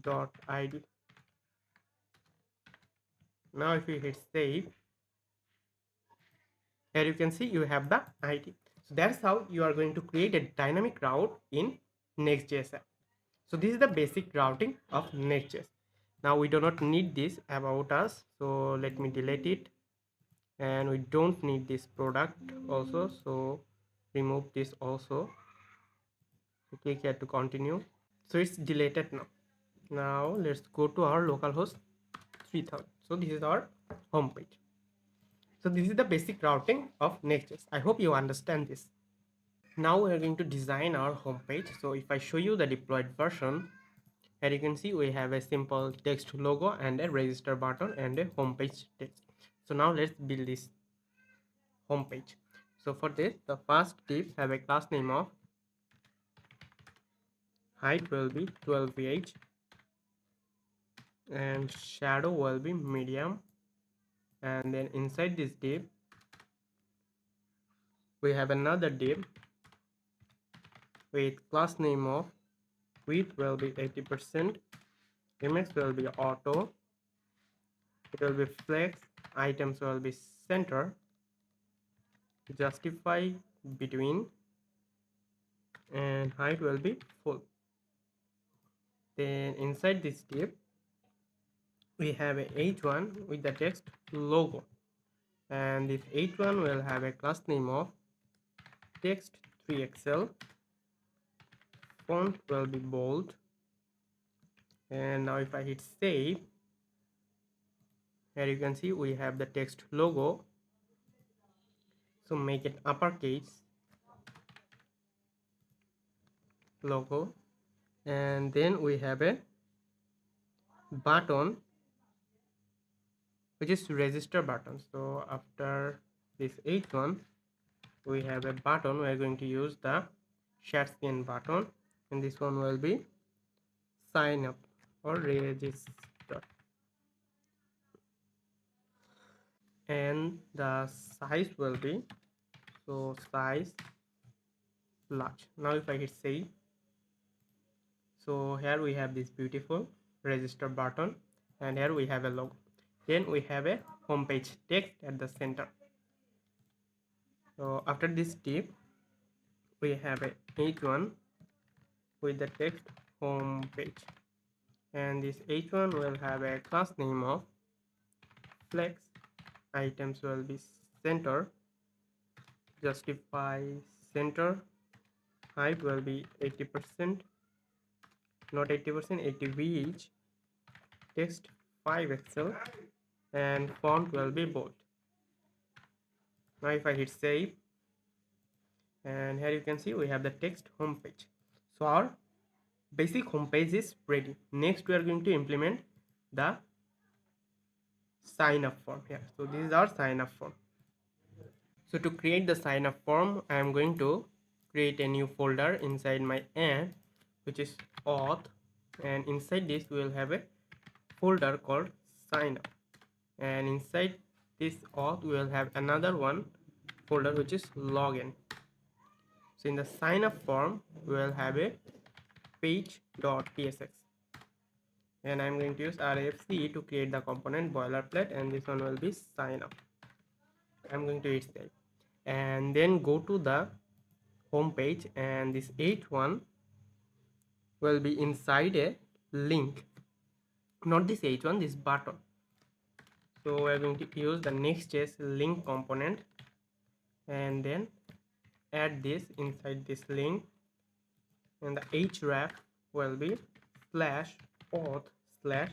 dot id. Now if you hit save, here you can see you have the ID. So that's how you are going to create a dynamic route in Next.js app. So this is the basic routing of Next.js. Now we do not need this about us, so let me delete it, and we don't need this product also, so remove this also. So click here to continue. So it's deleted now. Now let's go to our localhost 3000. So this is our home page. So this is the basic routing of Next.js. I hope you understand this. Now we are going to design our home page. So if I show you the deployed version, here you can see we have a simple text logo and a register button and a home page text. So now let's build this home page. So for this, the first div have a class name of height will be 12ph and shadow will be medium, and then inside this div we have another div with class name of width will be 80%, image will be auto, it will be flex, items will be center, justify between, and height will be full. Then inside this div we have a h1 with the text logo, and this h1 will have a class name of text 3xl, font will be bold, and now if I hit save, here you can see we have the text logo, so make it uppercase logo, and then we have a button which is register button. So after this h1 we have a button, we are going to use the share skin button, and this one will be sign up or register, and the size will be so size large. Now if I hit save, So here we have this beautiful register button, and here we have a logo. Then we have a home page text at the center. So after this step, we have a h1 with the text home page, and this h1 will have a class name of flex. Items will be center, justify center, height will be 80%, not 80%, 80 vh, text 5 pixel, and font will be bold. Now if I hit save, and here you can see we have the text home page. So our basic home page is ready. Next we are going to implement the sign up form here. So this is our sign up form. So to create the sign up form, I am going to create a new folder inside my app, which is auth, and inside this we will have a folder called sign up, and inside this auth we will have another one folder which is login. So in the sign up form we will have a page.tsx, and I'm going to use RFC to create the component boilerplate, and this one will be sign up. I'm going to hit save, and then go to the home page, and this h1 will be inside a link, not this h1, this button. So we're going to use the Next.js link component, and then add this inside this link, and the href will be slash auth slash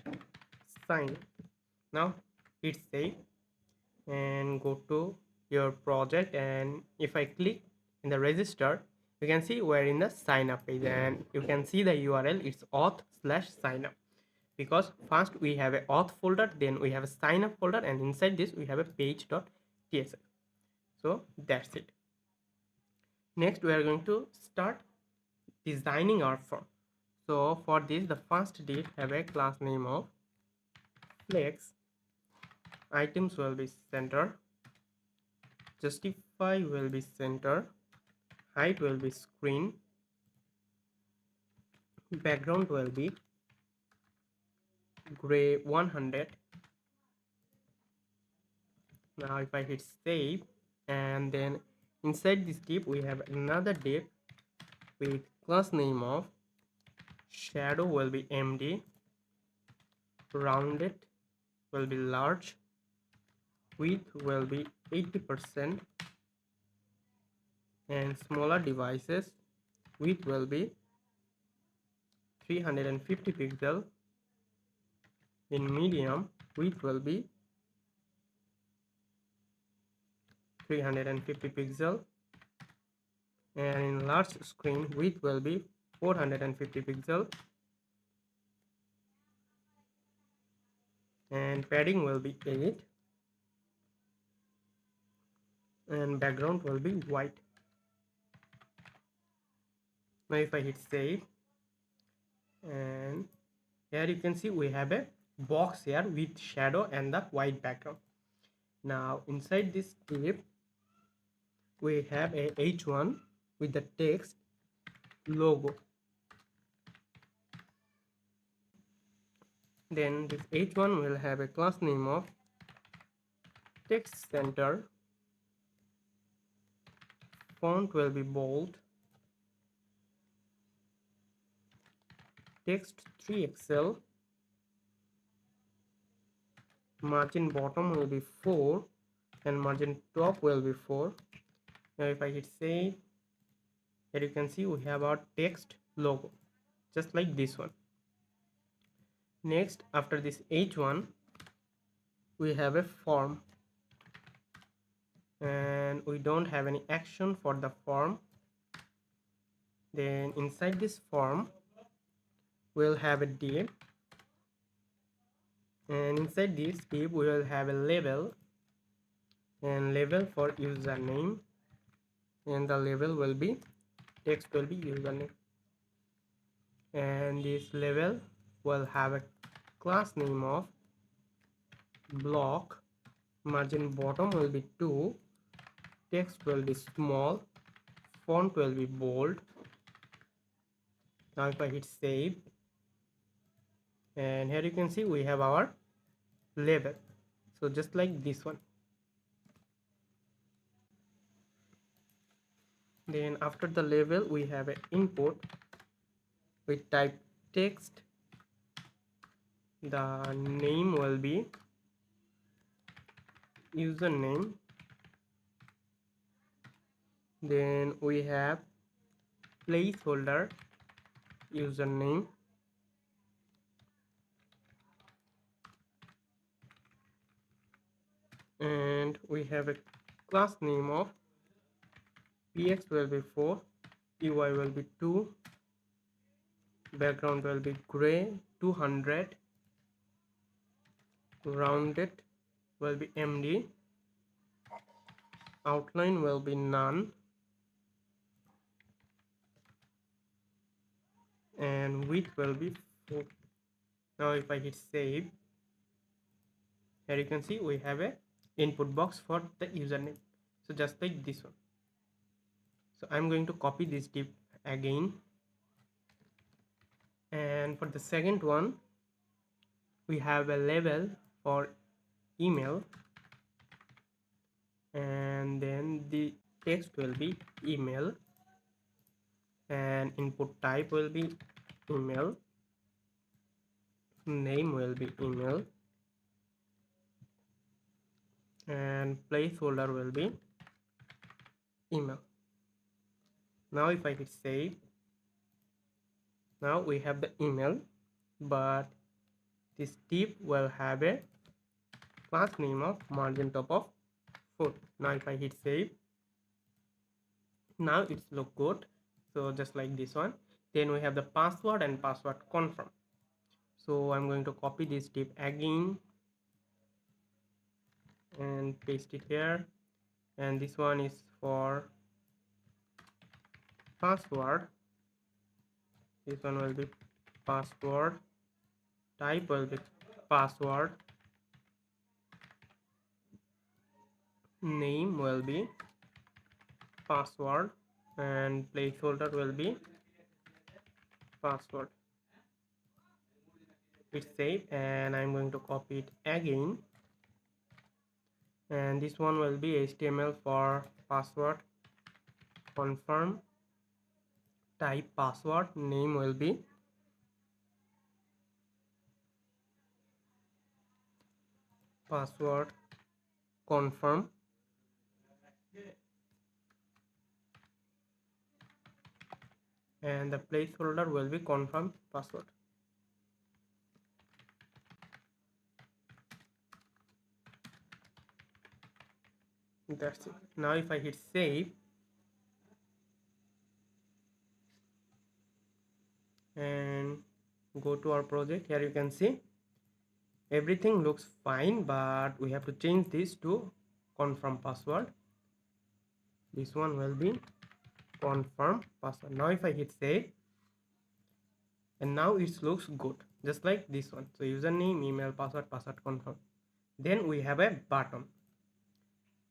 sign. Now hit save and go to your project, and if I click in the register, you can see we're in the sign up page, and you can see the URL, it's auth slash sign up, because first we have a auth folder, then we have a sign up folder, and inside this we have a page.tsx. So that's it. Next we are going to start designing our form. So for this, the first div have a class name of flex, items will be center, justify will be center, height will be screen, background will be gray 100. Now if I hit save, and then inside this div we have another div with class name of shadow will be md, rounded will be large, width will be 80%, and smaller devices width will be 350 pixel, in medium width will be 350 pixel, and in large screen width will be 450 pixel, and padding will be 8, and background will be white. Now if I hit save, and here you can see we have a box here with shadow and the white background. Now inside this div we have a h1 with the text logo. Then this h1 will have a class name of text center, font will be bold, text 3 pixel, margin bottom will be 4, and margin top will be 4. Now if I hit save, here you can see we have our text logo just like this one. Next, after this h1 we have a form, and we don't have any action for the form. Then inside this form we'll have a div, and inside this div we will have a label, and label for username, and the label will be text will be username, and this label will have a class name of block, margin bottom will be 2, text will be small, font will be bold, Now if I hit save, and here you can see we have our label. So just like this one. Then after the label we have an input. We type text. The name will be username. Then we have placeholder username, and we have a class name of px will be 4, ui will be 2, background will be gray, 200, rounded will be md, outline will be none, and width will be 4. Now if I hit save, here you can see we have a input box for the username. So just like this one. So I'm going to copy this div again, and for the second one we have a label for email, and then the text will be email, and input type will be email, name will be email, and placeholder will be email. Now if I hit save, now we have the email, but this div will have a class name of margin top of 4. Now if I hit save, now it's look good. So just like this one. Then we have the password and password confirm. So I'm going to copy this div again and paste it here, and this one is for password. This one will be password, type will be password, name will be password, and placeholder will be password. It's saved, and I'm going to copy it again, and this one will be HTML for password confirm, type password, name will be password confirm, and the placeholder will be confirm password. That's it. Now if I hit save and go to our project, here you can see everything looks fine, but we have to change this to confirm password. This one will be confirm password. Now if I hit save, and now it looks good just like this one. So username, email, password, password confirm. Then we have a button.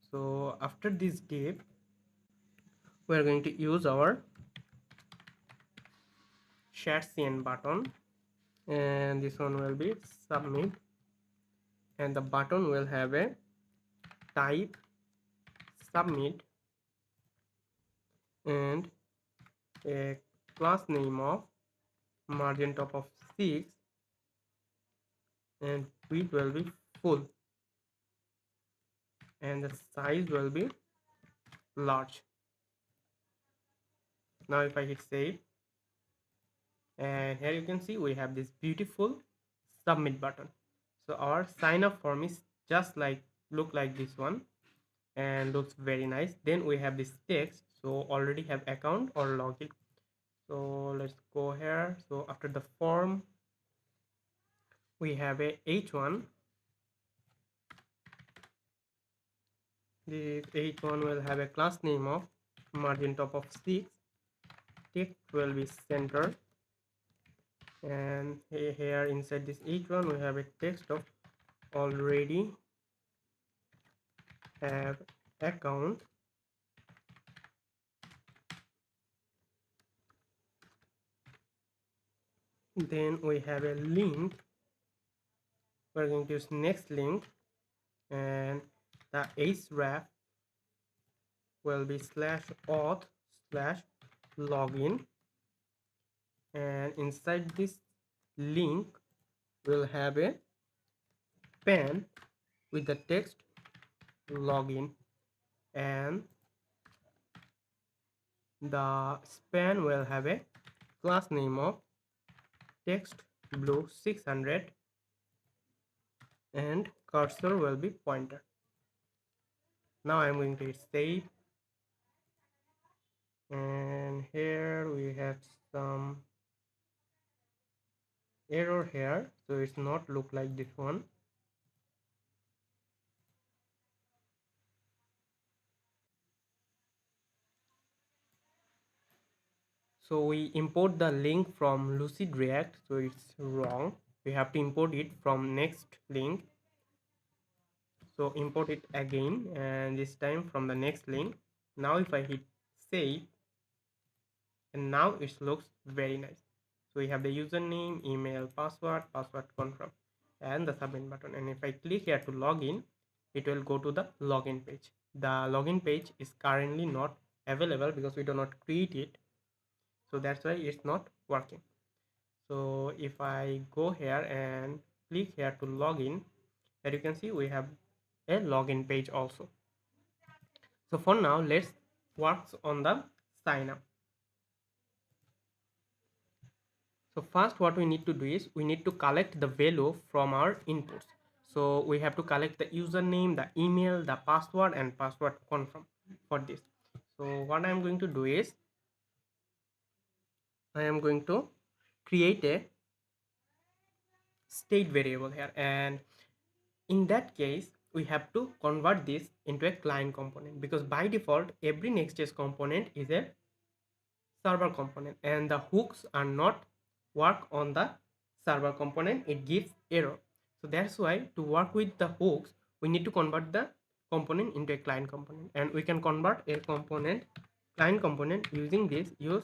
So after this div we are going to use our share cn button, and this one will be submit, and the button will have a type submit and a class name of margin top of 6, and width will be full, and the size will be large. Now if I hit save, and here you can see we have this beautiful submit button. So our sign up form is just like look like this one and looks very nice. Then we have this text, so already have account or login. So let's go here. So after the form we have a h1. The h1 will have a class name of margin top of 6, text will be center, and here inside this h1 we have a text of already have account, Then we have a link. We're going to use next link, and the href will be /auth/login, and inside this link we'll have a pen with the text login, and the span will have a class name of text blue 600, and cursor will be pointer. Now I'm going to hit save, and here we have some error here, so it's not look like this one. So we import the link from Lucid React, so it's wrong. We have to import it from next link. So import it again, and this time from the next link. Now if I hit save, and now it looks very nice. So we have the username, email, password confirm, and the submit button. And if I click here to login, it will go to the login page. The login page is currently not available because we do not create it, so that's why it's not working. So if I go here and click here to login, as you can see we have a login page also. So for now, let's work on the sign up. So first what we need to do is we need to collect the value from our inputs. So we have to collect the username, the email, the password, and password confirm for this. So what I am going to do is I am going to create a state variable here, and in that case we have to convert this into a client component, because by default every Next.js component is a server component and the hooks are not work on the server component, it gives error. So that's why to work with the hooks we need to convert the component into a client component, and we can convert a client component using this use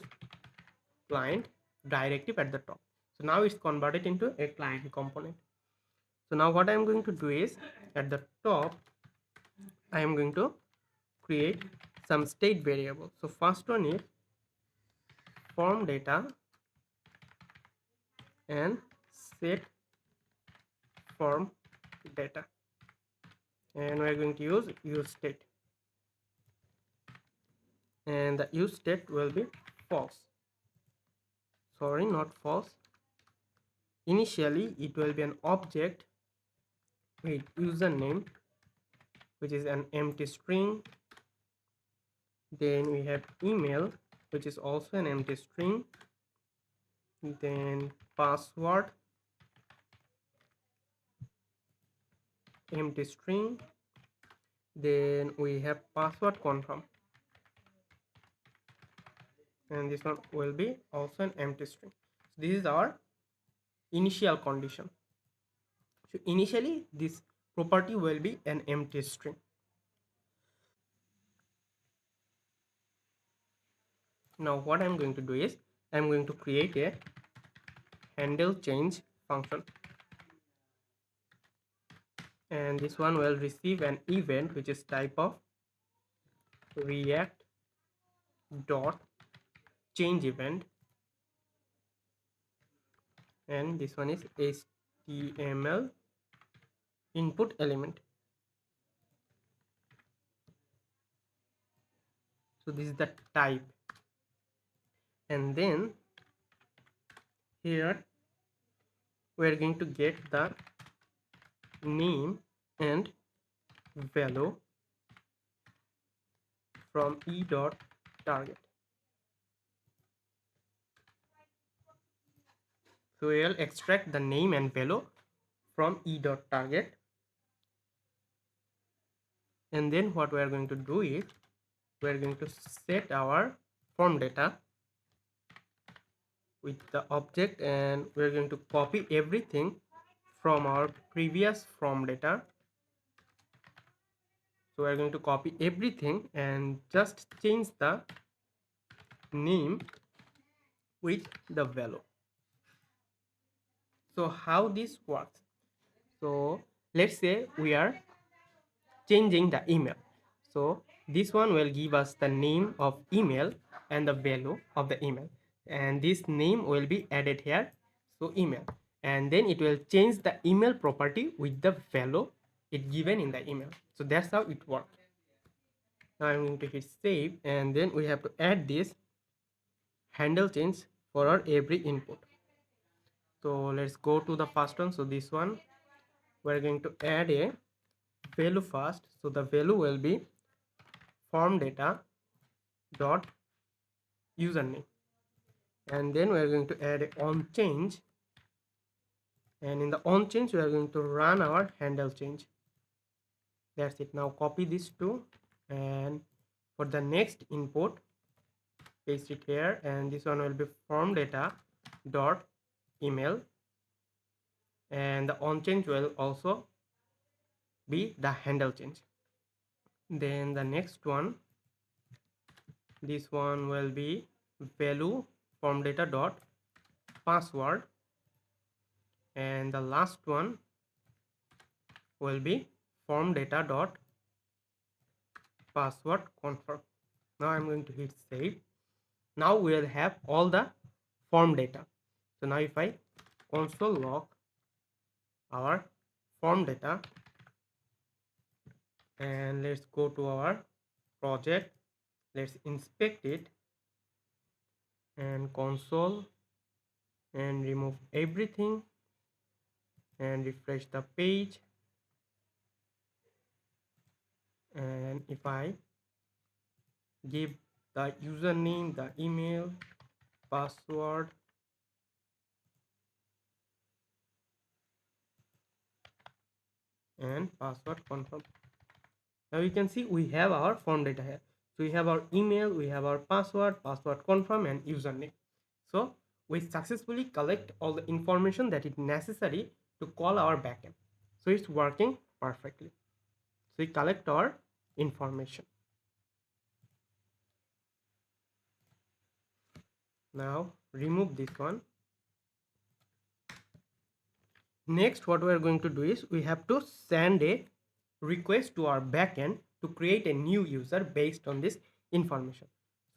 client directive at the top. So now it's converted into a client component. So now what I am going to do is at the top I am going to create some state variable. So first one is form data and set form data, and we are going to use state, and the use state will be false. Sorry, not false. Initially it will be an object with username, which is an empty string. Then we have email, which is also an empty string. Then password, empty string. Then we have password confirm, and this one will be also an empty string. So this is our initial condition. So initially this property will be an empty string. Now what I'm going to do is I'm going to create a handle change function, and this one will receive an event which is type of react dot change event, and this one is HTML input element. So this is the type, and then here we are going to get the name and value from e.target. So we will extract the name and value from e.target, and then what we are going to do is we are going to set our form data with the object, and we are going to copy everything from our previous form data. So we are going to copy everything and just change the name with the value. So how this works? So let's say we are changing the email. So this one will give us the name of email and the value of the email, and this name will be added here, so email, and then it will change the email property with the value it given in the email. So that's how it works. Now I'm going to hit save, and then we have to add this handle change for our every input. So let's go to the first one. So this one we're going to add a value first. So the value will be form data dot username, and then we are going to add a on change, and in the on change we are going to run our handle change. That's it. Now copy these two, and for the next input paste it here, and this one will be form data dot email, and the on change will also be the handle change. Then the next one, this one will be value form data dot password, and the last one will be form data dot password confirm. Now I'm going to hit save. Now we will have all the form data. So now if I console log our form data, and let's go to our project, let's inspect it and console and remove everything and refresh the page, and if I give the username, the email, password, and password confirm, now you can see we have our form data here. So we have our email, we have our password, password confirm, and username. So we successfully collect all the information that is necessary to call our backend. So it's working perfectly. So we collect our information. Now remove this one. Next, what we are going to do is we have to send a request to our backend to create a new user based on this information.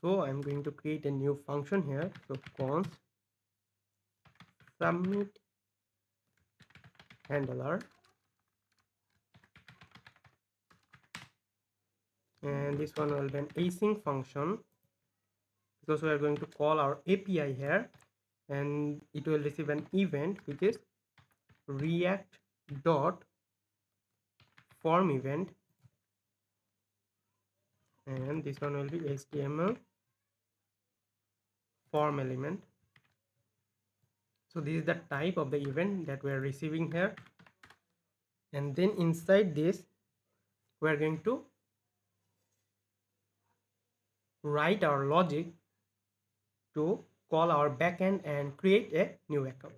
So I'm going to create a new function here. So const submit handler, and this one will be an async function because we are going to call our API here, and it will receive an event which is react dot form event, and this one will be HTML form element. So this is the type of the event that we are receiving here, and then inside this we are going to write our logic to call our backend and create a new account,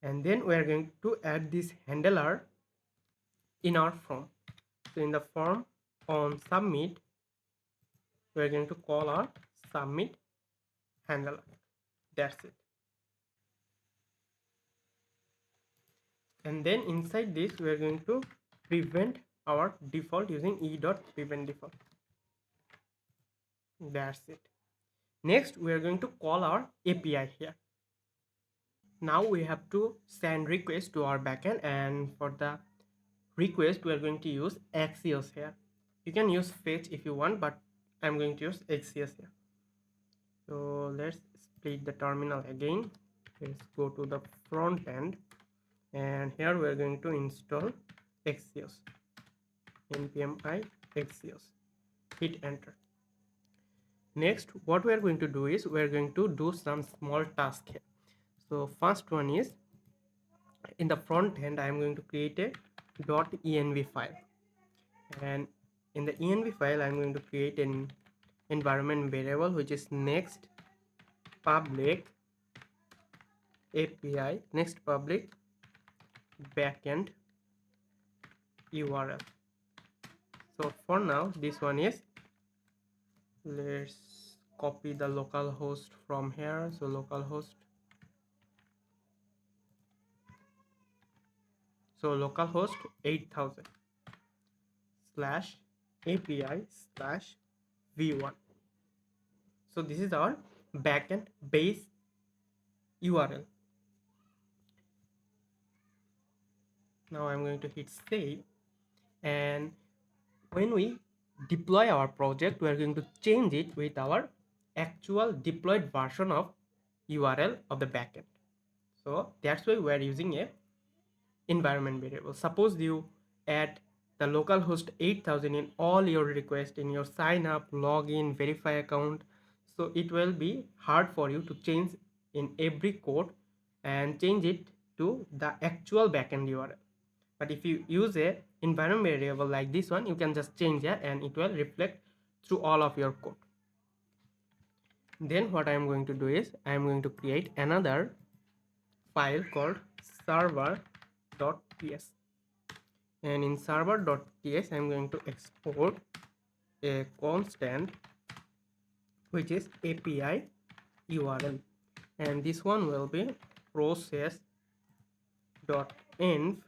and then we are going to add this handler in our form. So in the form on submit we are going to call our submit handler. That's it. And then inside this we are going to prevent our default using e.prevent default. That's it. Next we are going to call our API here. Now we have to send request to our backend, and for the request we are going to use Axios here. You can use fetch if you want, but I'm going to use Axios here. So let's split the terminal again. Let's go to the front end, and here we are going to install Axios, npm I Axios. Hit enter. Next, what we are going to do is we are going to do some small task here. So first one is, in the front end I am going to create a .env file, and in the env file I am going to create an environment variable which is next public API, next public backend URL. So for now this one is, let's copy the localhost from here. So localhost So localhost 8000 slash API slash v1. So this is our backend base URL. Now I'm going to hit save, and when we deploy our project, we are going to change it with our actual deployed version of URL of the backend. So that's why we are using a environment variable. Suppose you add the localhost 8000 in all your requests in your sign up, login, verify account. So it will be hard for you to change in every code and change it to the actual backend URL. But if you use a environment variable like this one, you can just change it and it will reflect through all of your code. Then what I am going to do is I am going to create another file called server.ts, and in server.ts I am going to export a constant which is API URL, and this one will be process.env.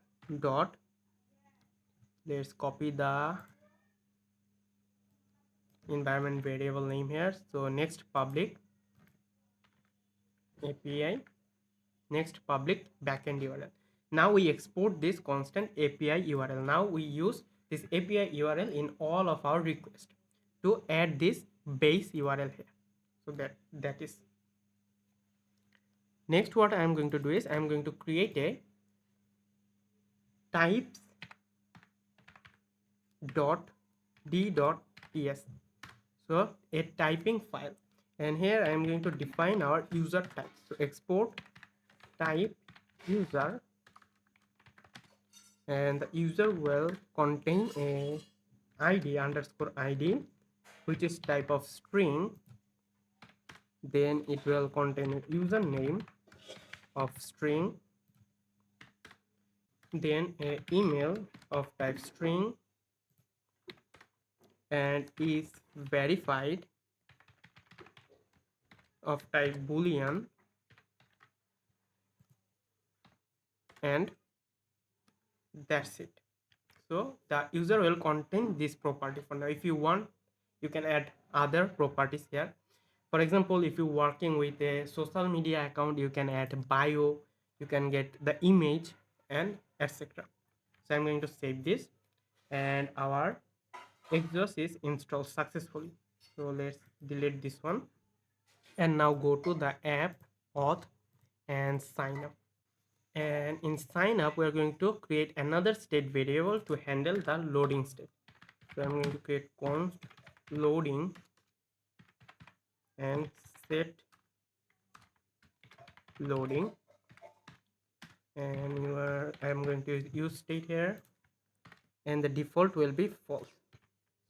Let's copy the environment variable name here. So next public API, next public backend URL. Now we export this constant API URL. Now we use this API URL in all of our requests to add this base URL here. So that is next. What I am going to do is I am going to create a types.d.ts, so a typing file, and here I am going to define our user type. So export type user, and the user will contain a id underscore id which is type of string, then it will contain a username of string, then a email of type string, and is verified of type boolean, and that's it. So the user will contain this property for now. If you want, you can add other properties here. For example, if you're working with a social media account, you can add bio, you can get the image, and etc. So I'm going to save this, and our exhaust is installed successfully. So let's delete this one, and now go to the app auth and sign up. And in sign up, we're going to create another state variable to handle the loading state. So I'm going to create const loading and set loading, and I'm going to use state here, and the default will be false.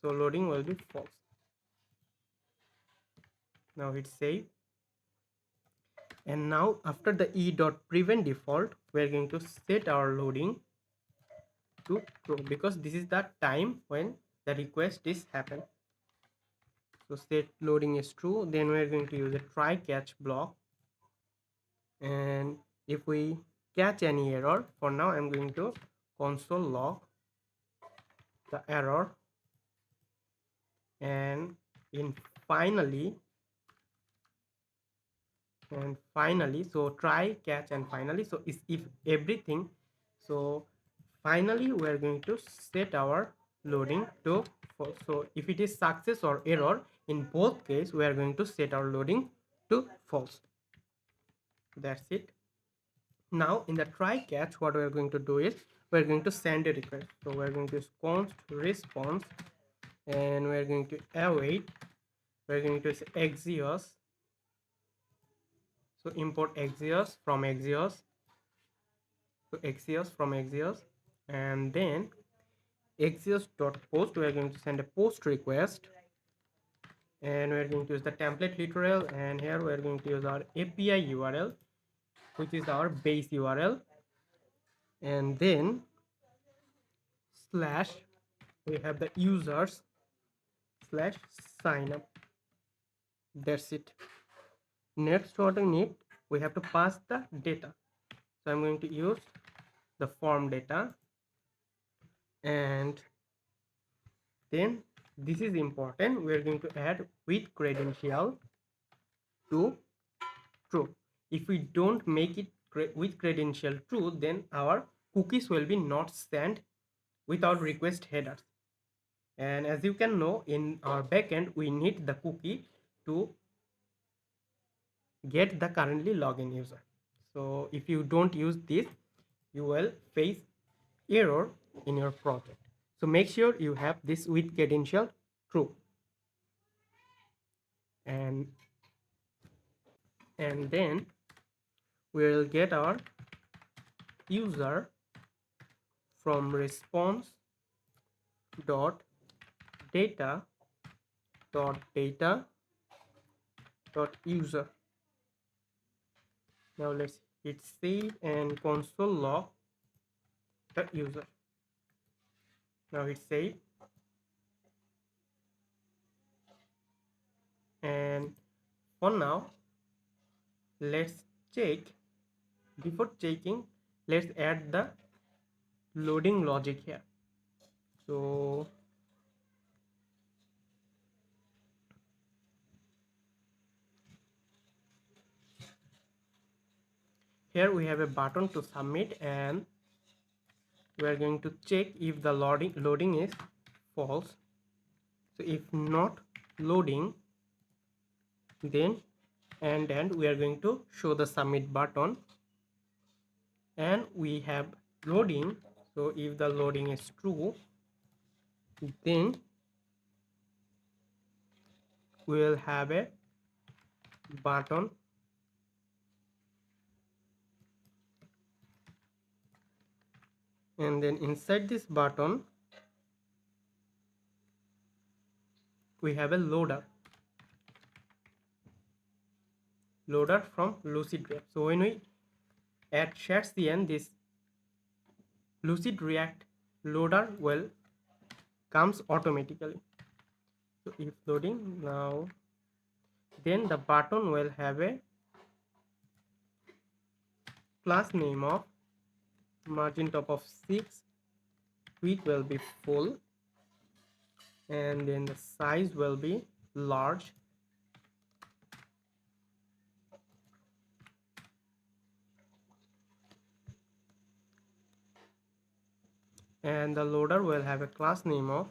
So loading will be false. Now hit save, and now after the e.prevent default, we're going to set our loading to true because this is the time when the request is happened. So set loading is true, then we're going to use a try catch block, and if we catch any error, for now I'm going to console log the error, and in finally, so try catch and finally, so if everything, so finally we're going to set our loading to false. So if it is success or error, in both case we are going to set our loading to false. That's it. Now in the try catch, what we're going to do is we're going to send a request. So we're going to use const response, and we're going to await, we're going to use axios. So import axios from axios, so axios from axios, and then axios.post, we're going to send a post request, and we're going to use the template literal, and here we're going to use our API URL which is our base URL, and then slash we have the users slash sign up. That's it. Next what we need, we have to pass the data. So I'm going to use the form data, and then this is important, we are going to add with credential to true. If we don't make it with credential true, then our cookies will be not sent without request headers. And as you can know, in our backend we need the cookie to get the currently login user. So if you don't use this, you will face error in your project. So make sure you have this with credential true. And then we'll get our user from response dot data data user. Now let's hit save and console log the user. Now hit save, and for now let's check. Before checking, let's add the loading logic here. So here we have a button to submit, and we are going to check if the loading is false. So if not loading, then and we are going to show the submit button, and we have loading. So if the loading is true, then we will have a button, and then inside this button we have a loader from Lucid React. So when we add shadcn, this Lucid React loader will comes automatically. So if loading now, then the button will have a class name of margin top of 6, width will be full, and then the size will be large, and the loader will have a class name of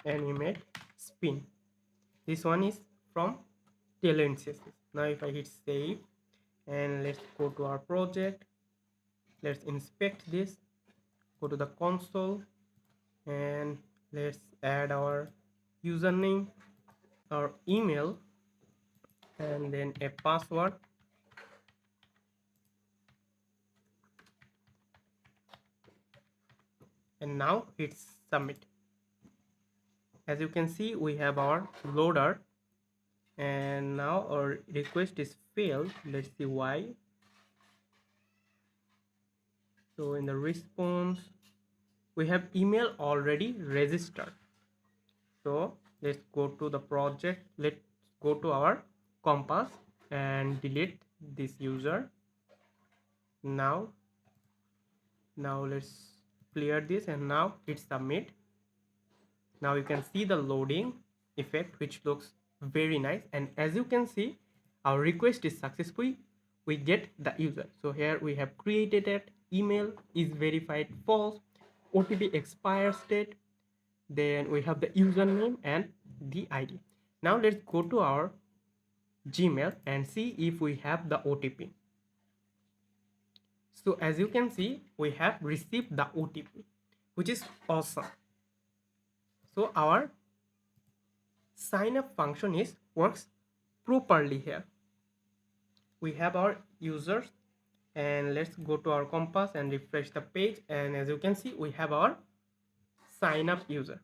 animate spin. This one is from Tailwind CSS. Now if I hit save, and let's go to our project, let's inspect this, go to the console, and let's add our username, our email, and then a password, and now hit submit. As you can see, we have our loader, and now our request is failed. Let's see why. So in the response we have email already registered. So let's go to the project, let's go to our compass and delete this user. Now let's clear this, and now hit submit. Now you can see the loading effect, which looks very nice, and as you can see, our request is successful. We get the user. So here we have created it, email is verified false, OTP expire state, then we have the username and the ID. Now let's go to our Gmail and see if we have the OTP. So as you can see, we have received the OTP, which is awesome. So our sign up function works properly here. We have our users, and let's go to our compass and refresh the page, and as you can see, we have our sign up user.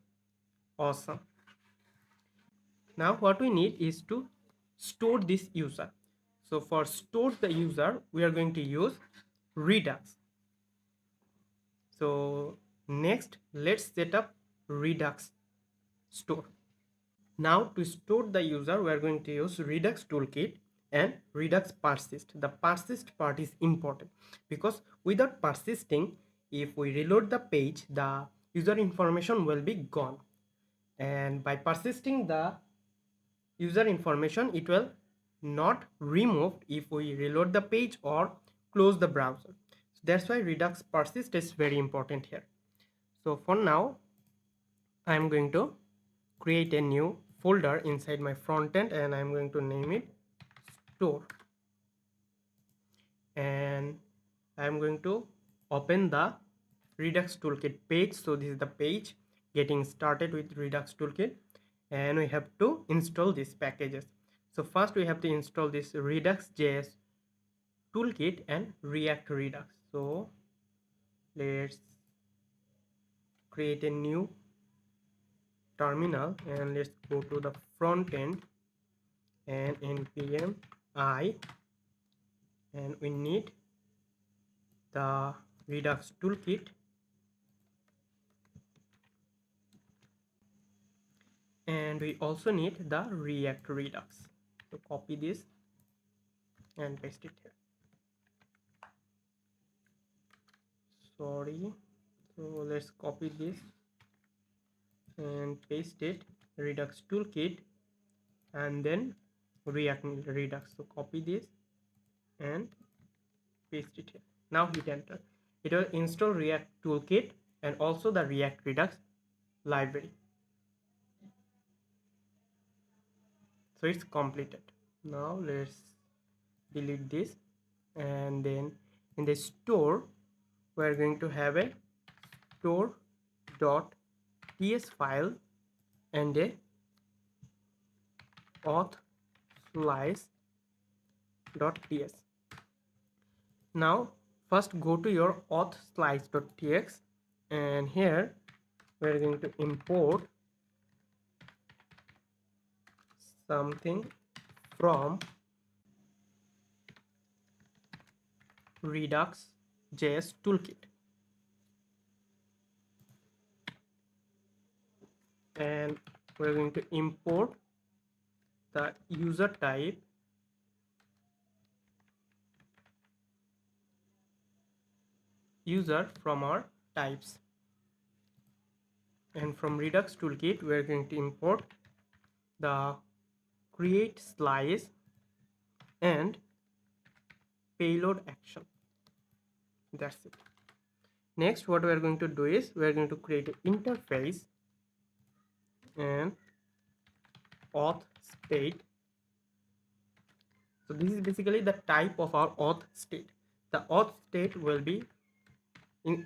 Awesome. Now what we need is to store this user. So for store the user, we are going to use Redux. So next, let's set up Redux store. Now to store the user, we are going to use Redux toolkit, and Redux persist. The persist part is important because without persisting, if we reload the page, the user information will be gone. And by persisting the user information, it will not removed if we reload the page or close the browser. So that's why Redux persist is very important here. So for now, I'm going to create a new folder inside my frontend and I'm going to name it store, and I'm going to open the Redux toolkit page. So this is the page getting started with Redux toolkit, and we have to install these packages. So first we have to install this Redux.js toolkit and React Redux. So let's create a new terminal and let's go to the front end and npm I, and we need the Redux toolkit, and we also need the React Redux. So copy this and paste it here. Sorry. So let's copy this and paste it, Redux toolkit, and then React Redux. So copy this and paste it here. Now hit enter. It will install React toolkit and also the React Redux library. So it's completed. Now let's delete this, and then in the store we're going to have a store.ts file and a auth slice.ts. Now first go to your auth slice.txt, and here we're going to import something from Redux.js toolkit, and we're going to import the user type user from our types, and from Redux toolkit we're going to import the create slice and payload action. That's it. Next what we are going to do is we are going to create an interface and auth state. So this is basically the type of our auth state. The auth state will be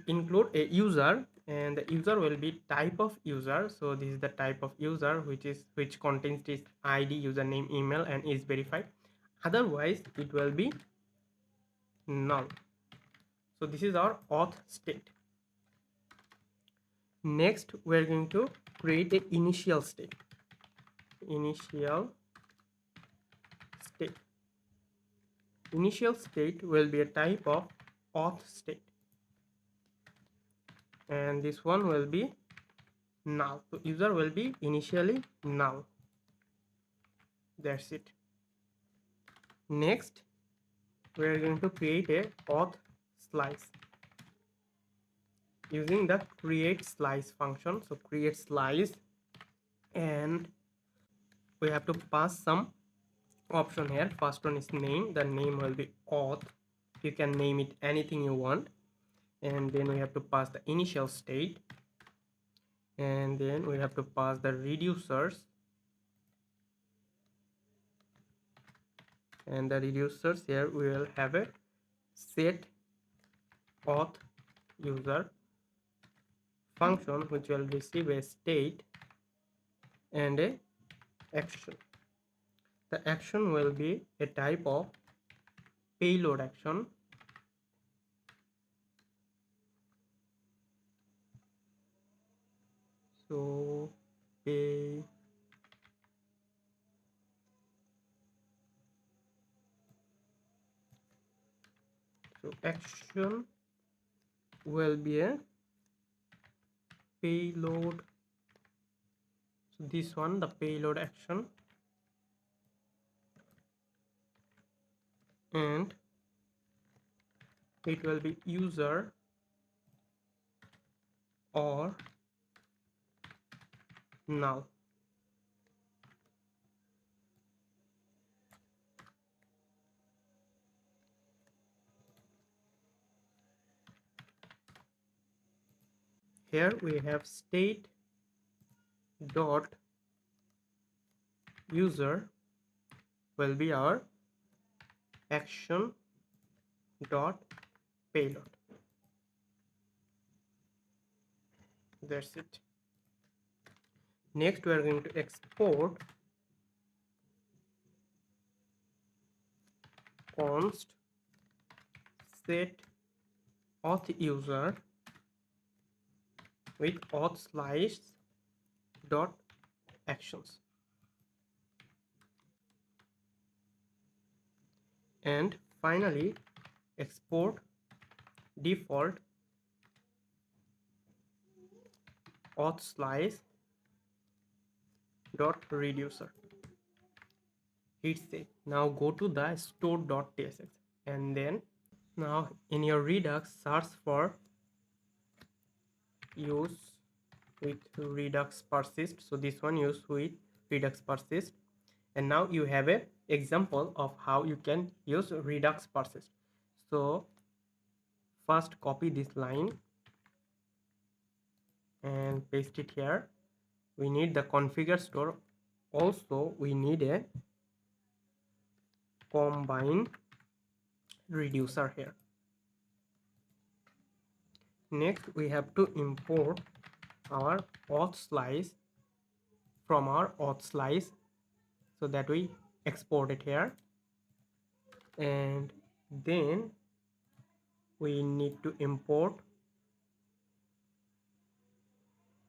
include a user, and the user will be type of user. So this is the type of user which contains this ID, username, email, and is verified. Otherwise it will be null. So this is our auth state. Next we're going to create a initial state. Initial state will be a type of auth state, and this one will be null. So user will be initially null. That's it. Next we are going to create a auth slice using the create slice function. So create slice, and we have to pass some option here. First one is name. The name will be auth. You can name it anything you want, and then we have to pass the initial state, and then we have to pass the reducers, and the reducers here we will have a set auth user function which will receive a state and a action. The action will be a type of payload action. So pay so action will be a payload. So this one, the payload action, and it will be user or null. Here we have state dot user will be our action dot payload. That's it. Next we are going to export const set auth user with auth slice dot actions, and finally export default auth slice dot reducer. Hit save. Now go to the store.tsx and then now in your Redux search for use with Redux persist. So this one use with Redux persist, and now you have a example of how you can use Redux persist. So first copy this line and paste it here. We need the configure store. Also we need a combine reducer here. Next we have to import our auth slice from our auth slice, so that we export it here, and then we need to import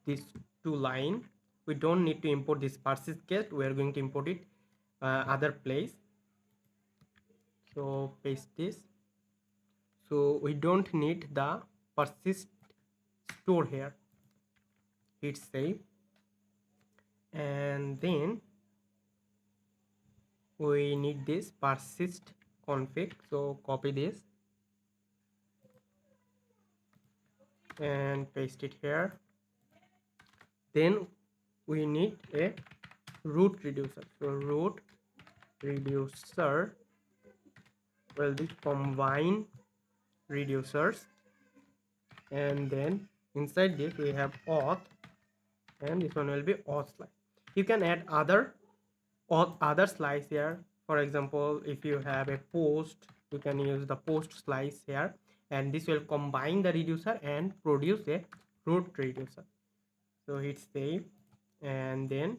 these two line. We don't need to import this persist get, we are going to import it other place. So paste this. So we don't need the persist store here. Hit save, and then we need this persist config. So copy this and paste it here. Then we need a root reducer. So root reducer will be combine reducers, and then inside this we have auth, and this one will be auth slice. You can add other auth other slice here. For example, if you have a post, you can use the post slice here, and this will combine the reducer and produce a root reducer. So hit save, and then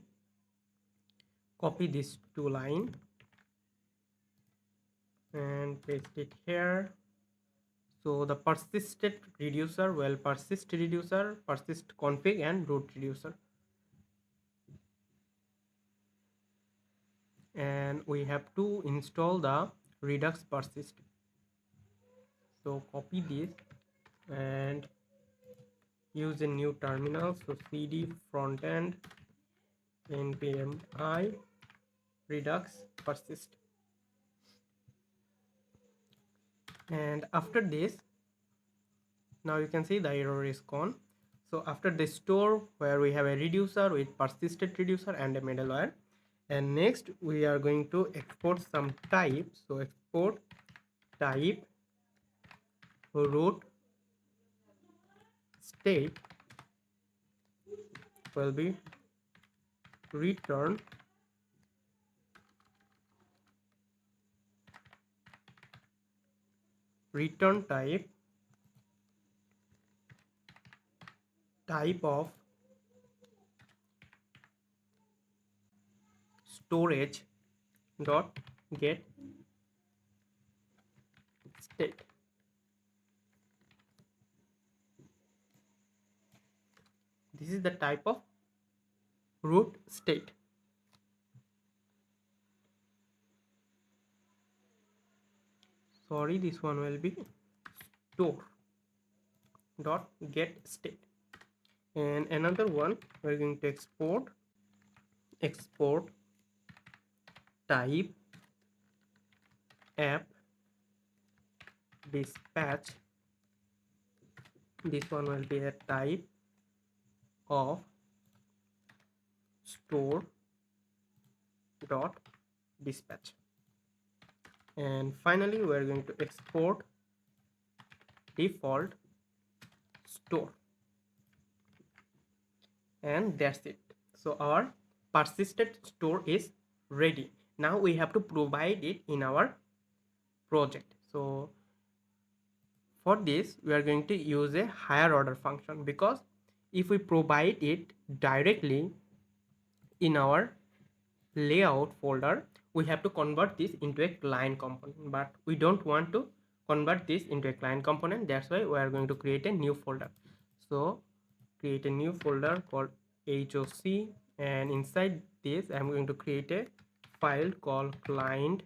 copy this two line and paste it here. So the persisted reducer will persist reducer, persist config, and root reducer. And we have to install the Redux persist. So copy this and use a new terminal. So cd frontend npm I Redux persist. And after this, now you can see the error is gone. So after the store where we have a reducer with persisted reducer and a middleware, and next we are going to export some type. So export type root state will be return type of storage dot get state. This is the type of root state. Sorry, this one will be store dot get state. And another one, we're going to export type app dispatch. This one will be a type of store dot dispatch. And finally we are going to export default store, and that's it. So our persistent store is ready. Now we have to provide it in our project. So for this we are going to use a higher order function, because if we provide it directly in our layout folder, we have to convert this into a client component, but we don't want to convert this into a client component. That's why we are going to create a new folder. So create a new folder called hoc, and inside this I'm going to create a file called client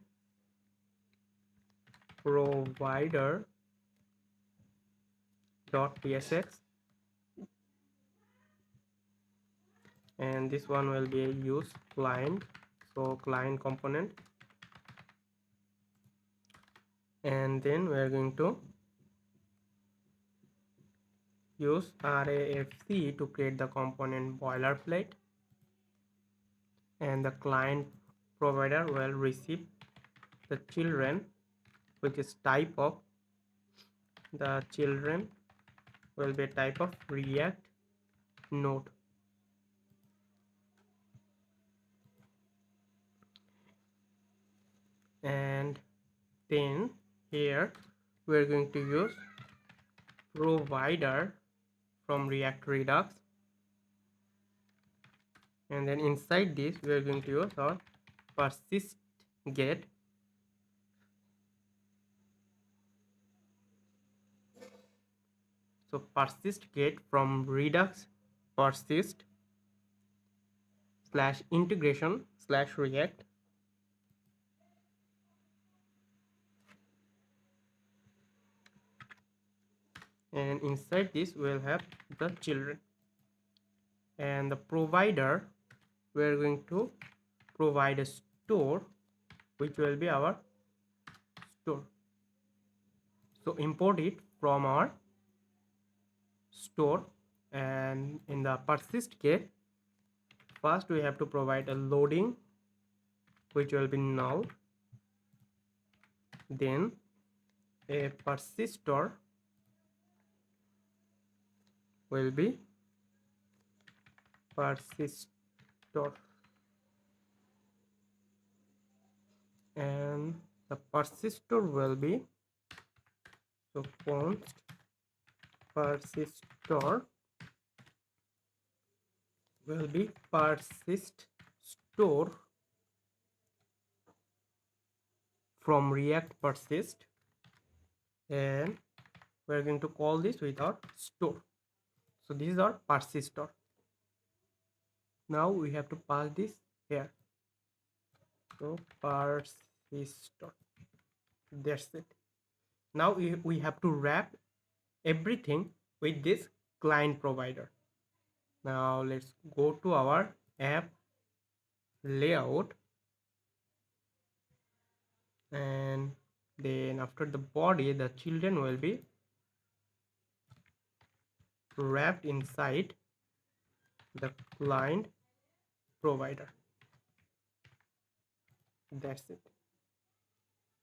provider.tsx, and this one will be a use client, so client component. And then we are going to use RAFC to create the component boilerplate, and the client provider will receive the children, which is type of the children will be a type of React node. And then here we are going to use provider from React Redux, and then inside this we are going to use our persist get. So persist get from Redux persist slash integration slash React, and inside this we'll have the children. And the provider, we're going to provide a store, which will be our store. So import it from our store, and in the persist get, first we have to provide a loading, which will be null, then a persistor will be persistor, and the persistor will be, so const persistor will be persist store from React persist, and we're going to call this with our store. So this is our persistor. Now we have to pass this here. So persistor, that's it. Now we have to wrap everything with this client provider. Now let's go to our app layout, and then after the body, the children will be wrapped inside the client provider. That's it.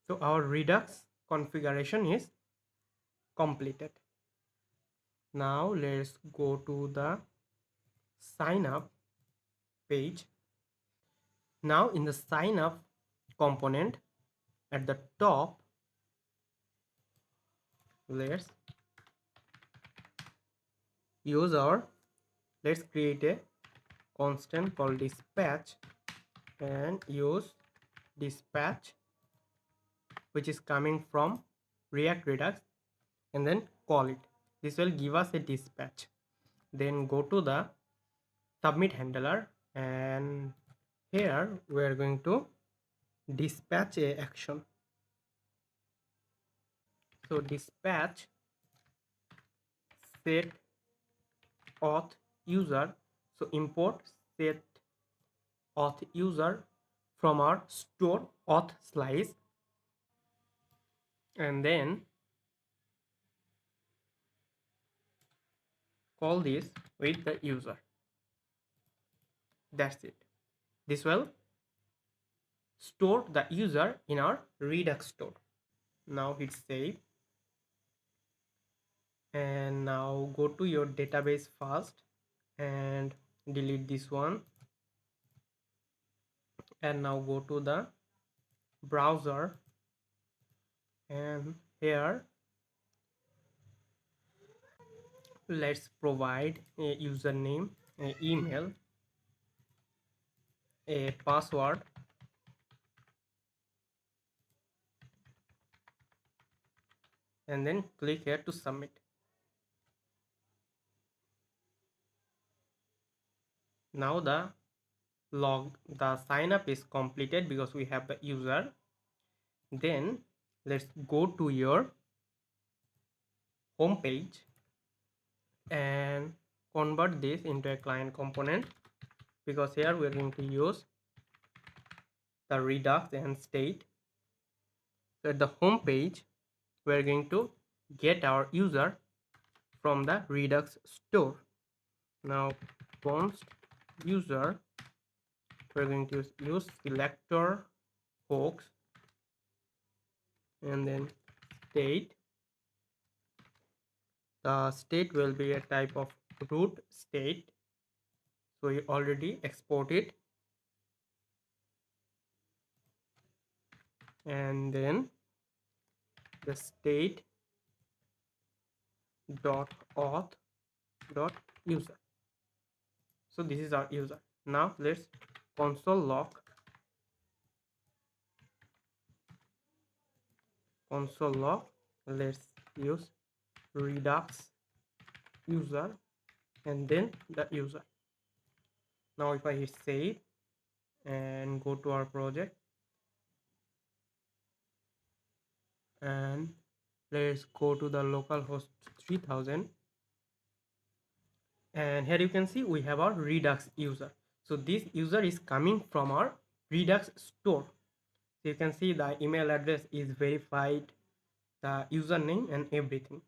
So our Redux configuration is completed. Now let's go to the sign up page. Now in the sign up component at the top, let's create a constant called dispatch, and use dispatch, which is coming from React Redux, and then call it. This will give us a dispatch. Then go to the submit handler, and here we are going to dispatch a action. So dispatch set auth user. So import set auth user from our store auth slice, and then call this with the user. That's it. This will store the user in our Redux store. Now hit save, and now go to your database first and delete this one, and now go to the browser, and here let's provide a username, a email, a password, and then click here to submit. Now the sign up is completed because we have the user. Then let's go to your home page and convert this into a client component, because here we're going to use the Redux and state. So at the home page we're going to get our user from the Redux store. Now const user, we're going to use selector hooks, and then state. The state will be a type of root state, so you already export it, and then the state dot auth dot user. So this is our user. Now let's console log let's use Redux user and then the user. Now if I hit save and go to our project, and let's go to the localhost 3000, and here you can see we have our Redux user. So this user is coming from our Redux store. So you can see the email address is verified, the username and everything.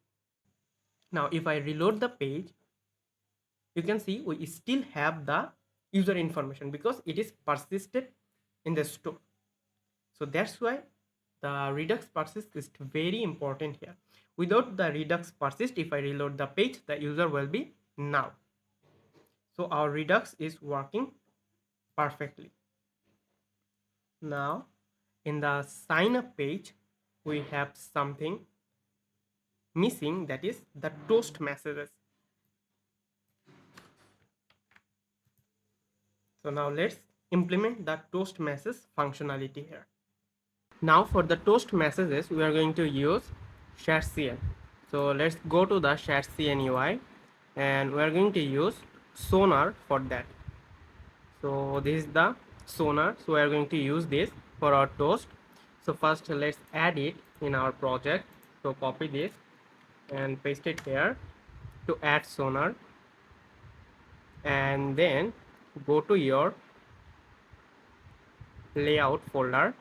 Now if I reload the page, you can see we still have the user information because it is persisted in the store. So that's why the Redux persist is very important here. Without the Redux persist, if I reload the page, the user will be null. So our Redux is working perfectly. Now in the sign up page, we have something missing, that is the toast messages. So now let's implement the toast message functionality here. Now for the toast messages, we are going to use ShareCN. So let's go to the ShareCN UI, and we are going to use Sonar for that. So this is the Sonar, so we are going to use this for our toast. So first let's add it in our project. So copy this and paste it here to add Sonar, and then go to your layout folder,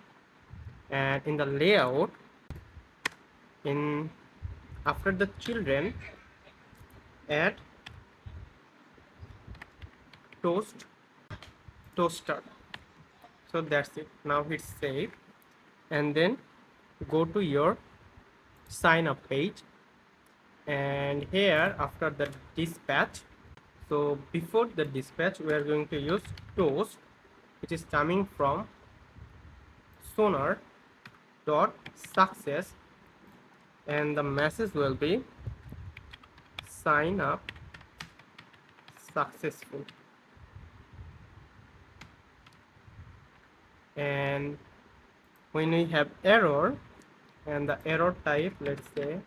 and in the layout, in after the children, add toaster. So that's it. Now hit save, and then go to your sign up page, and here after the dispatch, so before the dispatch we are going to use toast, which is coming from sonar dot success, and the message will be sign up successful. And when we have error, and the error type, let's say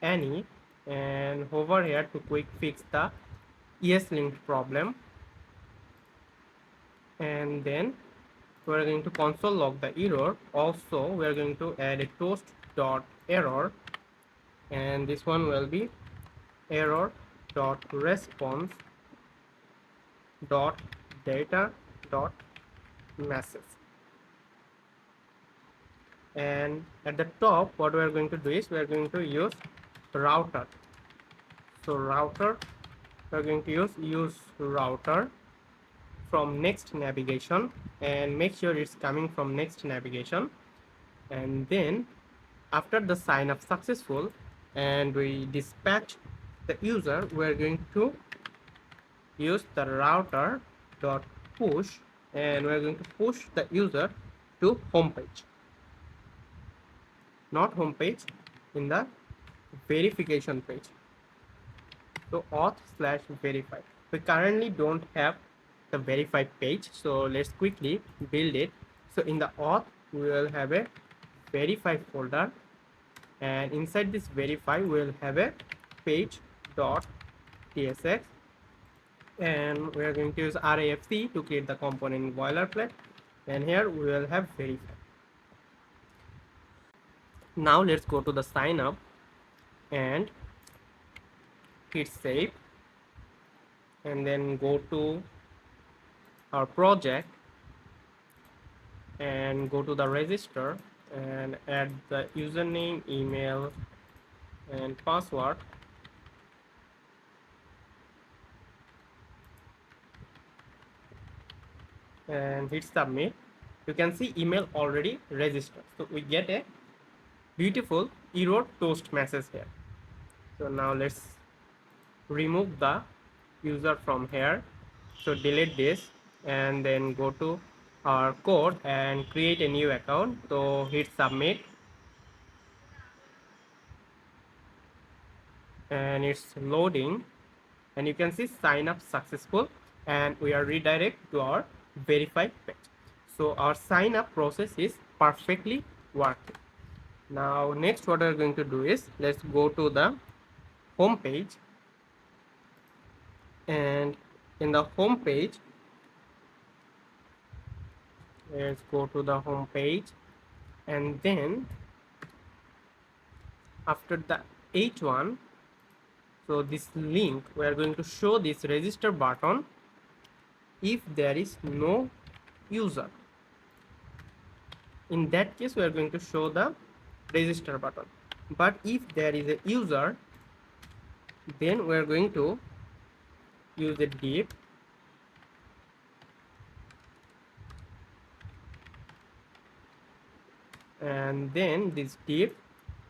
any, and hover here to quick fix the ESLint problem, and then we're going to console log the error. Also we're going to add a toast dot error, and this one will be error dot response dot data dot message. And at the top, what we are going to do is we are going to use router. So router we're going to use router from Next navigation, and make sure it's coming from Next navigation. And then after the sign up successful and we dispatch the user, we're going to use the router dot push, and we're going to push the user to home page, not home page, in the verification page. So auth slash verify. We currently don't have the verify page, so let's quickly build it. So in the auth we will have a verify folder, and inside this verify we will have a page dot tsx, and we are going to use RAFC to create the component boilerplate, and here we will have verify. Now let's go to the sign up and hit save, and then go to our project and go to the register and add the username, email and password, and hit submit. You can see email already registered, so we get a beautiful error toast message here. So now let's remove the user from here. So delete this and then go to our code and create a new account. So hit submit, and it's loading, and you can see sign up successful, and we are redirect to our verify page. So our sign up process is perfectly working. Now next what we're going to do is, let's go to the home page, and in the home page, let's go to the home page, and then after the h1, so this link, we are going to show this register button if there is no user. In that case we are going to show the register button, but if there is a user, then we are going to use a div, and then this div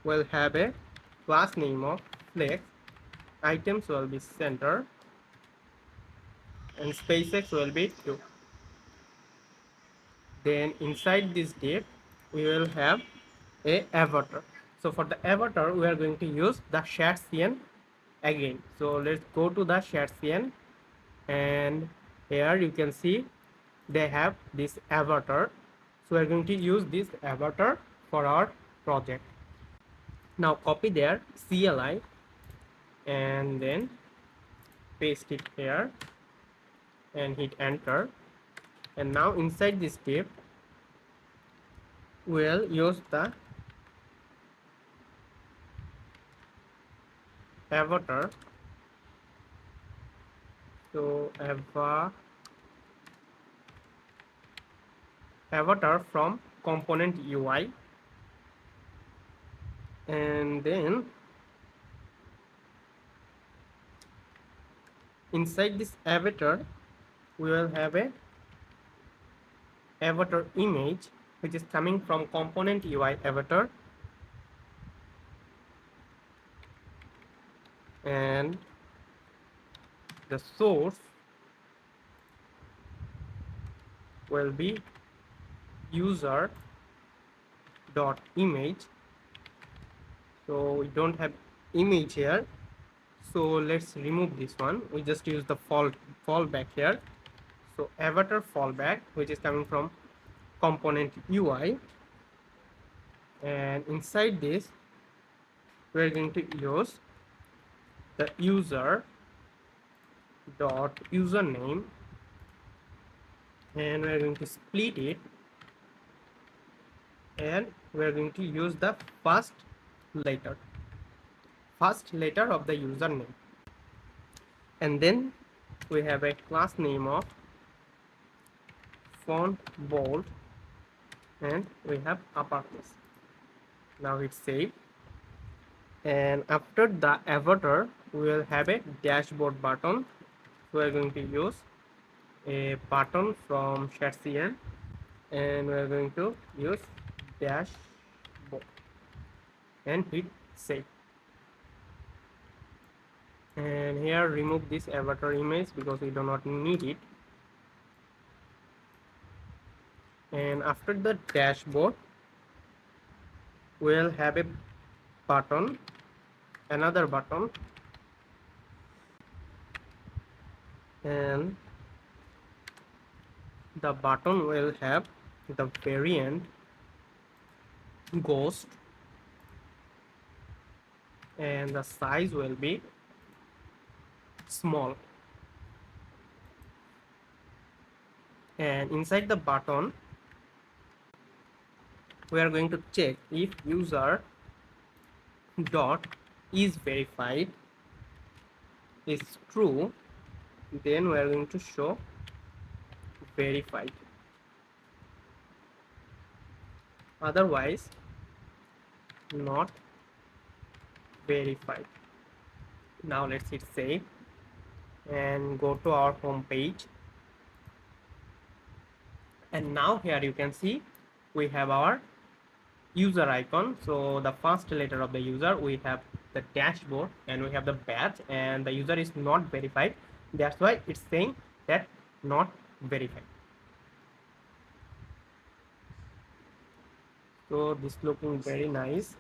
will have a class name of flex, items will be center, and SpaceX will be 2. Then inside this div we will have a avatar. So for the avatar we are going to use the shared scene again. So let's go to the shared scene, and here you can see they have this avatar. So we're going to use this avatar for our project. Now copy their CLI and then paste it here and hit enter. And now inside this div we'll use the avatar. So avatar from component UI, and then inside this avatar we will have a avatar image which is coming from component UI avatar, and the source will be user dot image. So we don't have image here, so let's remove this one. We just use the fallback here. So avatar fallback, which is coming from component UI, and inside this we're going to use the user dot username, and we're going to split it, and we're going to use the first letter of the username, and then we have a class name of font bold, and we have uppercase. Now it's saved, and after the avatar we will have a dashboard button. So we are going to use a button from ShatCN, and we are going to use dashboard and hit save. And here remove this avatar image because we do not need it. And after the dashboard, we'll have a button, another button, and the button will have the variant ghost, and the size will be small. And inside the button, we are going to check if user dot is verified is true, then we are going to show verified. Otherwise, not verified. Now let's hit save and go to our home page. And now here you can see we have our user icon. So the first letter of the user, we have the dashboard, and we have the badge, and the user is not verified. That's why it's saying that not verified. So this looking very nice.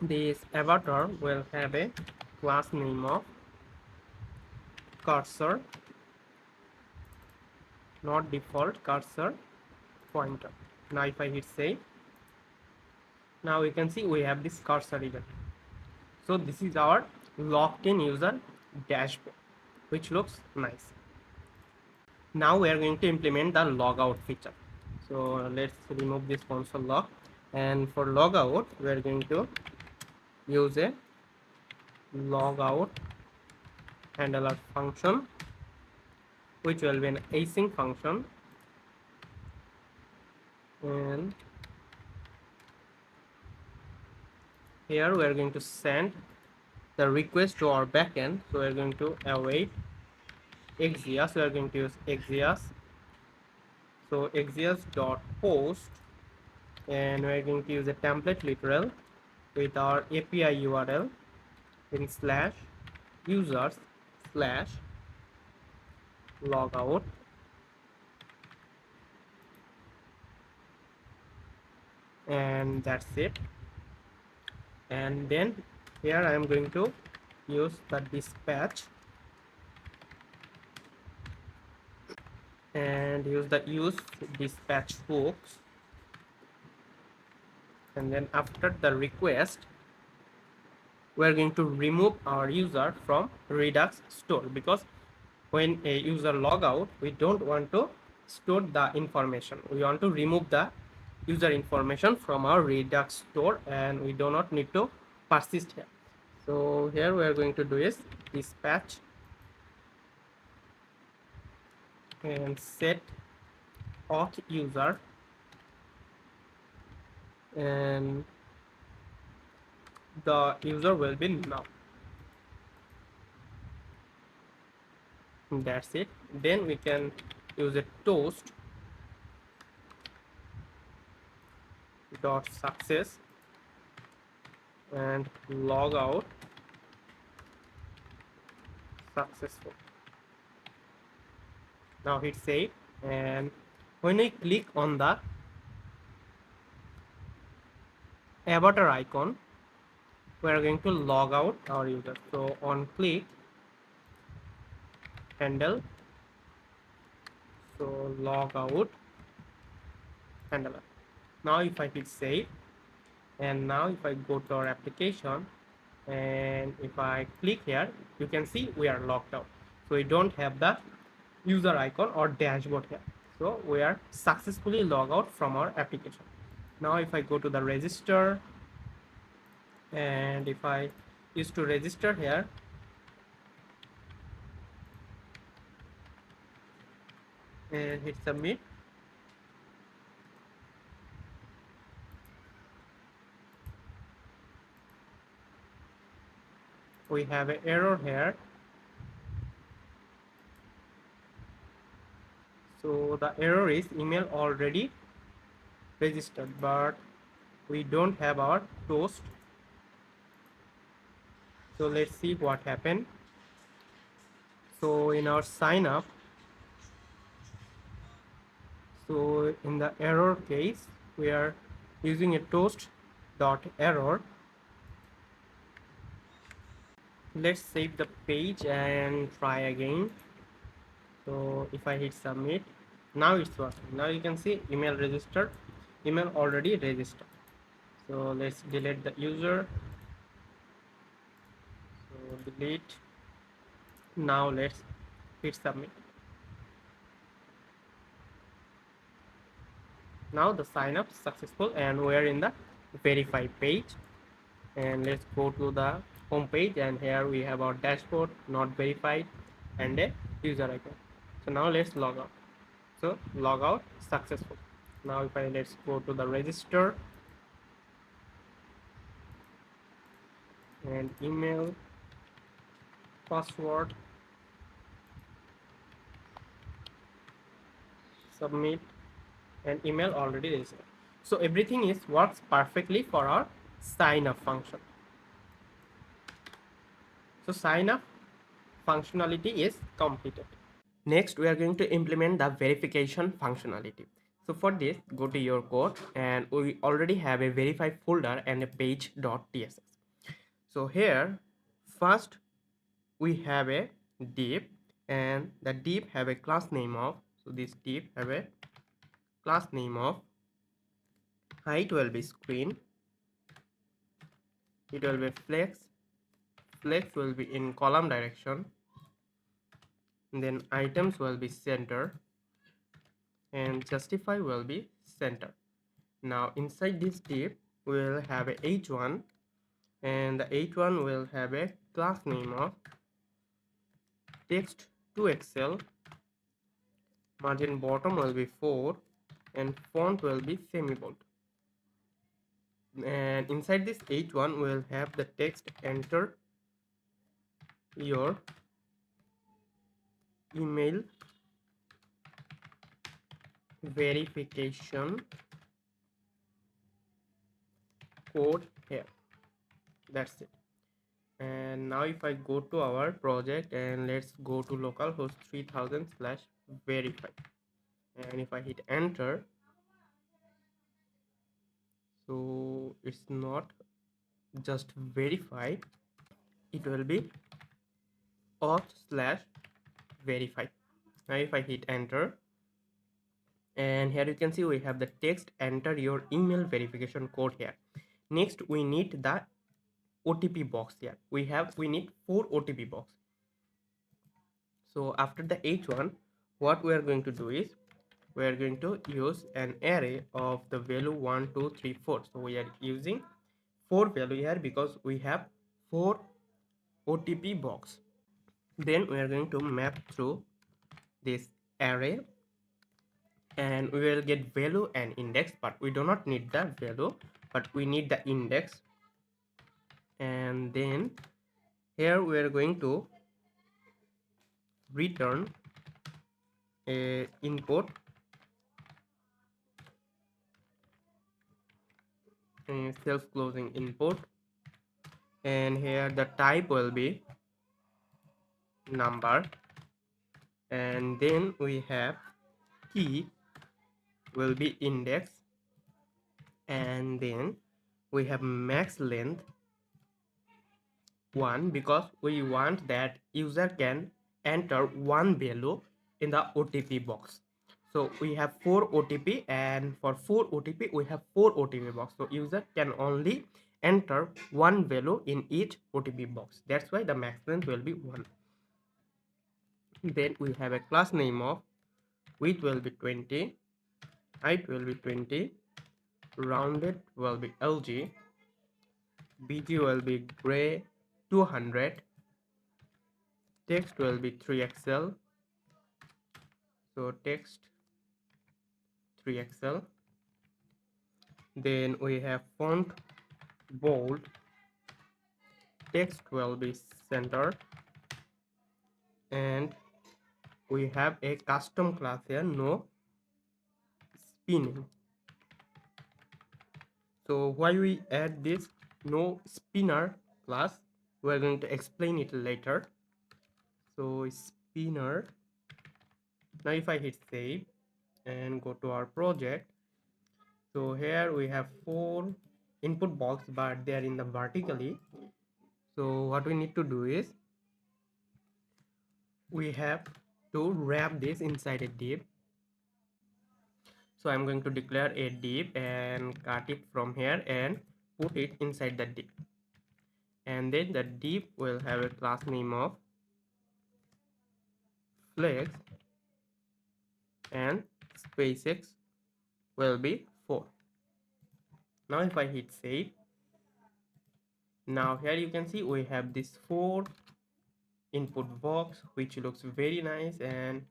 This avatar will have a class name of cursor, not default cursor pointer. Now if I hit save, now we can see we have this cursor event. So this is our logged in user dashboard, which looks nice. Now we are going to implement the logout feature. So let's remove this console log, and for logout we are going to use a logout handler function, which will be an async function, and here we are going to send the request to our backend. So we are going to await Exeas. We are going to use Exeas. So Exeas dot host, and we are going to use a template literal with our API URL in slash users slash logout, and that's it. And then here I am going to use the dispatch and use the use dispatch hooks, and then after the request we are going to remove our user from Redux store, because when a user log out, we don't want to store the information. We want to remove the user information from our Redux store, and we do not need to persist here. So here we are going to do is dispatch and set auth user, and the user will be null. That's it. Then we can use a toast dot success and log out successful. Now hit save, and when we click on the avatar icon, we are going to log out our user. So on click handle, so log out handler. Now if I hit save, and now if I go to our application and if I click here, you can see we are logged out. So we don't have the user icon or dashboard here. So we are successfully logged out from our application. Now if I go to the register, and if I used to register here, and hit submit, we we have an error here. So the error is email already registered, but we don't have our toast. So let's see what happened. So in our sign up, so in the error case, we are using a toast dot error. Let's save the page and try again. So if I hit submit, now it's working. Now you can see email registered, email already registered. So let's delete the user. So delete. Now let's hit submit. Now the sign up successful and we are in the verify page. And let's go to the home page, and here we have our dashboard, not verified, and a user icon. So now let's log out. So log out successful. Now if I let's go to the register and email, password, submit, and email already registered. So everything is works perfectly for our sign up function. So sign up functionality is completed. Next, we are going to implement the verification functionality. So for this, go to your code, and we already have a verified folder and a page.tss. So here, first we have a div, and the div have a class name of, so this div have a class name of height will be screen, it will be flex will be in column direction, then items will be center, and justify will be center. Now inside this div we will have a h1, and the h1 will have a class name of text to excel, margin bottom will be 4, and font will be semi-bold. And inside this h1 we will have the text enter your email verification code here. That's it. And now if I go to our project, and let's go to localhost 3000/verify, and if I hit enter, so it's not just verified, it will be auth/verify. Now if I hit enter, and here you can see we have the text enter your email verification code here. Next we need the OTP box here. We need 4 OTP box. So after the h1, what we are going to do is we are going to use an array of the value 1 2 3 4. So we are using 4 value here because we have 4 OTP box. Then we are going to map through this array, and we will get value and index, but we do not need the value, but we need the index. And then here we are going to return a input, a self-closing input, and here the type will be number, and then we have key will be index, and then we have max length 1 because we want that user can enter one value in the OTP box. So we have 4 OTP, and for 4 OTP we have 4 OTP box, so user can only enter one value in each OTP box. That's why the max length will be 1. Then we have a class name of width will be 20, height will be 20, rounded will be LG, BG will be gray 200, text will be 3XL, so text 3XL. Then we have font bold text will be center, and we have a custom class here, no spinning. So why we add this no spinner class, we're going to explain it later. So spinner, now if I hit save and go to our project, so here we have 4 input box, but they are in the vertically. So what we need to do is we have to wrap this inside a div. So I'm going to declare a div and cut it from here and put it inside the div, and then the div will have a class name of flex, and SpaceX will be 4. Now if I hit save, now here you can see we have this 4 input box which looks very nice, and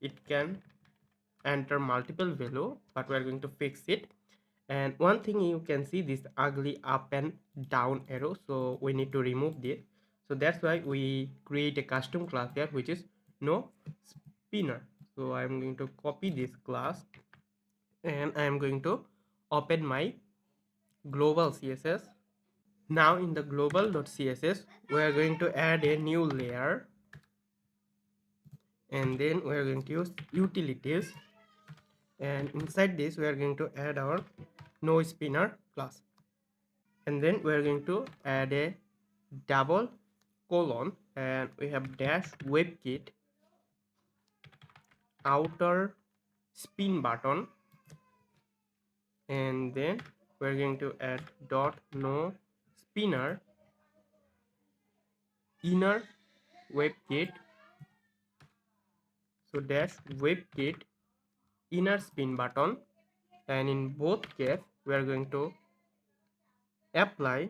it can enter multiple value, but we are going to fix it. And one thing, you can see this ugly up and down arrow, so we need to remove this. So that's why we create a custom class here which is no spinner. So I'm going to copy this class and I'm going to open my global CSS. Now in the global.css we are going to add a new layer, and then we are going to use utilities, and inside this we are going to add our no spinner class, and then we are going to add a double colon, and we have dash webkit outer spin button, and then we're going to add dot no spinner inner webkit, so dash webkit inner spin button, and in both case we are going to apply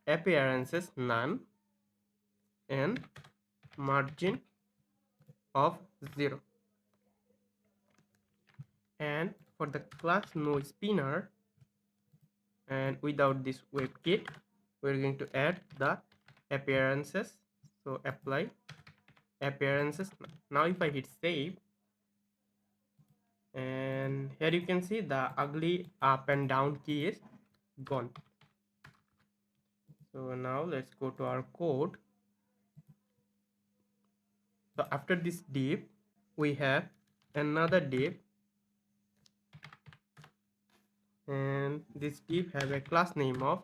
appearances none and margin of 0. And for the class no spinner and without this webkit, we're going to add the appearances, so apply appearances. Now if I hit save, and here you can see the ugly up and down key is gone. So now let's go to our code. So after this div we have another div, and this div have a class name of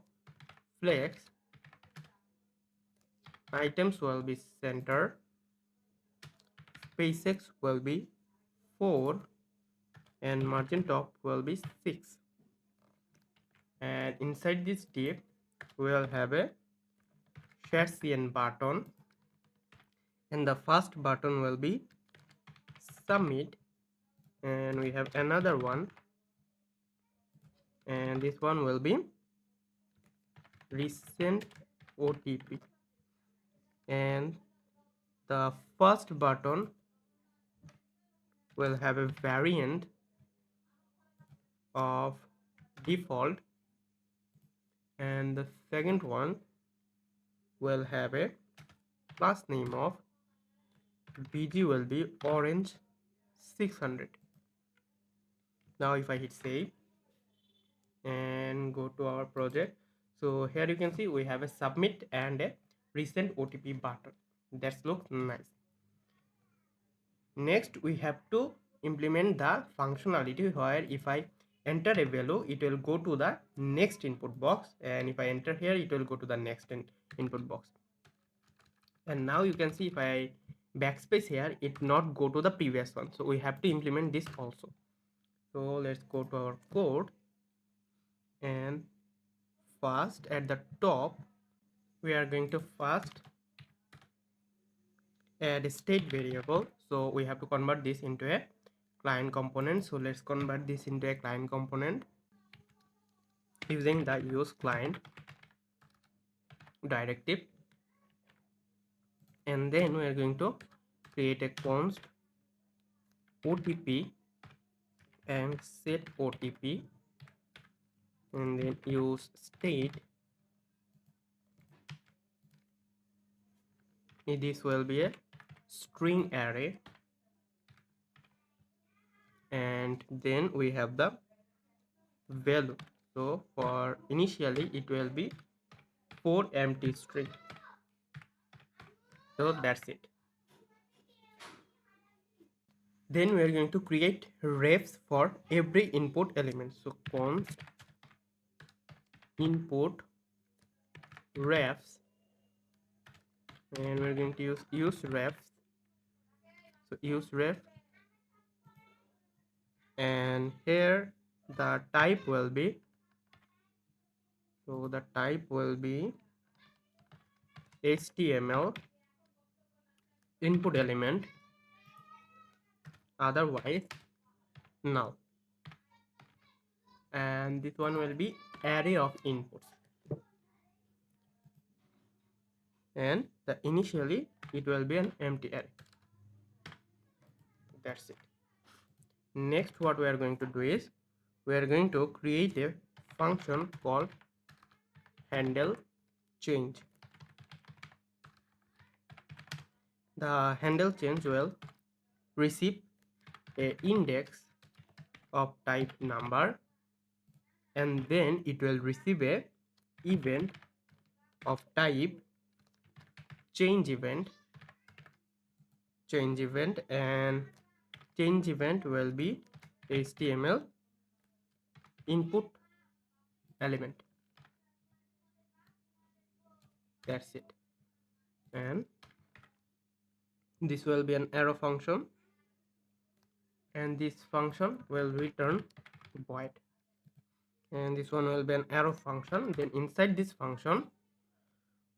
flex. Items will be center, SpaceX will be 4, and margin top will be 6. And inside this div we will have a share button, and the first button will be submit, and we have another one, and this one will be Resend OTP, and the first button will have a variant of default, and the second one will have a class name of BG will be orange 600. Now if I hit save and go to our project, so here you can see we have a submit and a Resend OTP button. That looks nice. Next we have to implement the functionality where if I enter a value it will go to the next input box, and if I enter here it will go to the next input box. And now you can see if I backspace here it not go to the previous one, so we have to implement this also. So let's go to our code, and first at the top we are going to first add a state variable, so we have to convert this into a client component. So let's convert this into a client component using the use client directive, and then we are going to create a const OTP and set OTP, and then use state. This will be a string array, and then we have the value. So for initially it will be 4 empty string. So that's it. Then we are going to create refs for every input element. So const input refs, and we're going to use refs. So use ref, and here the type will be, so the type will be HTML input element, otherwise null, and this one will be array of inputs, and the initially it will be an empty array. That's it. Next what we are going to do is we are going to create a function called handle change. The handle change will receive a index of type number, and then it will receive a event of type change event, and change event will be HTML input element. That's it. And this will be an arrow function, and this function will return void, and this one will be an arrow function. Then inside this function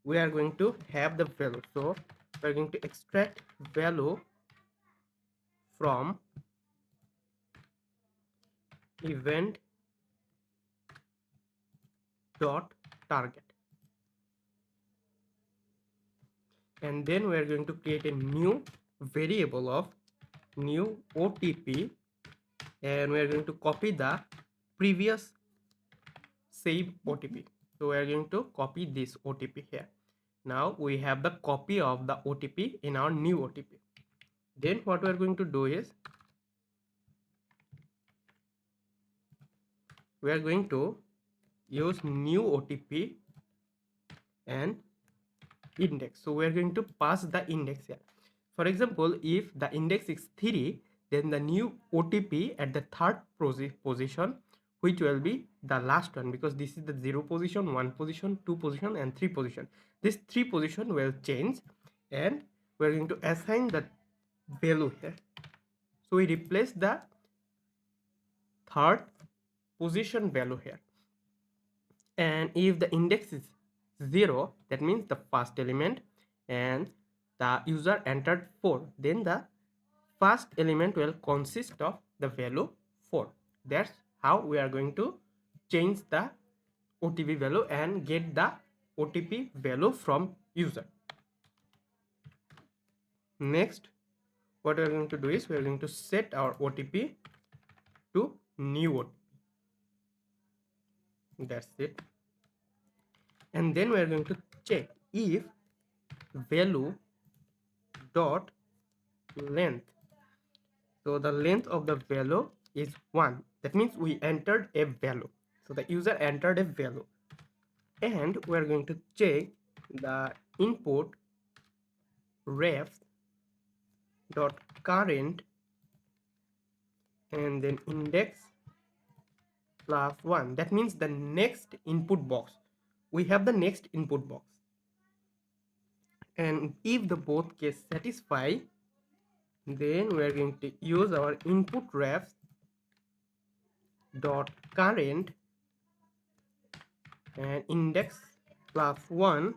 we are going to have the value. So we are going to extract value from event dot target, and then we are going to create a new variable of new OTP, and we are going to copy the previous save OTP. So we are going to copy this OTP here. Now we have the copy of the OTP in our new OTP. Then what we are going to do is we are going to use new OTP and index. So we are going to pass the index here. For example, if the index is 3, then the new OTP at the third position, which will be the last one, because this is the 0 position, 1 position, 2 position, and 3 position. This 3 position will change, and we are going to assign the value here. So we replace the third position value here, and if the index is 0, that means the first element, and the user entered 4, then the first element will consist of the value 4. That's how we are going to change the OTP value and get the OTP value from user. Next what we are going to do is we are going to set our OTP to new OTP. That's it. And then we are going to check if value dot length, so the length of the value is 1, that means we entered a value, so the user entered a value. And we are going to check the input refs dot current, and then index plus 1, that means the next input box. We have the next input box, and if the both case satisfy, then we are going to use our input refs dot current and index plus 1,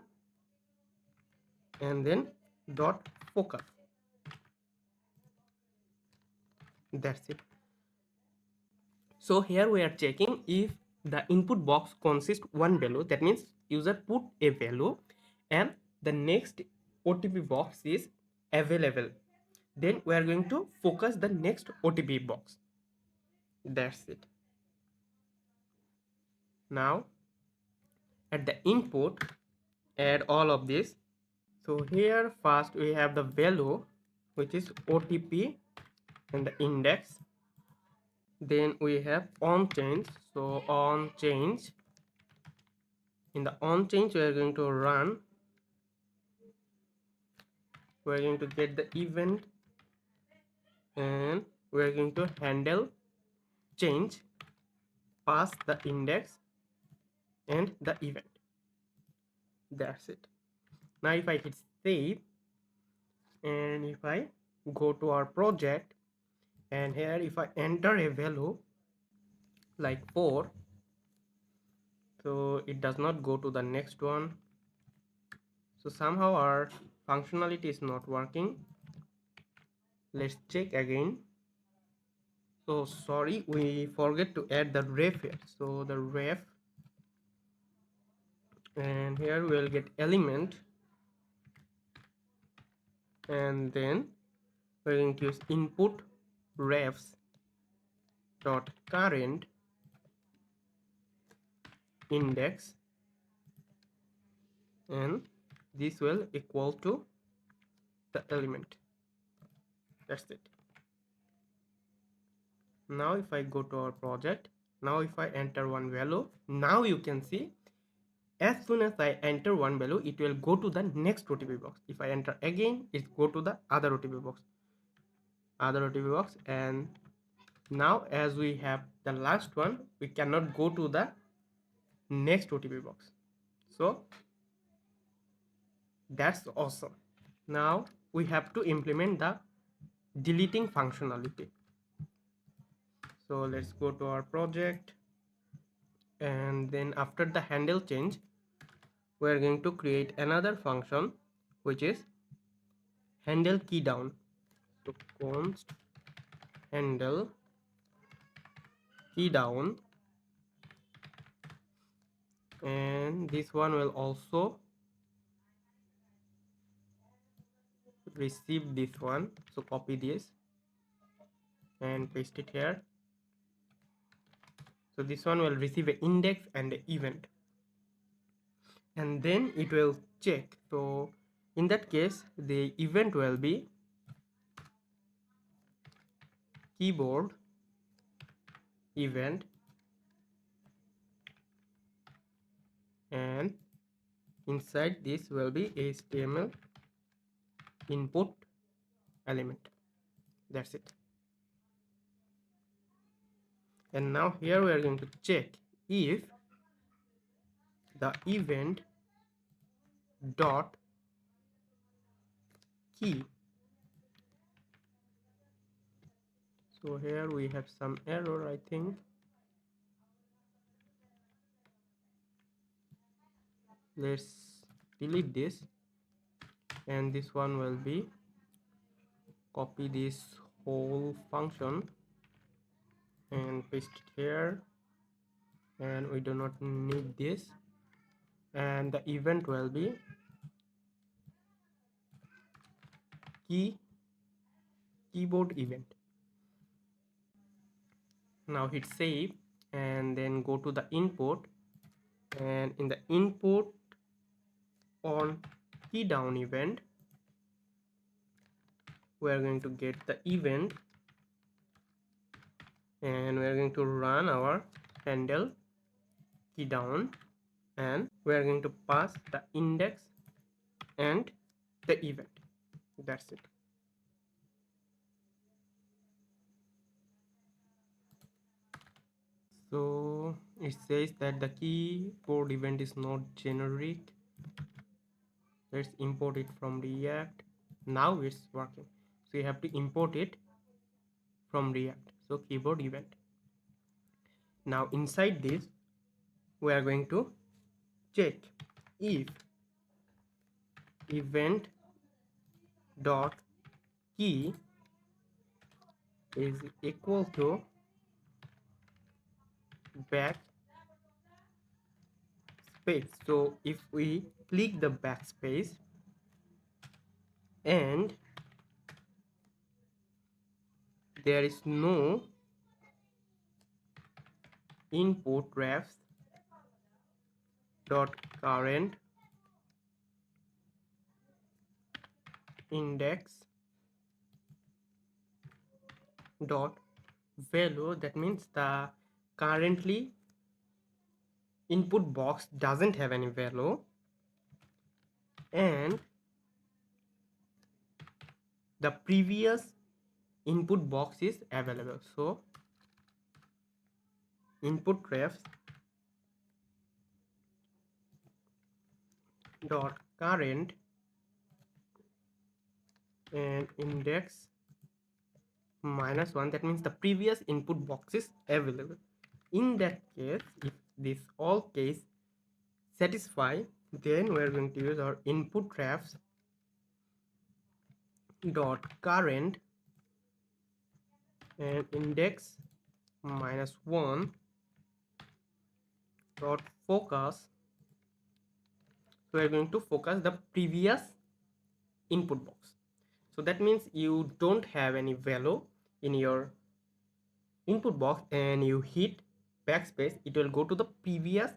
and then dot focus. That's it. So here we are checking if the input box consists one value, that means user put a value, and the next OTP box is available, then we are going to focus the next OTP box. That's it. Now at the input, add all of this. So here first we have the value, which is OTP and the index. Then we have on change. So on change, in the on change we are going to run, we are going to get the event, and we are going to handle change, pass the index and the event. That's it. Now if I hit save, and if I go to our project, and here if I enter a value like 4, so it does not go to the next one. So somehow our functionality is not working. Let's check again. So sorry, we forget to add the ref here. So the ref, and here we'll get element, and then we're going to use input refs dot current index, and this will equal to the element. That's it. Now if I go to our project, now if I enter one value, now you can see as soon as I enter one value, it will go to the next OTP box. If I enter again, it go to the other OTP box, and now as we have the last one, we cannot go to the next OTP box. So that's awesome. Now we have to implement the deleting functionality. So let's go to our project, and then after the handle change, we are going to create another function, which is handle key down. So const handle key down, and this one will also receive this one. So copy this and paste it here. So this one will receive an index and an event, and then it will check. So in that case, the event will be keyboard event, and inside this will be HTML input element. That's it. And now here we are going to check if the event dot key. So here we have some error, I think. Let's delete this, and this one will be copy this whole function and paste it here, and we do not need this, and the event will be keyboard event. Now hit save, and then go to the input, and in the input on key down event, we are going to get the event, and we are going to run our handle key down, and we are going to pass the index and the event. That's it. So it says that the keyboard event is not generic. Let's import it from React. Now it's working. So you have to import it from React. So keyboard event. Now inside this, we are going to check if event dot key is equal to backspace. So if we click the backspace and there is no input refs dot current index dot value. That means the currently input box doesn't have any value, and the previous input box is available. So input refs dot current and index -1, that means the previous input box is available. In that case, if this all case satisfy, then we are going to use our input refs dot current and index -1 dot focus. So we are going to focus the previous input box. So that means you don't have any value in your input box and you hit backspace, it will go to the previous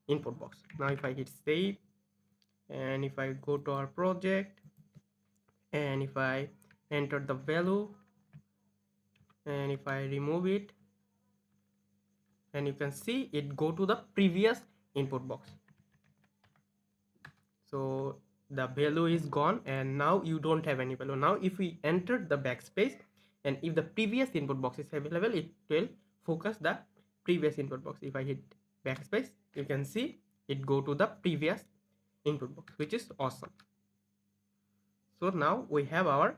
input box. Now if I hit save and if I go to our project and if I enter the value and if I remove it, and you can see it go to the previous input box. So the value is gone and now you don't have any value. Now if we enter the backspace and if the previous input box is available, it will focus the previous input box. If I hit backspace, you can see it go to the previous input box, which is awesome. So now we have our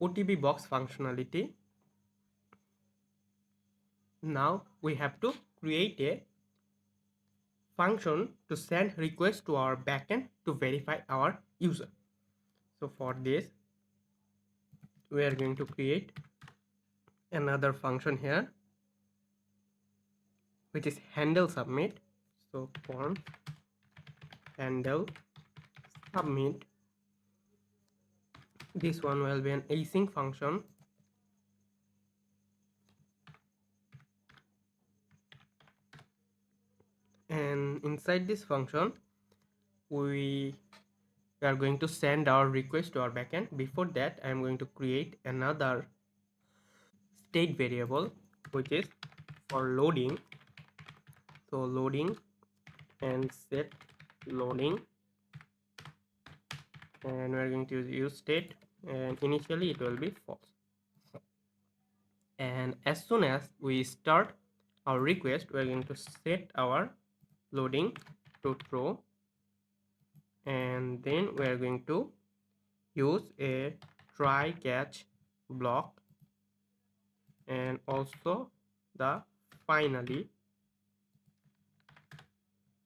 OTP box functionality. Now we have to create a function to send request to our backend to verify our user. So for this, we are going to create another function here, which is handle submit. So const handle submit. This one will be an async function. And inside this function, we are going to send our request to our backend. Before that, I am going to create another state variable, which is for loading. So loading and set loading, and we are going to use state, and initially it will be false. And as soon as we start our request, we are going to set our loading to true, and then we are going to use a try catch block, and also the finally.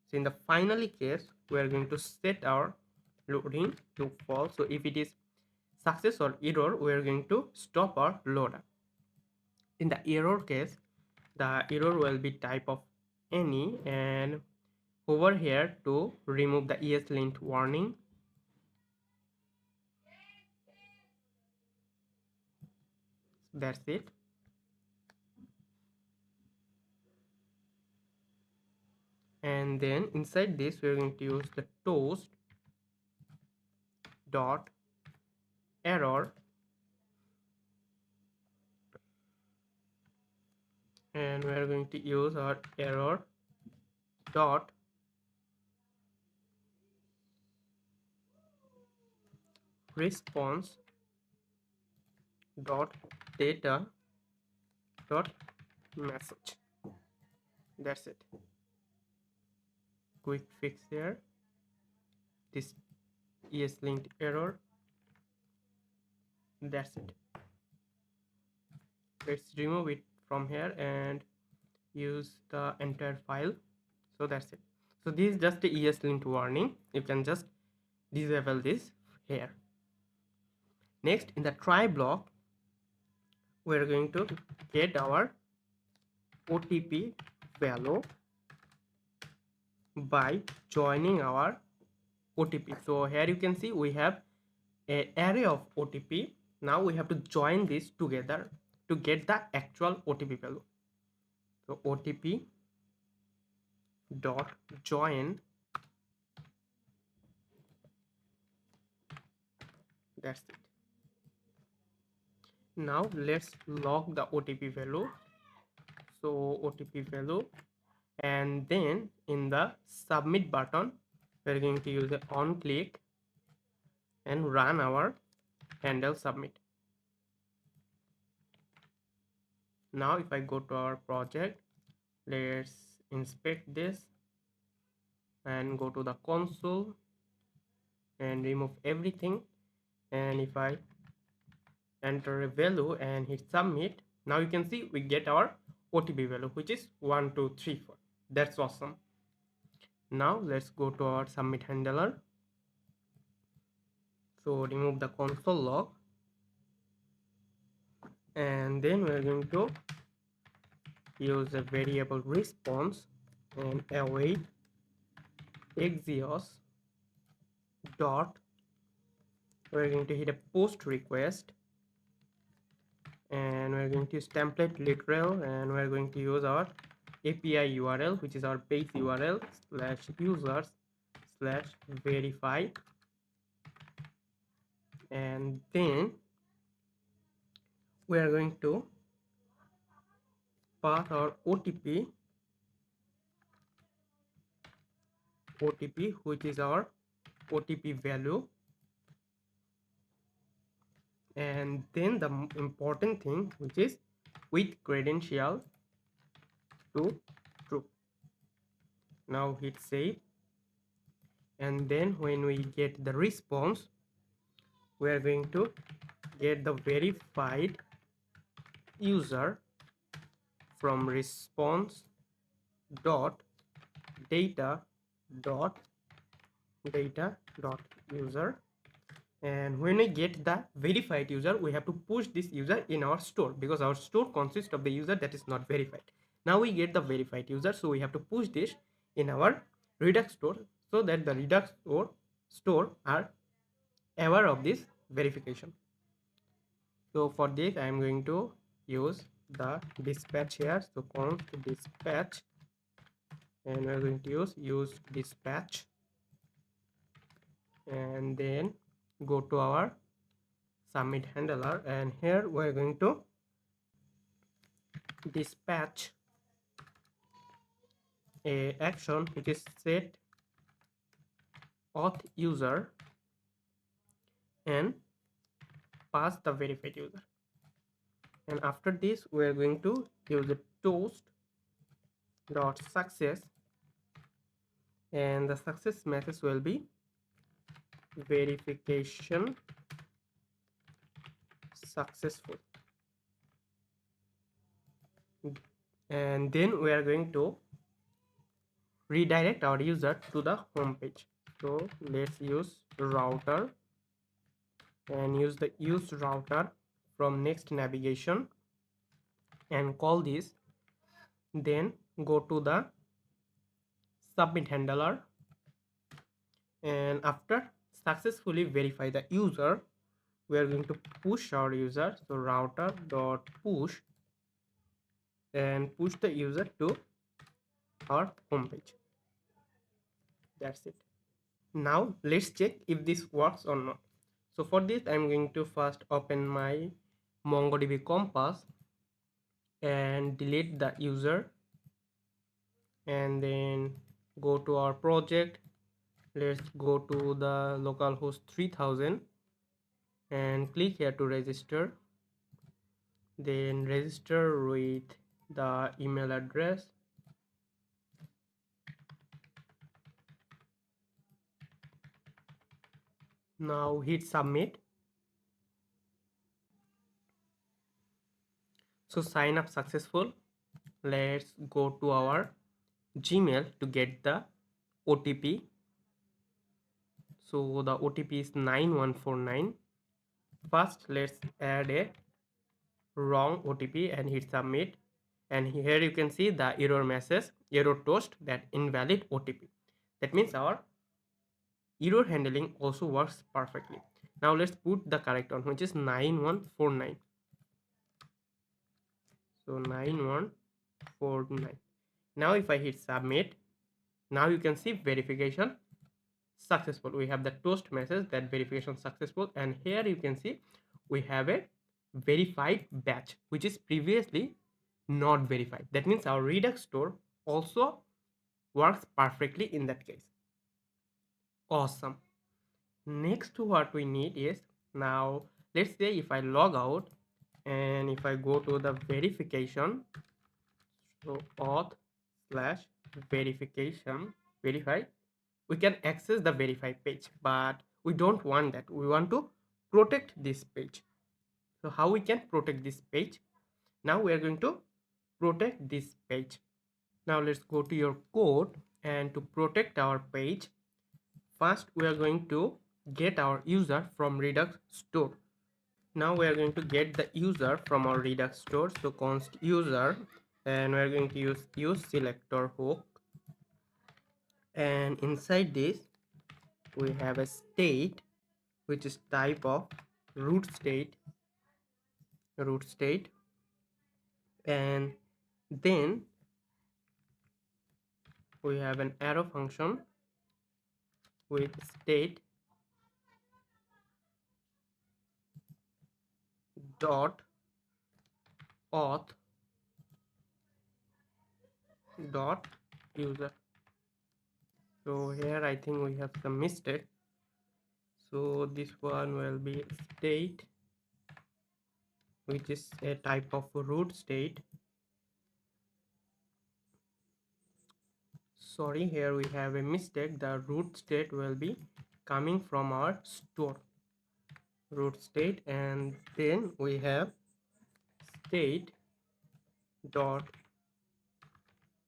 So in the finally case, we are going to set our loading to false. So if it is success or error, we are going to stop our loader. In the error case, the error will be type of any, and over here to remove the ESLint warning. That's it. And then inside this, we're going to use the toast dot error, and we're going to use our error dot response dot data dot message. That's it. Quick fix here. This ESLint error. That's it. Let's remove it from here and use the entire file. So that's it. So this is just a ESLint warning. You can just disable this here. Next, in the try block, we're going to get our OTP value by joining our OTP. So here you can see we have an array of OTP. Now we have to join this together to get the actual OTP value. So OTP dot join, that's it. Now let's log the OTP value. So OTP value, and then in the submit button we're going to use the on click and run our handle submit. Now if I go to our project, let's inspect this and go to the console and remove everything, and if I enter a value and hit submit, now you can see we get our OTP value, which is 1234. That's awesome. Now let's go to our submit handler. So remove the console log, and then we're going to use a variable response and await Axios dot, we're going to hit a post request, and we're going to use template literal, and we're going to use our API URL, which is our base URL / users / verify, and then we are going to pass our OTP, which is our OTP value, and then the important thing, which is with credential to true. Now hit save, and then when we get the response, we are going to get the verified user from response dot data dot user, and when we get the verified user, we have to push this user in our store, because our store consists of the user that is not verified. Now we get the verified user, so we have to push this in our Redux store, so that the Redux store are aware of this verification. So for this I am going to use the dispatch here. So const dispatch, and we are going to use dispatch, and then go to our submit handler, and here we are going to dispatch a action which is set auth user and pass the verified user. And after this we are going to use the toast dot success, and the success message will be verification successful, and then we are going to redirect our user to the home page. So let's use router and use the use router from next navigation and call this, then go to the submit handler, and after successfully verify the user, we are going to push our user. So router dot push, and push the user to our home page. That's it. Now let's check if this works or not. So for this I'm going to first open my MongoDB Compass and delete the user, and then go to our project. Let's go to the localhost 3000 and click here to register, then register with the email address. Now hit submit. So sign up successful. Let's go to our Gmail to get the OTP. So the OTP is 9149. First let's add a wrong OTP and hit submit, and here you can see the error message, error toast, that invalid OTP. That means our error handling also works perfectly. Now let's put the correct one, which is 9149. So 9149. 49. Now if I hit submit, now you can see verification successful. We have the toast message that verification successful, and here you can see we have a verified batch which is previously not verified. That means our Redux store also works perfectly in that case. Awesome. Next what we need is, now let's say if I log out and if I go to the verification, so auth slash verification verify, we can access the verify page, but we don't want that. We want to protect this page. So how we can protect this page? Now we are going to protect this page. Now let's go to your code, and to protect our page, first we are going to get our user from Redux store. Now we are going to get the user from our Redux store. So const user, and we are going to use selector hook, and inside this we have a state which is type of root state, and then we have an arrow function with state dot auth dot user. So here I think we have some mistake. So this one will be state, which is a type of root state. Sorry, here we have a mistake. The root state will be coming from our store root state, and then we have state dot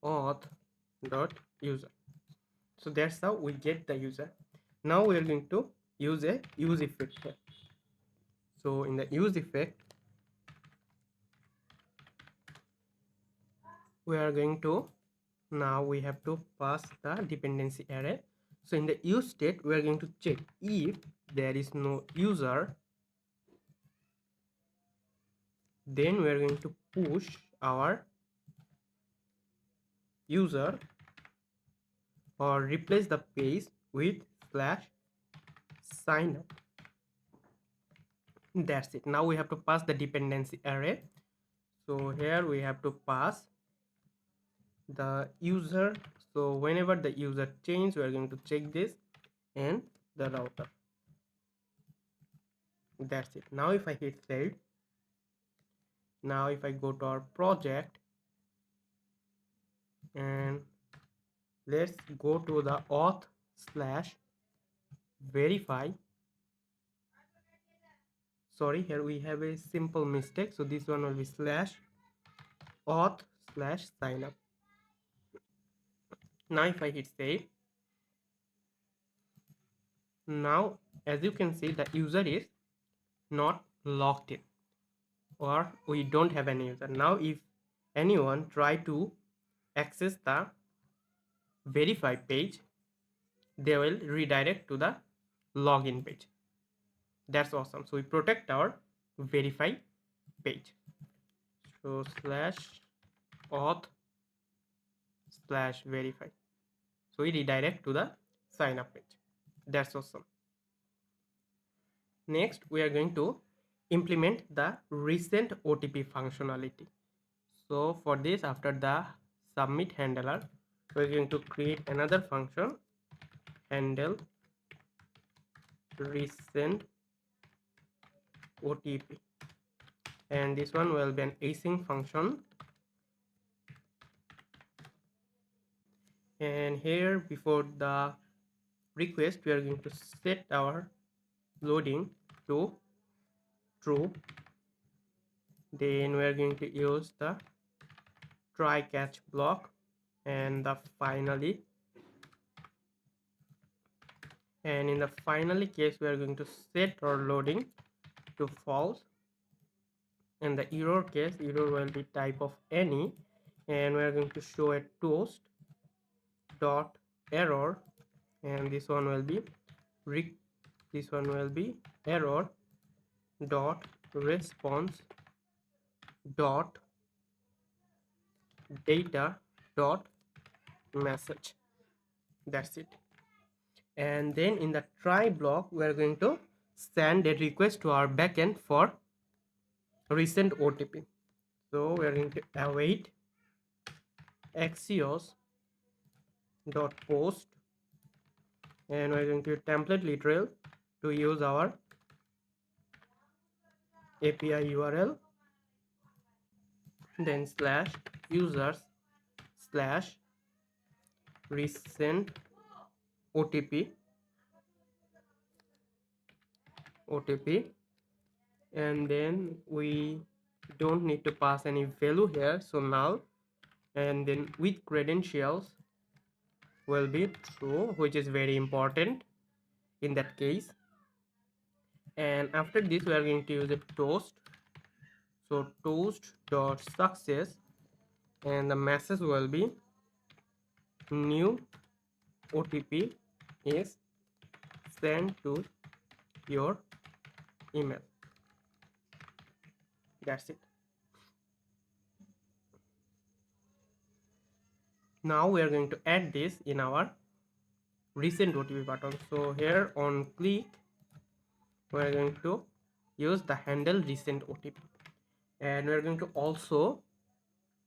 auth dot user. So that's how we get the user. Now we are going to use a use effect here. So in the use effect, we are going to, now we have to pass the dependency array. So in the use state, we are going to check if there is no user, then we are going to push our user or replace the page with slash sign up. That's it. Now we have to pass the dependency array. So here we have to pass the user. So whenever the user change, we are going to check this and the router. That's it. Now if I hit save, now if I go to our project and let's go to the auth slash verify. Sorry, here we have a simple mistake. So this one will be slash auth slash sign up. Now if I hit save, now as you can see the user is not logged in, or we don't have any user. Now if anyone try to access the verify page, they will redirect to the login page. That's awesome. So we protect our verify page. So slash auth slash verify. So we redirect to the sign up page. That's awesome. Next, we are going to implement the Resend OTP functionality. So for this, after the submit handler, we're going to create another function, handle resend OTP, and this one will be an async function. And here before the request, we are going to set our loading to true. Then we are going to use the try catch block, and in the finally case we are going to set our loading to false. In the error case, error will be type of any, and we are going to show a toast dot error, and this one will be error dot response dot data dot message. That's it. And then in the try block, we are going to send a request to our backend for resend OTP. So we are going to await axios dot post, and we are going to template literal to use our API URL, then slash users slash resend OTP and then we don't need to pass any value here, so null, and then with credentials will be true, which is very important in that case. And after this we are going to use a toast, so toast dot success, and the message will be new OTP is sent to your email. That's it. Now we are going to add this in our resend OTP button. So here on click we are going to use the handle resend OTP, and we are going to also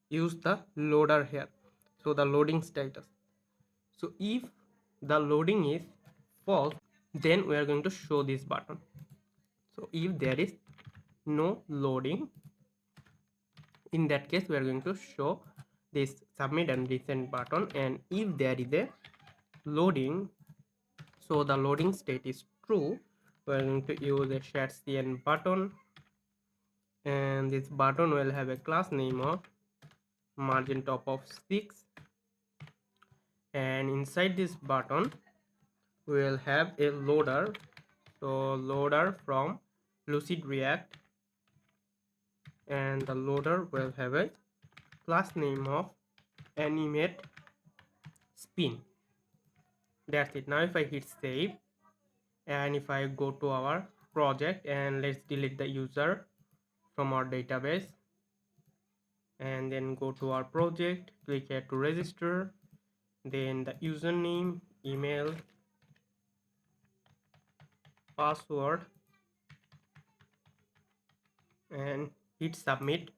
use the loader here, so the loading status. So if the loading is false, then we are going to show this button. So if there is no loading, in that case we are going to show this submit and resend button, and if there is a loading, so the loading state is true, we are going to use a shared cn button, and this button will have a class name of margin top of 6, and inside this button we will have a loader, so loader from Lucid React, and the loader will have a class name of animate spin. That's it. Now if I hit save and if I go to our project, and let's delete the user from our database, and then go to our project, click here to register, then the username, email, password, and hit submit.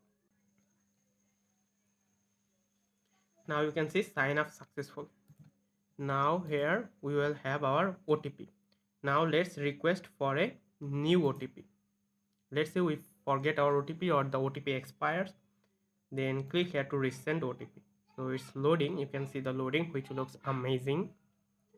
Now you can see sign up successful. Now here we will have our OTP. Now let's request for a new OTP. Let's say we forget our OTP or the OTP expires, then click here to resend OTP. So it's loading, you can see the loading, which looks amazing,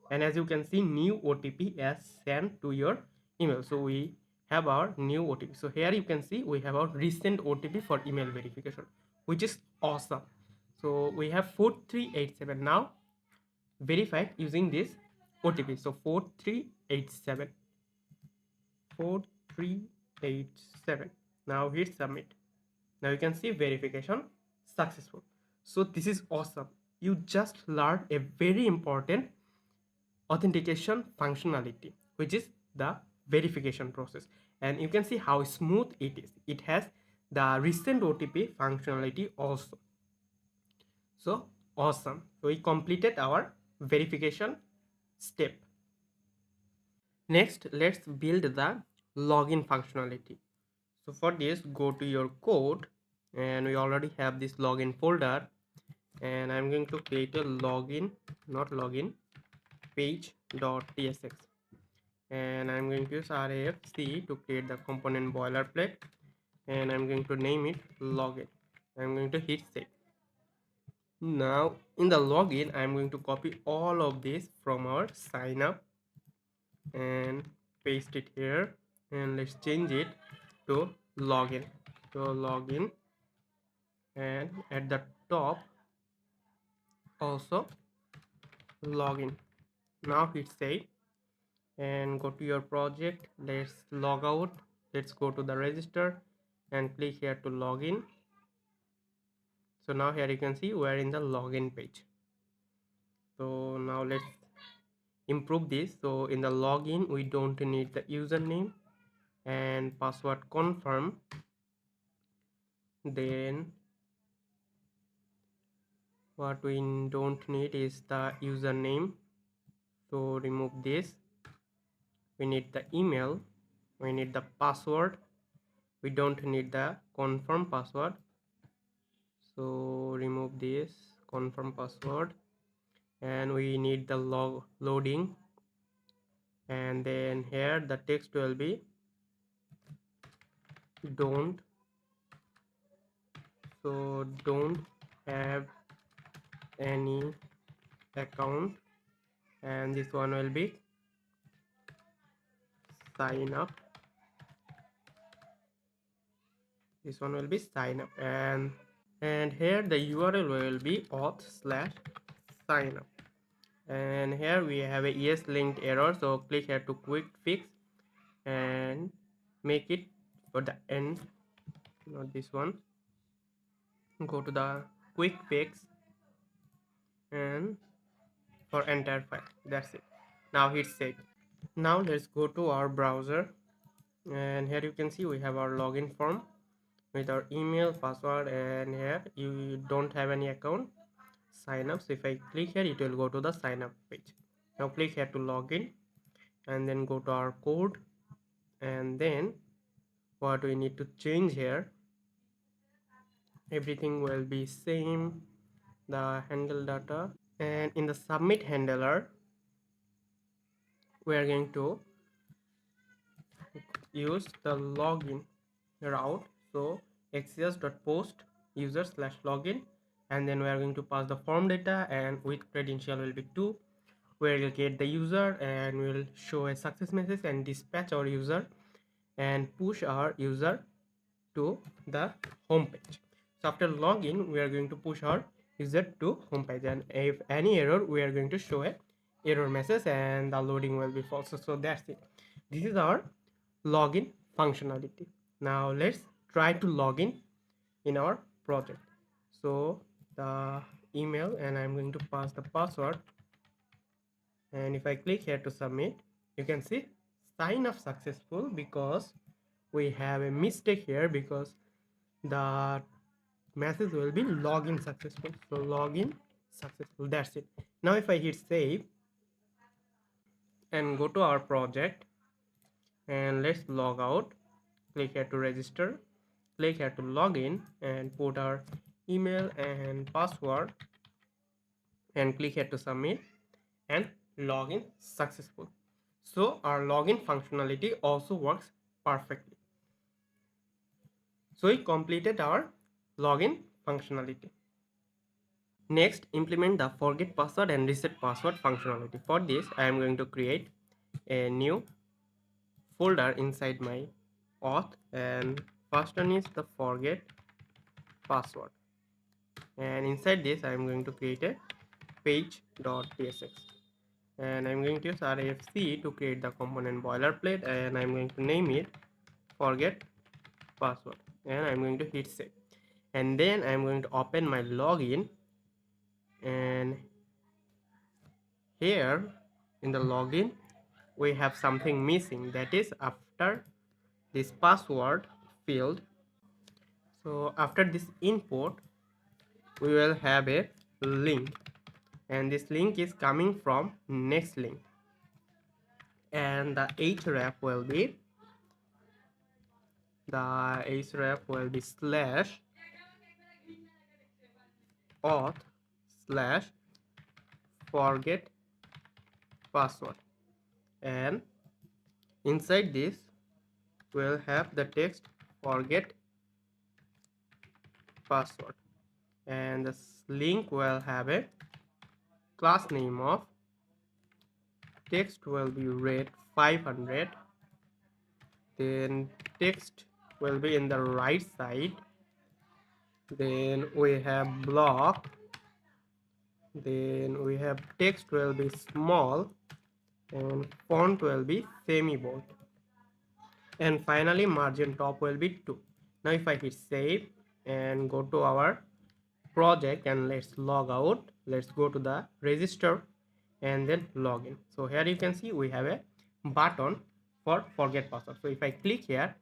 and as you can see new OTP is sent to your email. So we have our new OTP. So here you can see we have our resend OTP for email verification, which is awesome. So we have 4387 now verified using this OTP. So 4387 4387. Now hit submit. Now you can see verification successful. So this is awesome. You just learned a very important authentication functionality, which is the verification process, and you can see how smooth it is. It has the resend OTP functionality also. So awesome. So we completed our verification step. Next, let's build the login functionality. So for this, go to your code, and we already have this login folder, and I'm going to create a login, not login, page.tsx, and I'm going to use RAFC to create the component boilerplate, and I'm going to name it login. I'm going to hit save. Now in the login, I'm going to copy all of this from our sign up and paste it here, and let's change it to login. So login, and at the top also login. Now hit save and go to your project. Let's log out. Let's go to the register and click here to login. So now here you can see we are in the login page. So now let's improve this. So in the login we don't need the username and password confirm, then What we don't need is the username, so remove this. We need the email, we need the password, we don't need the confirm password, so remove this confirm password. And we need the loading, and then here the text will be don't, so don't have any account, and this one will be sign up, this one will be sign up, and here the URL will be auth slash sign up. And here we have a yes linked error, so click here to quick fix and make it for the end, not this one. Go to the quick fix and for entire file, that's it. Now hit save. Now let's go to our browser, and here you can see we have our login form with our email, password, and here you don't have any account, sign up. So if I click here, it will go to the sign up page. Now click here to login, and then go to our code, and then what we need to change here, everything will be same, the handle data, and in the submit handler we are going to use the login route, so xcs.post user slash login, and then we are going to pass the form data, and with credential will be 2, where we'll get the user and we'll show a success message and dispatch our user and push our user to the home page. So after login we are going to push our user to home page, and if any error we are going to show a error message and the loading will be false. So that's it, this is our login functionality. Now let's try to login in our project. So the email, and I'm going to pass the password, and if I click here to submit, you can see sign up successful, because we have a mistake here, because the message will be login successful, so login successful, that's it. Now if I hit save and go to our project, and let's log out, click here to register, click here to login and put our email and password, and click here to submit, and login successful. So our login functionality also works perfectly. So we completed our login functionality. Next, implement the forget password and reset password functionality. For this, I am going to create a new folder inside my auth, and first one is the forget password, and inside this I am going to create a page.tsx, and I'm going to use RFC to create the component boilerplate, and I'm going to name it forget password, and I'm going to hit save. And then I'm going to open my login, and here in the login we have something missing, that is after this password field. So after this input we will have a link, and this link is coming from next link, and the href will be slash auth slash forget password, and inside this we'll have the text forget password, and this link will have a class name of text will be rate 500, then text will be in the right side, then we have block, then we have text will be small, and font will be semi bold, and finally margin top will be 2. Now if I hit save and go to our project, and let's log out, let's go to the register and then login. So here you can see we have a button for forget password, so if I click here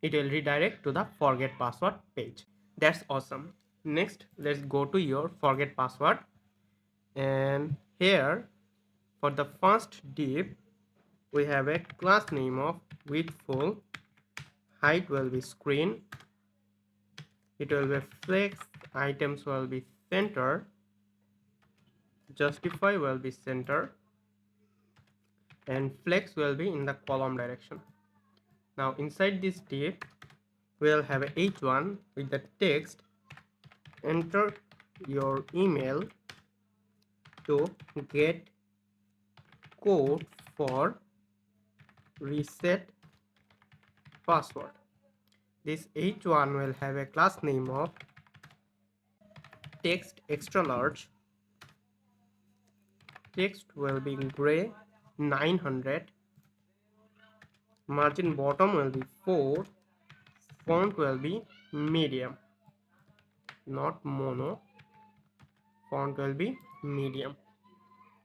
it will redirect to the forget password page. That's awesome. Next, let's go to your forget password, and here for the first div we have a class name of width full, height will be screen, it will be flex, items will be center, justify will be center, and flex will be in the column direction. Now inside this div we'll have a h1 with the text enter your email to get code for reset password. This h1 will have a class name of text extra large, text will be gray 900, margin bottom will be 4, font will be medium, not mono, font will be medium.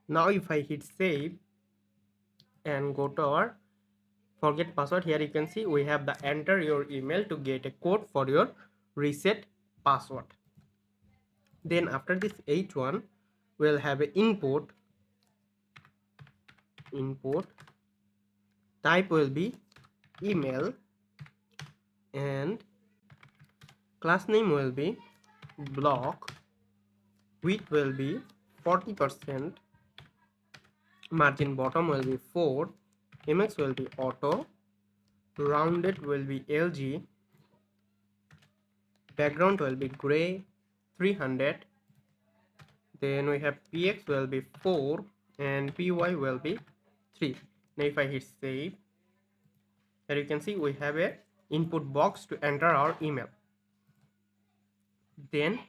Now if I hit save and go to our forget password, here you can see we have the enter your email to get a code for your reset password. Then after this h1 we'll have a input type will be email, and class name will be block, width will be 40%, margin bottom will be 4, mx will be auto, rounded will be lg, background will be gray 300, then we have px will be 4 and py will be 3. Now if I hit save, here you can see we have a input box to enter our email. Then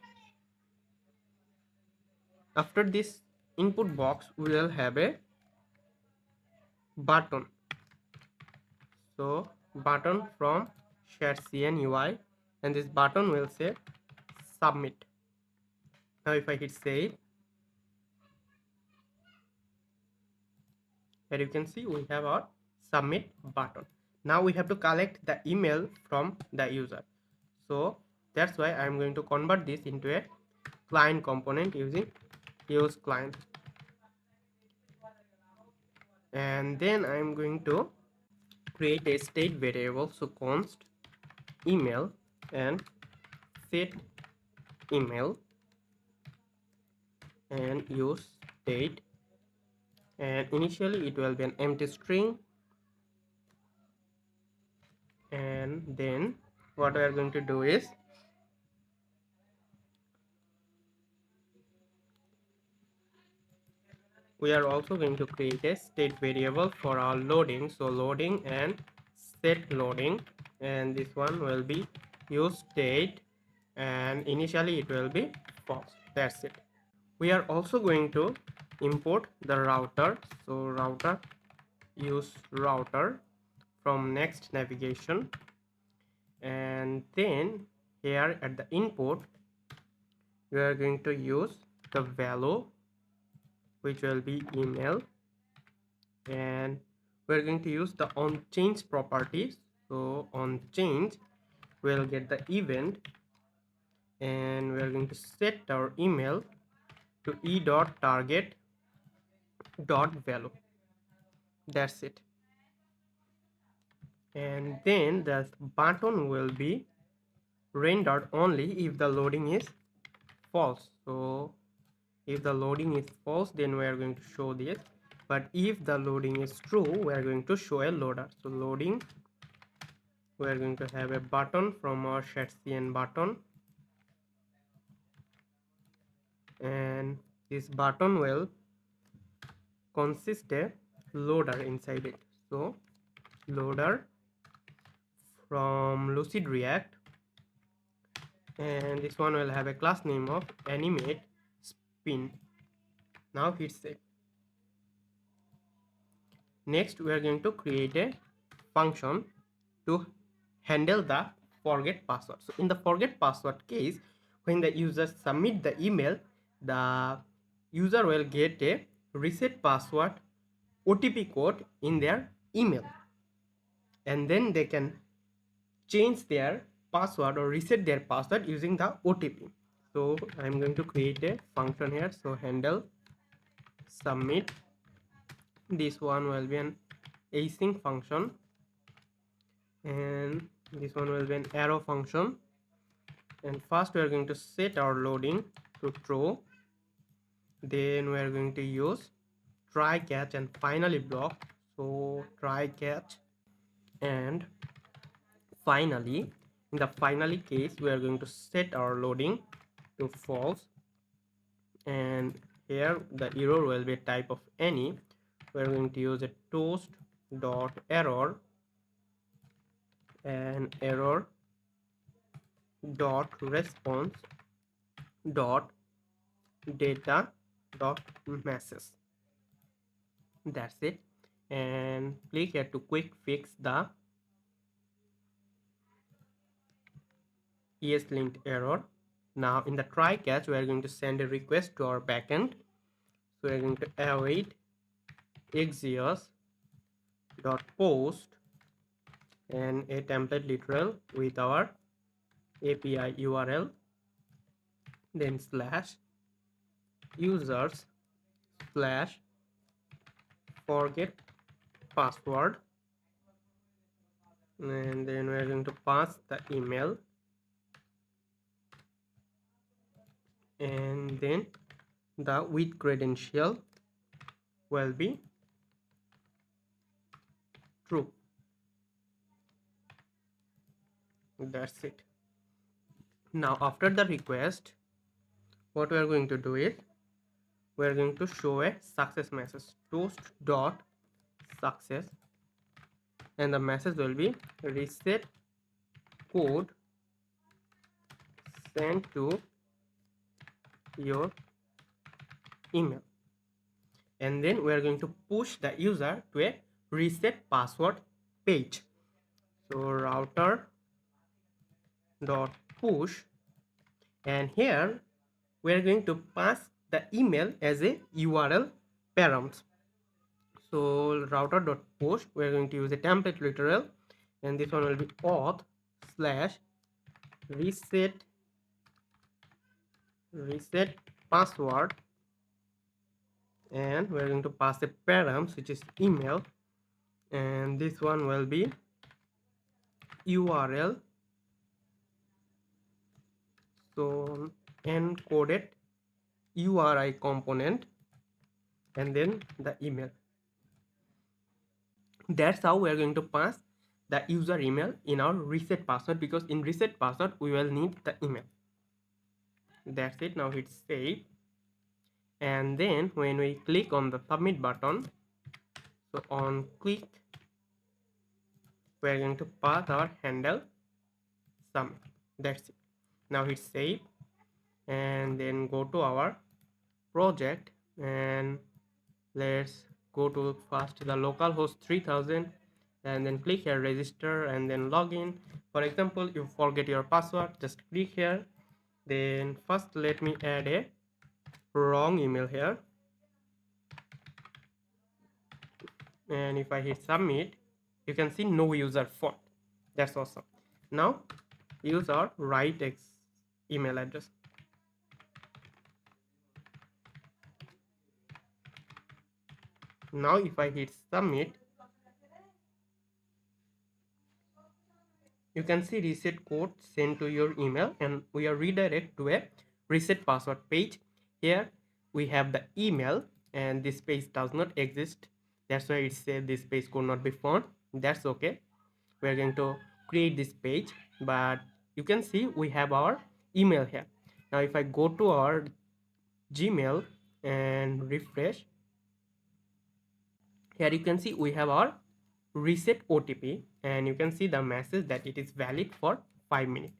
after this input box we will have a button, so button from share cn ui, and this button will say submit. Now if I hit save, here you can see we have our submit button. Now we have to collect the email from the user, so that's why I'm going to convert this into a client component using use client, and then I'm going to create a state variable, so const email and set email and use state, and initially it will be an empty string, and then what we are going to do is we are also going to create a state variable for our loading, so loading and set loading, and this one will be use state, and initially it will be false. That's it. We are also going to import the router, so router use router from next navigation, and then here at the input we are going to use the value which will be email, and we're going to use the on change properties, so on change we'll get the event, and we're going to set our email to e.target.value. That's it. And then the button will be rendered only if the loading is false, so if the loading is false then we are going to show this, but if the loading is true we are going to show a loader. So loading, we are going to have a button from our cn button, and this button will consist a loader inside it, so loader from lucid react, and this one will have a class name of animate spin. Now hit save. Next we are going to create a function to handle the forget password. So in the forget password case, when the user submit the email, the user will get a reset password OTP code in their email, and then they can change their password or reset their password using the OTP. So I'm going to create a function here. So handle submit. This one will be an async function, and this one will be an arrow function. And first we are going to set our loading to true. Then we are going to use try catch and finally block. So try catch, and finally in the finally case we are going to set our loading to false, and here the error will be a type of any. We're going to use a toast dot error and error dot response dot data dot message. That's it. And click here to quick fix the ES linked error. Now in the try catch we are going to send a request to our backend. So we are going to await Axios dot post and a template literal with our API URL, then slash users slash forget password, and then we're going to pass the email, and then the with credential will be true. That's it. Now after the request, what we are going to do is we are going to show a success message, toast dot success, and the message will be reset code sent to your email, and then we are going to push the user to a reset password page. So router dot push, and here we are going to pass the email as a URL params. So router dot push, we are going to use a template literal, and this one will be auth slash reset password, and we are going to pass a params which is email, and this one will be URL, so encoded URI component, and then the email. That's how we are going to pass the user email in our reset password, because in reset password we will need the email. That's it. Now hit save, and then when we click on the submit button, so on click we are going to pass our handle submit. That's it. Now hit save, and then go to our project, and let's go to first the localhost 3000, and then click here register and then login. For example, you forget your password, just click here. Then first let me add a wrong email here, and if I hit submit, you can see no user found. That's awesome. Now use our right email address. Now if I hit submit, you can see reset code sent to your email, and we are redirected to a reset password page. Here we have the email, and this page does not exist. That's why it says this page could not be found. That's okay. We're going to create this page, but you can see we have our email here. Now if I go to our Gmail and refresh, here you can see we have our reset OTP, and you can see the message that it is valid for 5 minutes.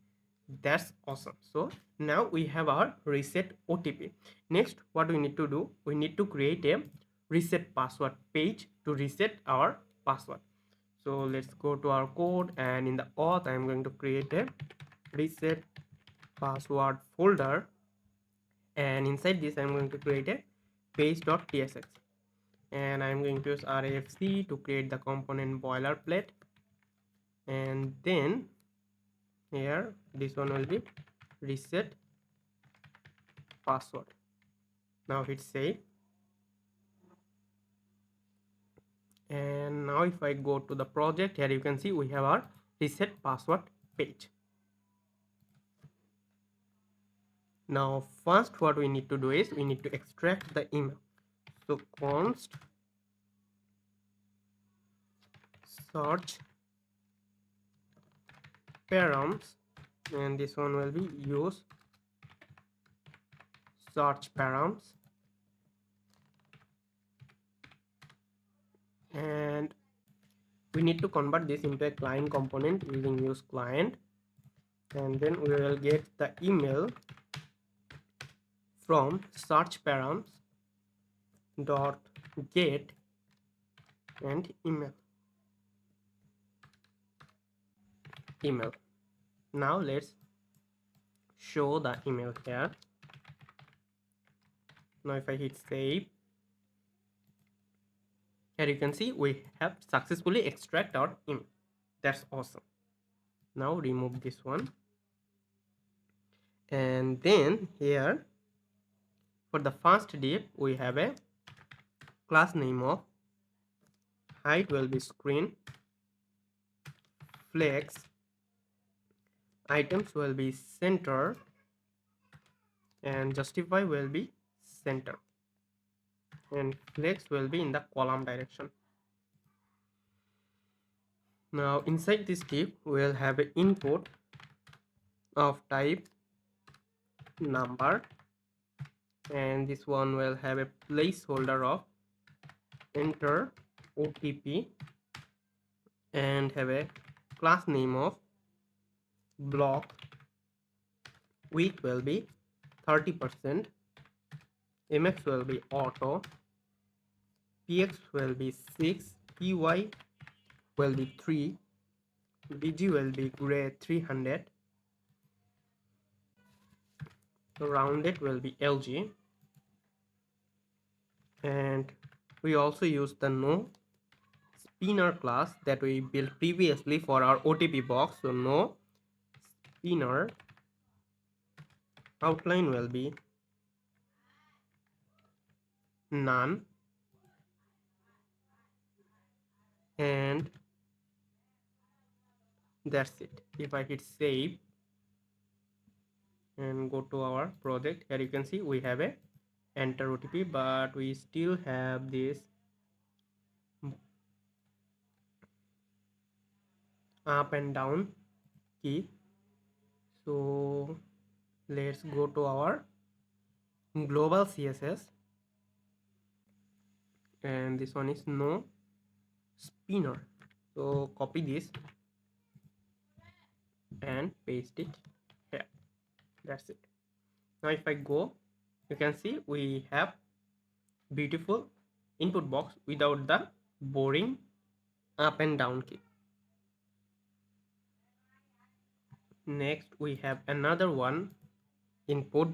That's awesome. So now we have our reset OTP. Next, what we need to do, we need to create a reset password page to reset our password. So let's go to our code, and in the auth I'm going to create a reset password folder, and inside this I'm going to create a page.tsx, and I'm going to use RAFC to create the component boilerplate, and then here this one will be reset password. Now hit save. And now if I go to the project, here you can see we have our reset password page. Now first what we need to do is we need to extract the email. So const search params, and this one will be use search params, and we need to convert this into a client component using use client, and then we will get the email from search params dot get and email. Now let's show the email here. Now if I hit save, here you can see we have successfully extract our email. That's awesome. Now remove this one, and then here for the first div we have a class name of height will be screen, flex, items will be center, and justify will be center, and flex will be in the column direction. Now inside this div we will have an input of type number, and this one will have a placeholder of enter OTP, and have a class name of block, width will be 30%, mx will be auto, px will be 6, py will be 3, bg will be gray 300, rounded will be lg, and we also use the no spinner class that we built previously for our OTP box. So no spinner outline will be none, and that's it. If I hit save and go to our project, here you can see we have a enter OTP, but we still have this up and down key. So let's go to our global CSS, and this one is no spinner. So copy this and paste it here. That's it. Now if I go, you can see we have beautiful input box without the boring up and down key. Next we have another one, input.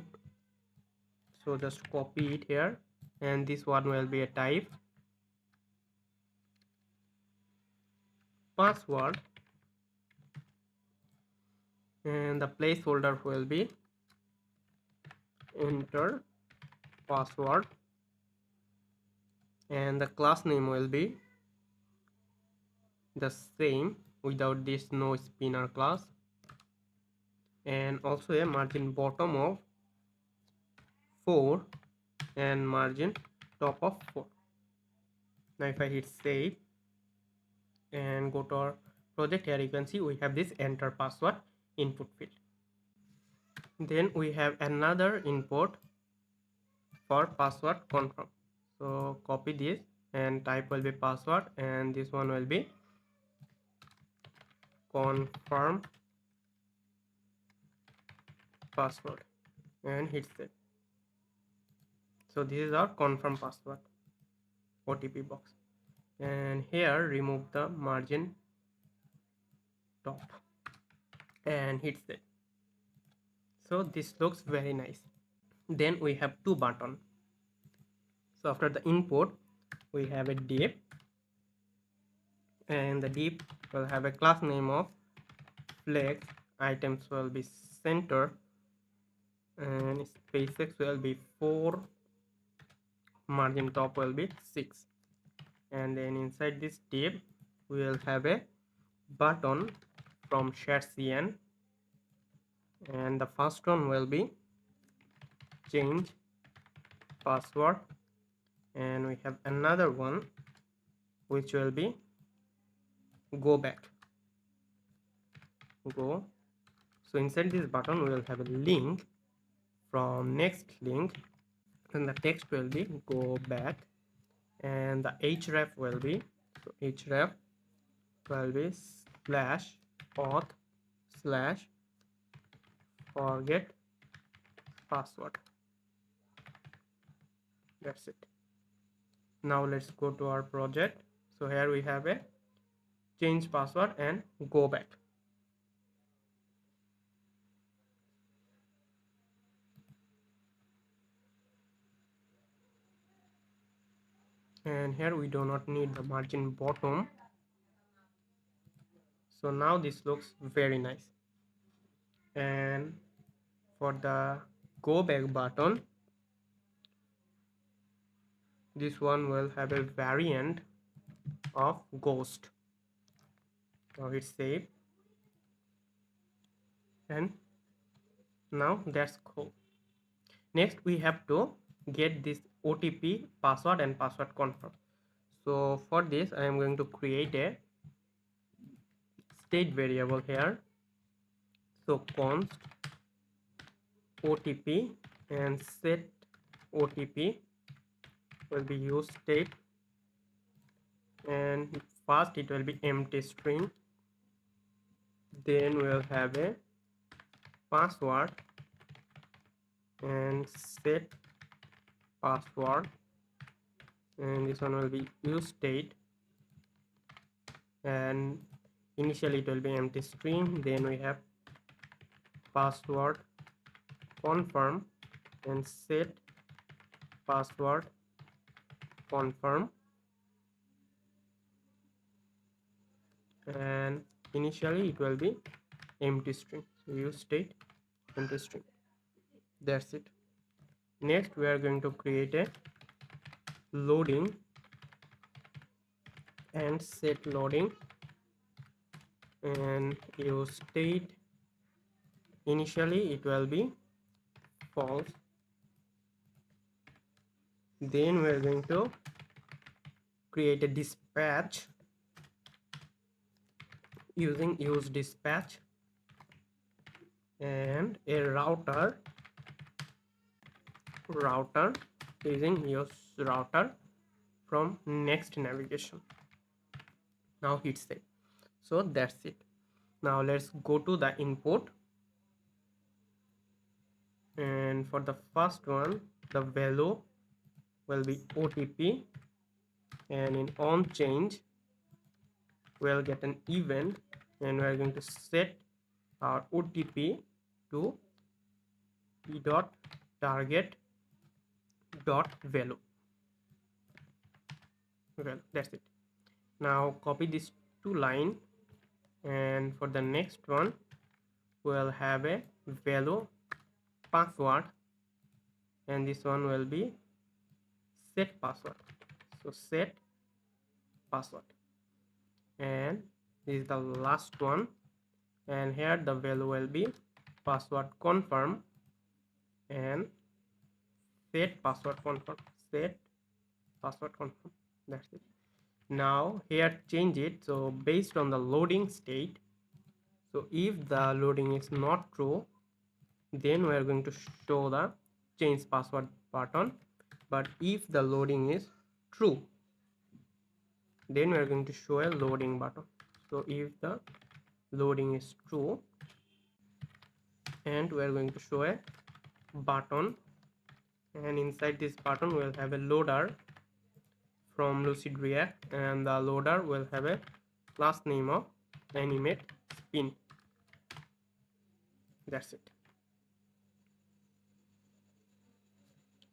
So just copy it here, and this one will be a type password, and the placeholder will be enter password, and the class name will be the same without this no spinner class, and also a margin bottom of 4 and margin top of 4. Now if I hit save and go to our project, here you can see we have this enter password input field. Then we have another input for password confirm. So copy this, and type will be password, and this one will be confirm password, and hit save. So this is our confirm password OTP box, and here remove the margin top and hit save. So this looks very nice. Then we have two buttons. So after the input we have a div, and the div will have a class name of flex, items will be center, and SpaceX will be 4, margin top will be 6, and then inside this div we will have a button from share cn, and the first one will be change password, and we have another one which will be go back, go. So inside this button we will have a link from next link, and the text will be go back, and the href will be, so href will be slash auth slash forget password. That's it. Now let's go to our project. So here we have a change password and go back. And here we do not need the margin bottom. So now this looks very nice. And for the go back button, this one will have a variant of ghost. Now it's saved, and now that's cool. Next we have to get this OTP password and password confirm. So for this I am going to create a state variable here. So const OTP and set OTP will be use state, and first it will be empty string, then we'll have a password and set password, and this one will be use state, and initially it will be empty string, then we have password confirm and set password confirm, and initially it will be empty string, so use state empty string. That's it. Next we are going to create a loading and set loading, and use state, initially it will be false, then we are going to create a dispatch using use dispatch, and a router using use router from next navigation. Now hit save. So that's it. Now let's go to the input, and for the first one the value will be OTP, and in on change we'll get an event, and we're going to set our OTP to e dot target dot value. Well, that's it. Now copy this two line, and for the next one we'll have a value password, and this one will be set password. So set password, and this is the last one, and here the value will be password confirm and set password confirm, set password confirm. That's it. Now here change it, so based on the loading state, so if the loading is not true, then we are going to show the change password button, but if the loading is true, then we are going to show a loading button. So if the loading is true, and we are going to show a button, and inside this button we'll have a loader from Lucid React, and the loader will have a class name of animate spin. That's it.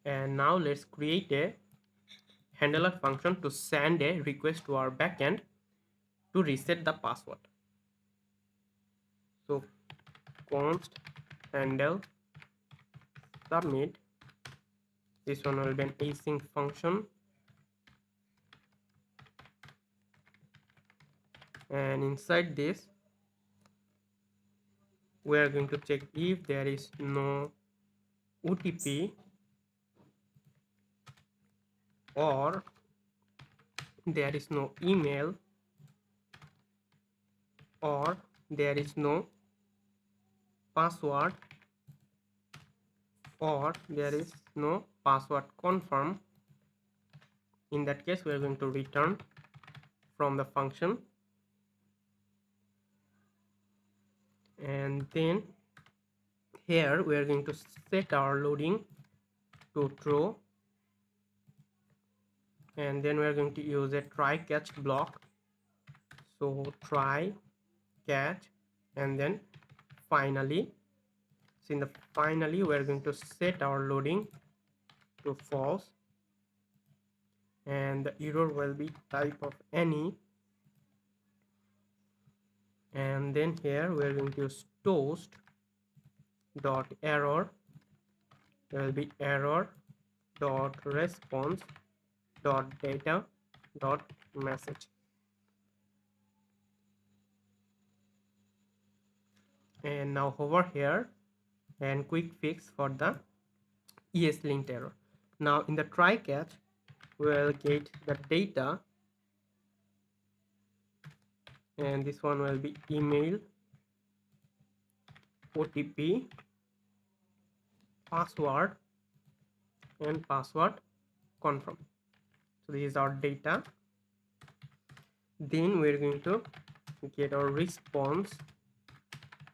And now let's create a handler function to send a request to our backend to reset the password. So const handle submit. This one will be an async function, and inside this we are going to check if there is no OTP or there is no email or there is no password or there is no password confirm. In that case we are going to return from the function, and then here we are going to set our loading to true, and then we are going to use a try catch block. So try catch, and then finally, so in the finally we are going to set our loading to false, and the error will be type of any, and then here we are going to use toast dot error. There will be error dot response dot data dot message, and now over here and quick fix for the ES linked error. Now in the try catch we'll get the data, and this one will be email, OTP, password, and password confirm. So this is our data. Then we're going to get our response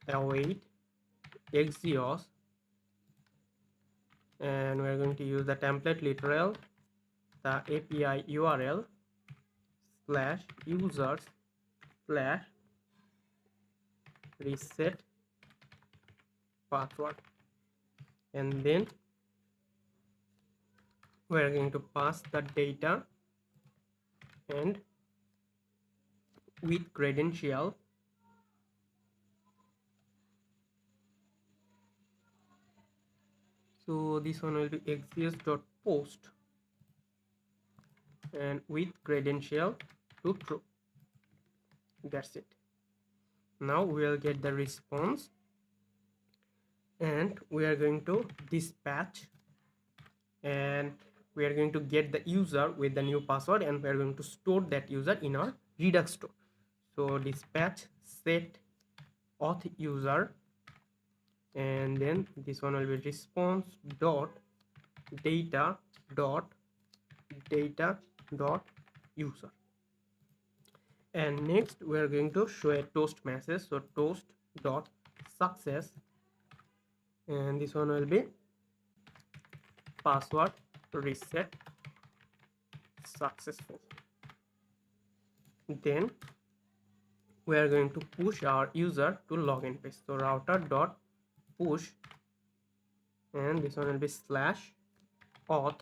await Axios, and we're going to use the template literal, the API URL slash users slash reset password, and then we're going to pass the data and with credential. So this one will be axios.post and with credential to true. That's it. Now we will get the response, and we are going to dispatch, and we are going to get the user with the new password, and we are going to store that user in our Redux store. So dispatch set auth user, and then this one will be response dot data dot user, and next we are going to show a toast message. So toast dot success, and this one will be password reset successful. Then we are going to push our user to login page. So router dot push, and this one will be slash auth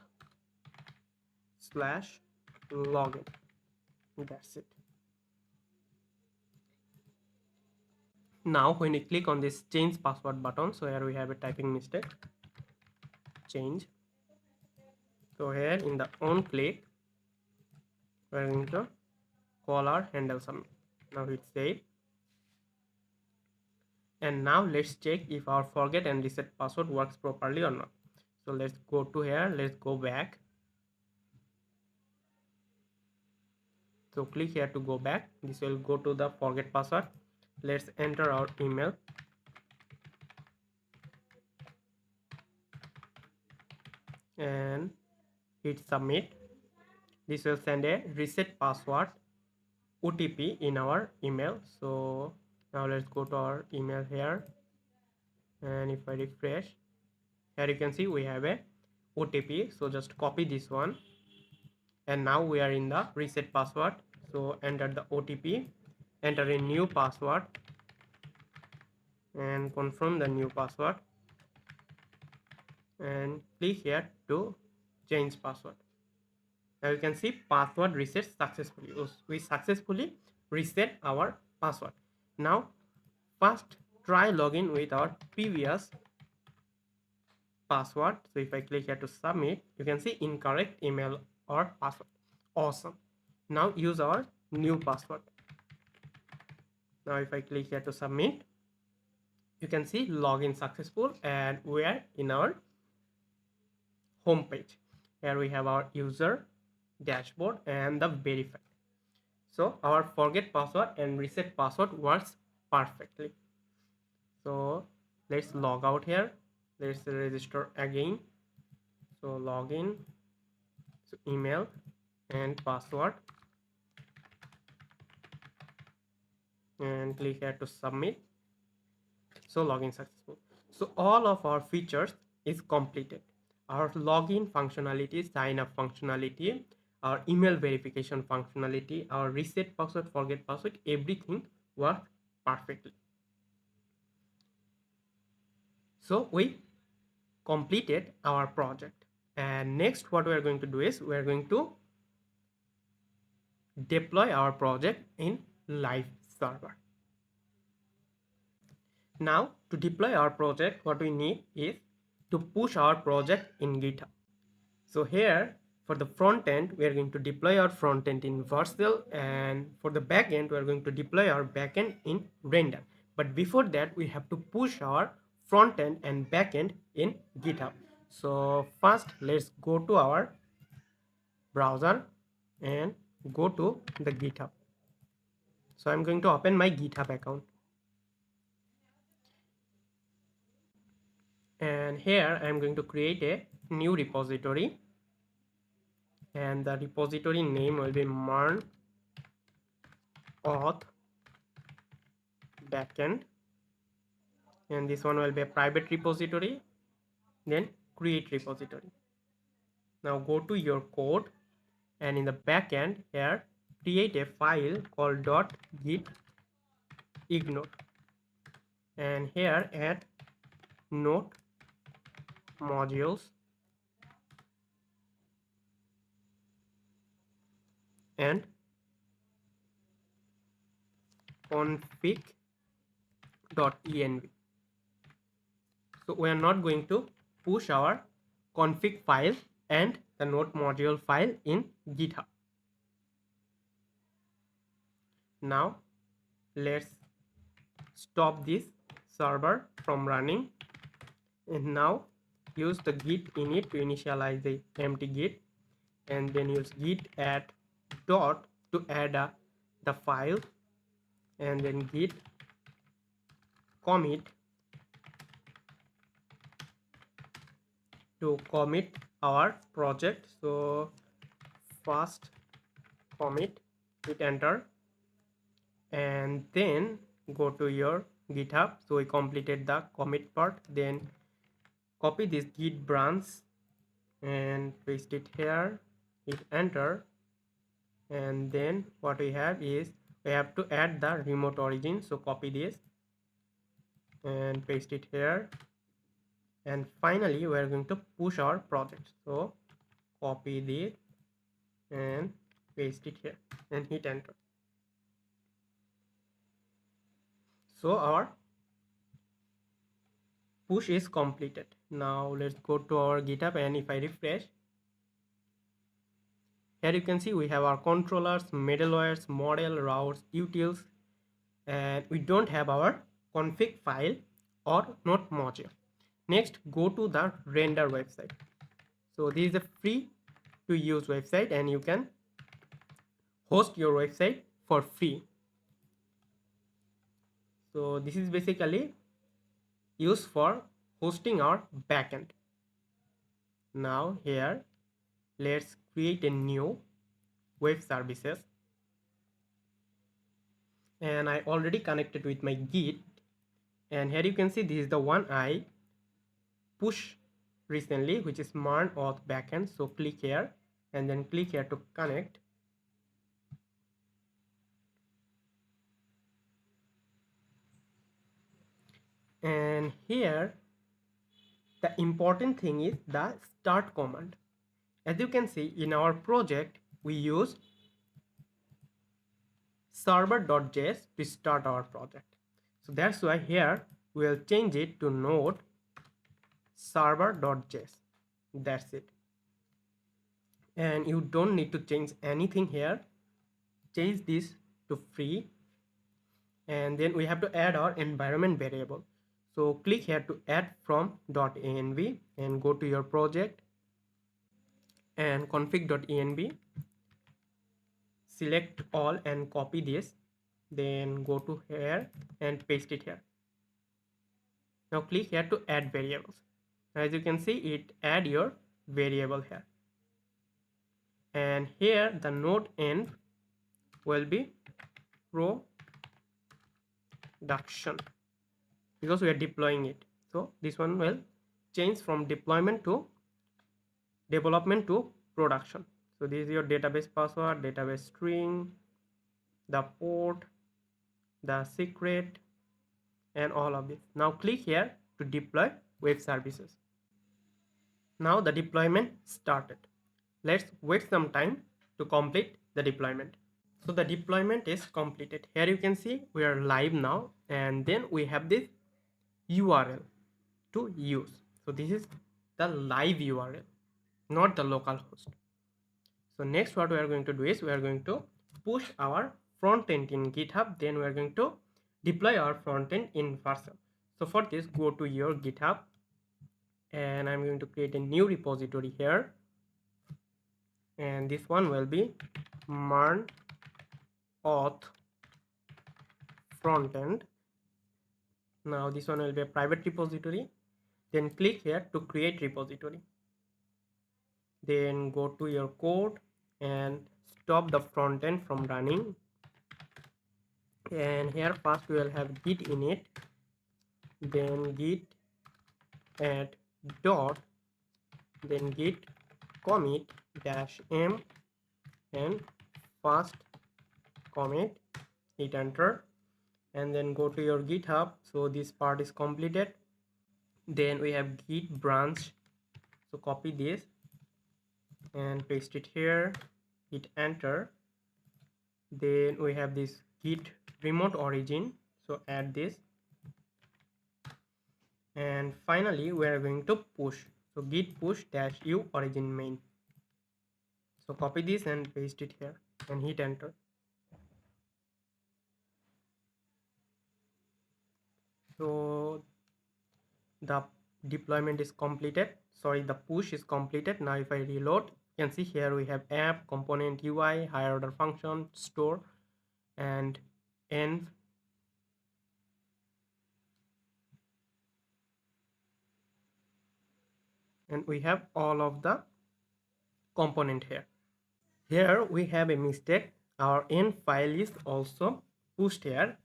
slash login. That's it. Now when you click on this change password button, so here we have a typing mistake, change. So here in the on click we're going to call our handle submit. Now hit save, and now let's check if our forget and reset password works properly or not. So let's go to here, let's go back. So click here to go back. This will go to the forget password. Let's enter our email, and hit submit. This will send a reset password OTP in our email. So now let's go to our email here, and if I refresh, here you can see we have a OTP. So just copy this one, and now we are in the reset password. So enter the OTP, enter a new password, and confirm the new password, and click here to change password. Now you can see password reset successfully. We successfully reset our password. Now first try login with our previous password. So if I click here to submit, you can see incorrect email or password. Awesome. Now use our new password. Now if I click here to submit, you can see login successful and we are in our home page. Here we have our user dashboard and the verified. So our forget password and reset password works perfectly. So let's log out here. Let's register again. So login, so email and password, and click here to submit. So login successful. So all of our features is completed. Our login functionality, sign up functionality, our email verification functionality, our reset password, forget password, everything works perfectly. So we completed our project, and next what we are going to do is we are going to deploy our project in live server. Now to deploy our project, what we need is to push our project in GitHub. So here for the front end, we are going to deploy our front end in Vercel, and for the back end, we are going to deploy our back end in Render. But before that, we have to push our front end and back end in GitHub. So first, let's go to our browser and go to the GitHub. So I'm going to open my GitHub account. And here I'm going to create a new repository, and the repository name will be MERN Auth Backend, and this one will be a private repository. Then create repository. Now go to your code, and in the backend here create a file called .git ignore, and here add node modules and config.env. So we are not going to push our config file and the node module file in GitHub. Now let's stop this server from running, and now use the git init to initialize the empty git, and then use git add dot to add the file, and then git commit to commit our project. So first commit, hit enter, and then go to your GitHub. So we completed the commit part. Then copy this git branch and paste it here, hit enter, and then what we have is we have to add the remote origin. So copy this and paste it here, and finally we are going to push our project. So copy this and paste it here and hit enter. So our push is completed. Now let's go to our GitHub, and if I refresh, here you can see we have our controllers, middlewares, model, routes, utils, and we don't have our config file or node module. Next, go to the render website. So this is a free to use website, and you can host your website for free. So this is basically used for hosting our backend. Now here let's create a new web services, and I already connected with my Git, and here you can see this is the one I push recently, which is MERN Auth Backend. So click here and then click here to connect, and here the important thing is the start command. As you can see in our project, we use server.js to start our project. So that's why here we'll change it to node server.js. That's it. And you don't need to change anything here. Change this to free, and then we have to add our environment variable. So click here to add from .env and go to your project and config.env, select all and copy this, then go to here and paste it here. Now click here to add variables. As you can see, it add your variable here, and here the node end will be production because we are deploying it. So this one will change from deployment to development to production. So this is your database password, database string, the port, the secret, and all of this. Now click here to deploy web services. Now the deployment started. Let's wait some time to complete the deployment. So the deployment is completed. Here you can see we are live now, and then we have this URL to use. So this is the live URL, not the local host. So next what we are going to do is we are going to push our front end in GitHub, then we are going to deploy our front end in Vercel. So for this, go to your GitHub, and I'm going to create a new repository here, and this one will be MERN Auth Frontend. Now this one will be a private repository. Then click here to create repository. Then go to your code and stop the front end from running. And here first we will have git init, then git add dot, then git commit -m and fast commit, hit enter, and then go to your GitHub. So this part is completed. Then we have git branch, so copy this and paste it here, hit enter. Then we have this git remote origin, so add this, and finally we are going to push, so git push -u origin main. So copy this and paste it here and hit enter. So the deployment is completed, sorry, the push is completed. Now if I reload, you can see here we have app, component, UI, higher order function, store, and env. And we have all of the component here. Here we have a mistake, our end file is also pushed here,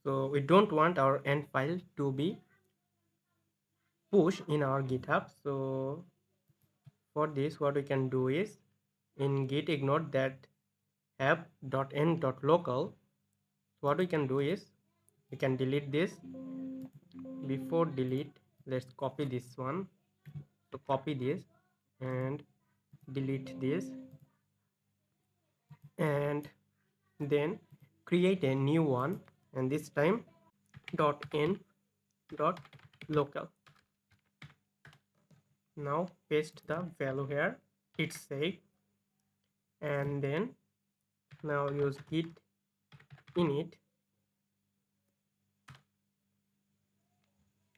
so we don't want our end file to be pushed in our GitHub. So for this, what we can do is in git ignore that app.end.local, what we can do is we can delete this. Before delete, let's copy this one. So copy this and delete this, and then create a new one, and this time .end.local. Now paste the value here, hit save, and then now use git init,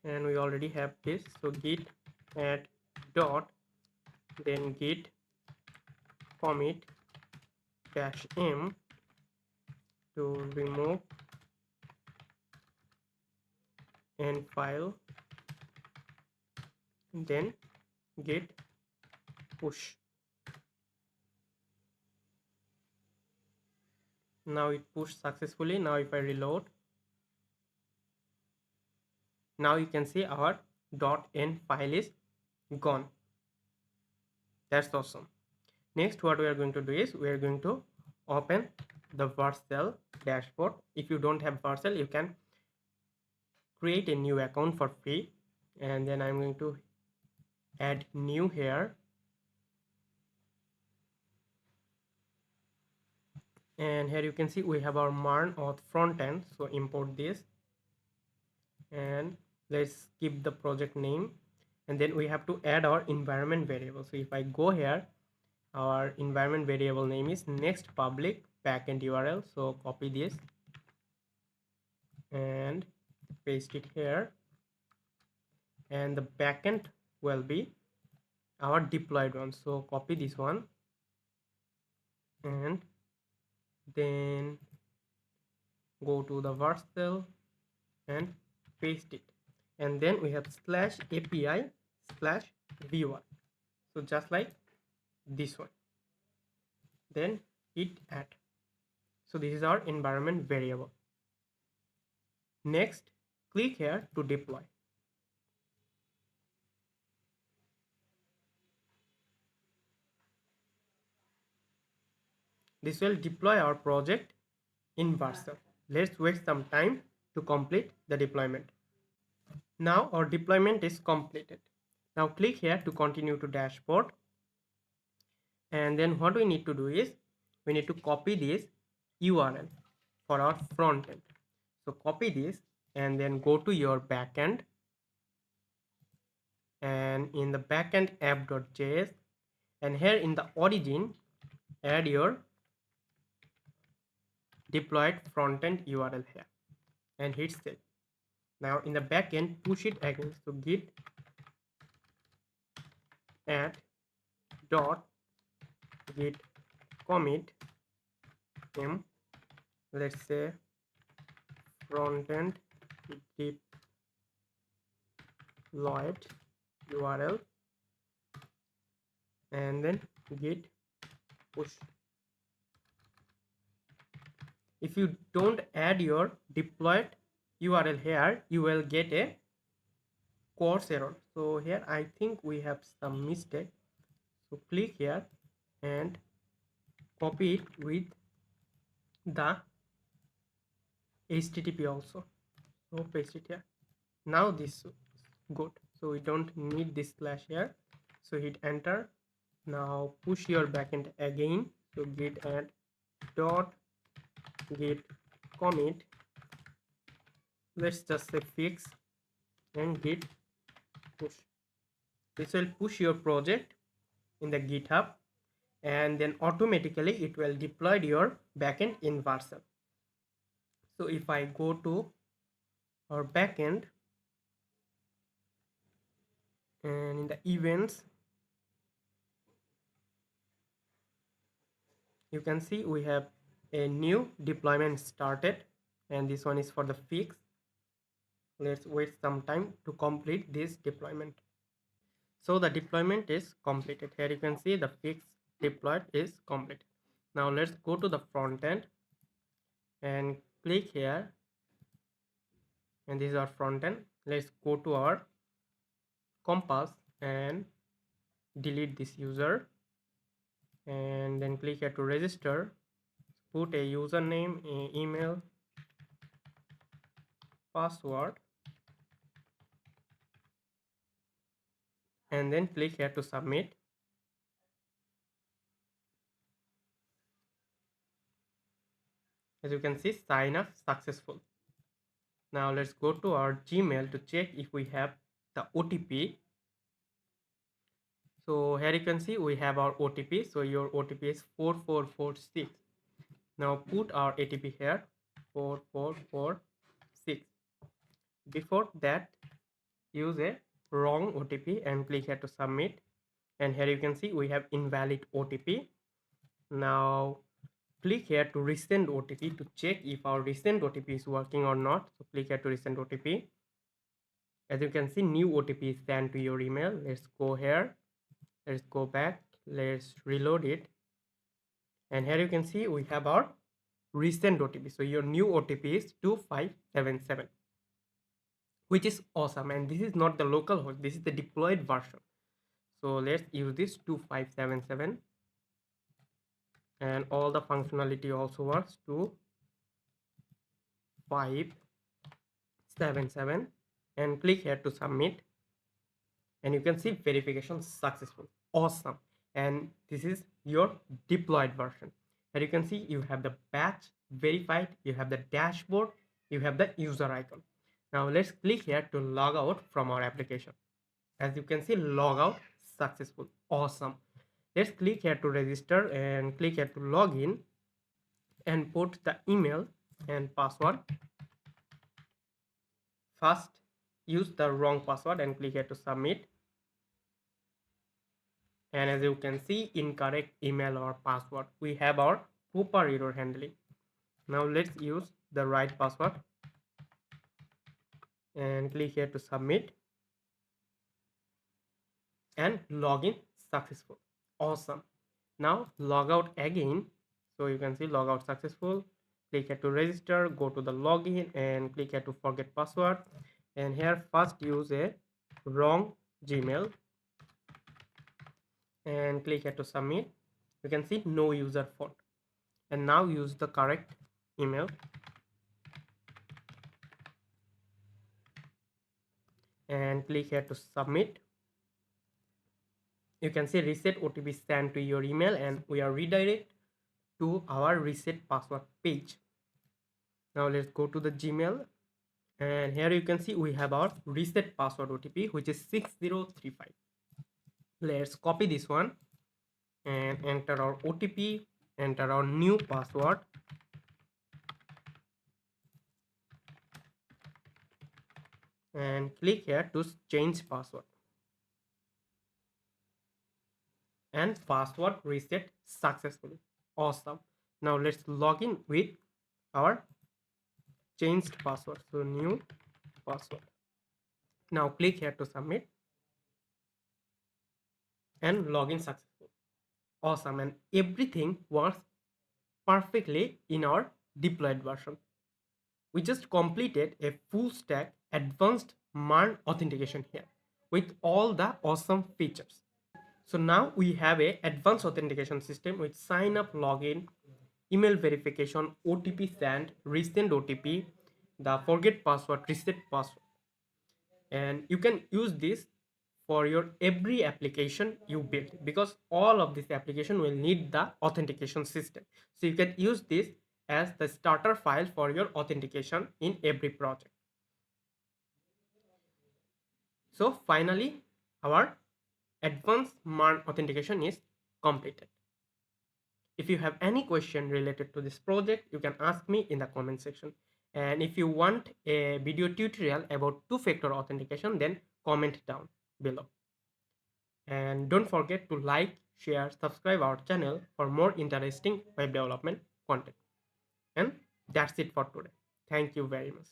and we already have this. So git add dot, then git commit -m to remove end file, then git push. Now it pushed successfully. Now if I reload, now you can see our .end file is gone. That's awesome. Next what we are going to do is we are going to open the Vercel dashboard. If you don't have Vercel, you can create a new account for free, and then I'm going to add new here, and here you can see we have our MERN auth frontend. So import this, and let's keep the project name and then we have to add our environment variable. So if I go here, our environment variable name is next public backend URL. So copy this and paste it here, and the backend will be our deployed one. So copy this one and then go to the Vercel and paste it, and then we have slash API slash viewer. So just like this one, then hit add. So this is our environment variable. Next, click here to deploy. This will deploy our project in Vercel. Let's wait some time to complete the deployment. Now our deployment is completed. Now click here to continue to dashboard, and then what we need to do is we need to copy this URL for our front end. So copy this and then go to your backend, and in the backend app.js, and here in the origin add your deployed frontend URL here and hit save. Now in the backend push it again, so git add dot git commit m, let's say frontend deployed URL, and then git push. If you don't add your deployed URL here, you will get a course error. So here I think we have some mistake. So click here and copy it with the HTTP also. So paste it here. Now this is good. So we don't need this slash here. So hit enter. Now push your backend again. So git add dot git commit. Let's just say fix and git push. This will push your project in the GitHub, and then automatically it will deploy your backend in Vercel. So if I go to our backend, and in the events you can see we have a new deployment started, and this one is for the fix. Let's wait some time to complete this deployment. So the deployment is completed. Here you can see the fix deployed is completed. Now let's go to the front end and click here, and this is our front end. Let's go to our compass and delete this user, and then click here to register. Put a username, email, password, and then click here to submit. As you can see, sign up successful. Now let's go to our Gmail to check if we have the OTP. So here you can see we have our OTP. So your OTP is 4446. Now put our ATP here, 4446. Before that, use a wrong OTP and click here to submit. And here you can see we have invalid OTP. Now click here to resend OTP to check if our resend OTP is working or not. So click here to resend OTP. As you can see, new OTP is sent to your email. Let's go here. Let's go back. Let's reload it. And here you can see we have our resend OTP. So your new OTP is 2577, which is awesome. And this is not the local host. This is the deployed version. So let's use this 2577. And all the functionality also works 2577, and click here to submit, and you can see verification successful. Awesome. And this is your deployed version. Here you can see you have the batch verified, you have the dashboard, you have the user icon. Now let's click here to log out from our application. As you can see, logout successful. Awesome. Let's click here to register and click here to login and put the email and password. First, use the wrong password and click here to submit. And as you can see, incorrect email or password. We have our proper error handling. Now let's use the right password and click here to submit and login successful. Awesome. Now log out again. So you can see logout successful. Click here to register, go to the login and click here to forget password. And here first use a wrong Gmail and click here to submit. You can see no user phone. And now use the correct email and click here to submit. You can see reset OTP sent to your email and we are redirect to our reset password page. Now let's go to the Gmail and here you can see we have our reset password OTP which is 6035. Let's copy this one and enter our OTP, enter our new password and click here to change password. And password reset successfully. Awesome. Now let's log in with our changed password. So new password. Now click here to submit and login successful. Awesome. And everything works perfectly in our deployed version. We just completed a full stack advanced MERN authentication here with all the awesome features. So now we have a advanced authentication system with sign up, login, email verification, OTP send, resend OTP, the forget password, reset password. And you can use this for your every application you build because all of this application will need the authentication system. So you can use this as the starter file for your authentication in every project. So finally, our advanced MERN authentication is completed. If you have any question related to this project, you can ask me in the comment section. And if you want a video tutorial about two-factor authentication, then comment down below. And don't forget to like, share, subscribe our channel for more interesting web development content. And that's it for today. Thank you very much.